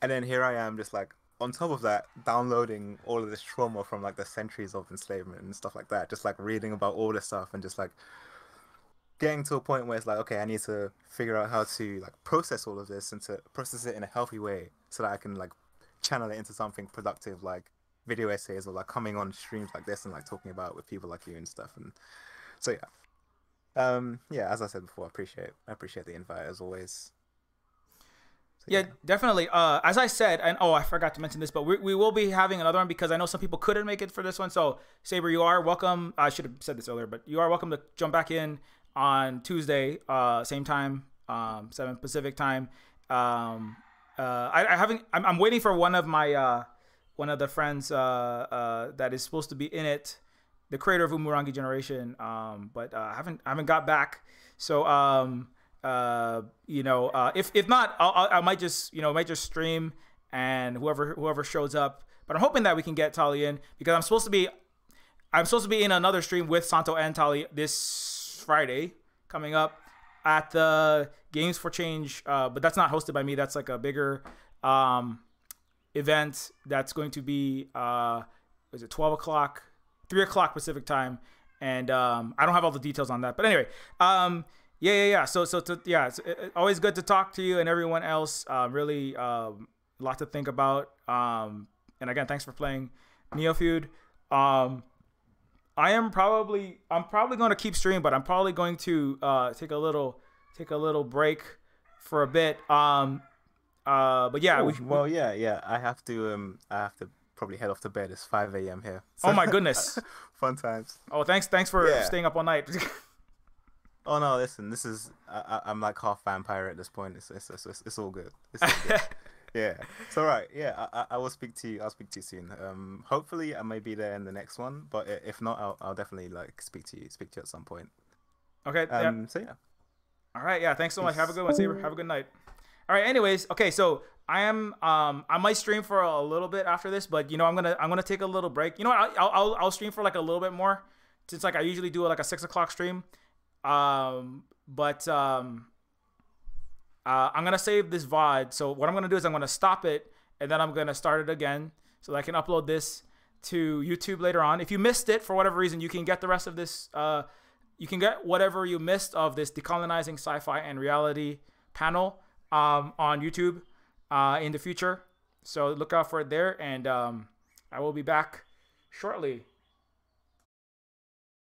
and then here I am just like on top of that downloading all of this trauma from like the centuries of enslavement and stuff like that, just like reading about all this stuff and just like getting to a point where it's like, okay, I need to figure out how to like process all of this and to process it in a healthy way so that I can like channel it into something productive, like video essays or like coming on streams like this and like talking about it with people like you and stuff. And so yeah, as I said before, I appreciate the invite as always. So, yeah, definitely. As I said, and I forgot to mention this, but we will be having another one because I know some people couldn't make it for this one. So Saber, you are welcome. I should have said this earlier, but you are welcome to jump back in on Tuesday, same time, 7 Pacific time. I'm waiting for one of the friends that is supposed to be in it, the creator of Umurangi Generation, but I haven't got back. So if not, I might just stream, and whoever shows up. But I'm hoping that we can get Tali in, because I'm supposed to be in another stream with Santo and Tali this Friday coming up at the Games for Change, but that's not hosted by me. That's like a bigger event that's going to be 12 o'clock, 3 o'clock Pacific time, and I don't have all the details on that. But anyway, Yeah. It's always good to talk to you and everyone else. Really, a lot to think about. And again, thanks for playing Neofeud. I'm probably going to keep streaming, but I'm probably going to take a little break for a bit. But yeah, I have to probably head off to bed. It's 5 a.m. here. So. Oh my goodness. Fun times. Oh, thanks for staying up all night. Oh no, listen, this is I'm like half vampire at this point. It's all good. It's all good. Yeah, it's all right. Yeah, I will speak to you. I'll speak to you soon. Hopefully I may be there in the next one, but if not, I'll definitely like speak to you at some point. Okay. So yeah. All right. Yeah. Thanks so much. Have a good one, Saber. Have a good night. All right. Anyways, okay. So I might stream for a little bit after this, but I'm gonna take a little break. You know what? I'll stream for like a little bit more, since like I usually do like a 6 o'clock stream. I'm gonna save this VOD. So what I'm gonna do is I'm gonna stop it and then I'm gonna start it again so that I can upload this to YouTube later on. If you missed it for whatever reason, you can get the rest of this. You can get whatever you missed of this decolonizing sci-fi and reality panel on YouTube in the future. So look out for it there, and I will be back shortly.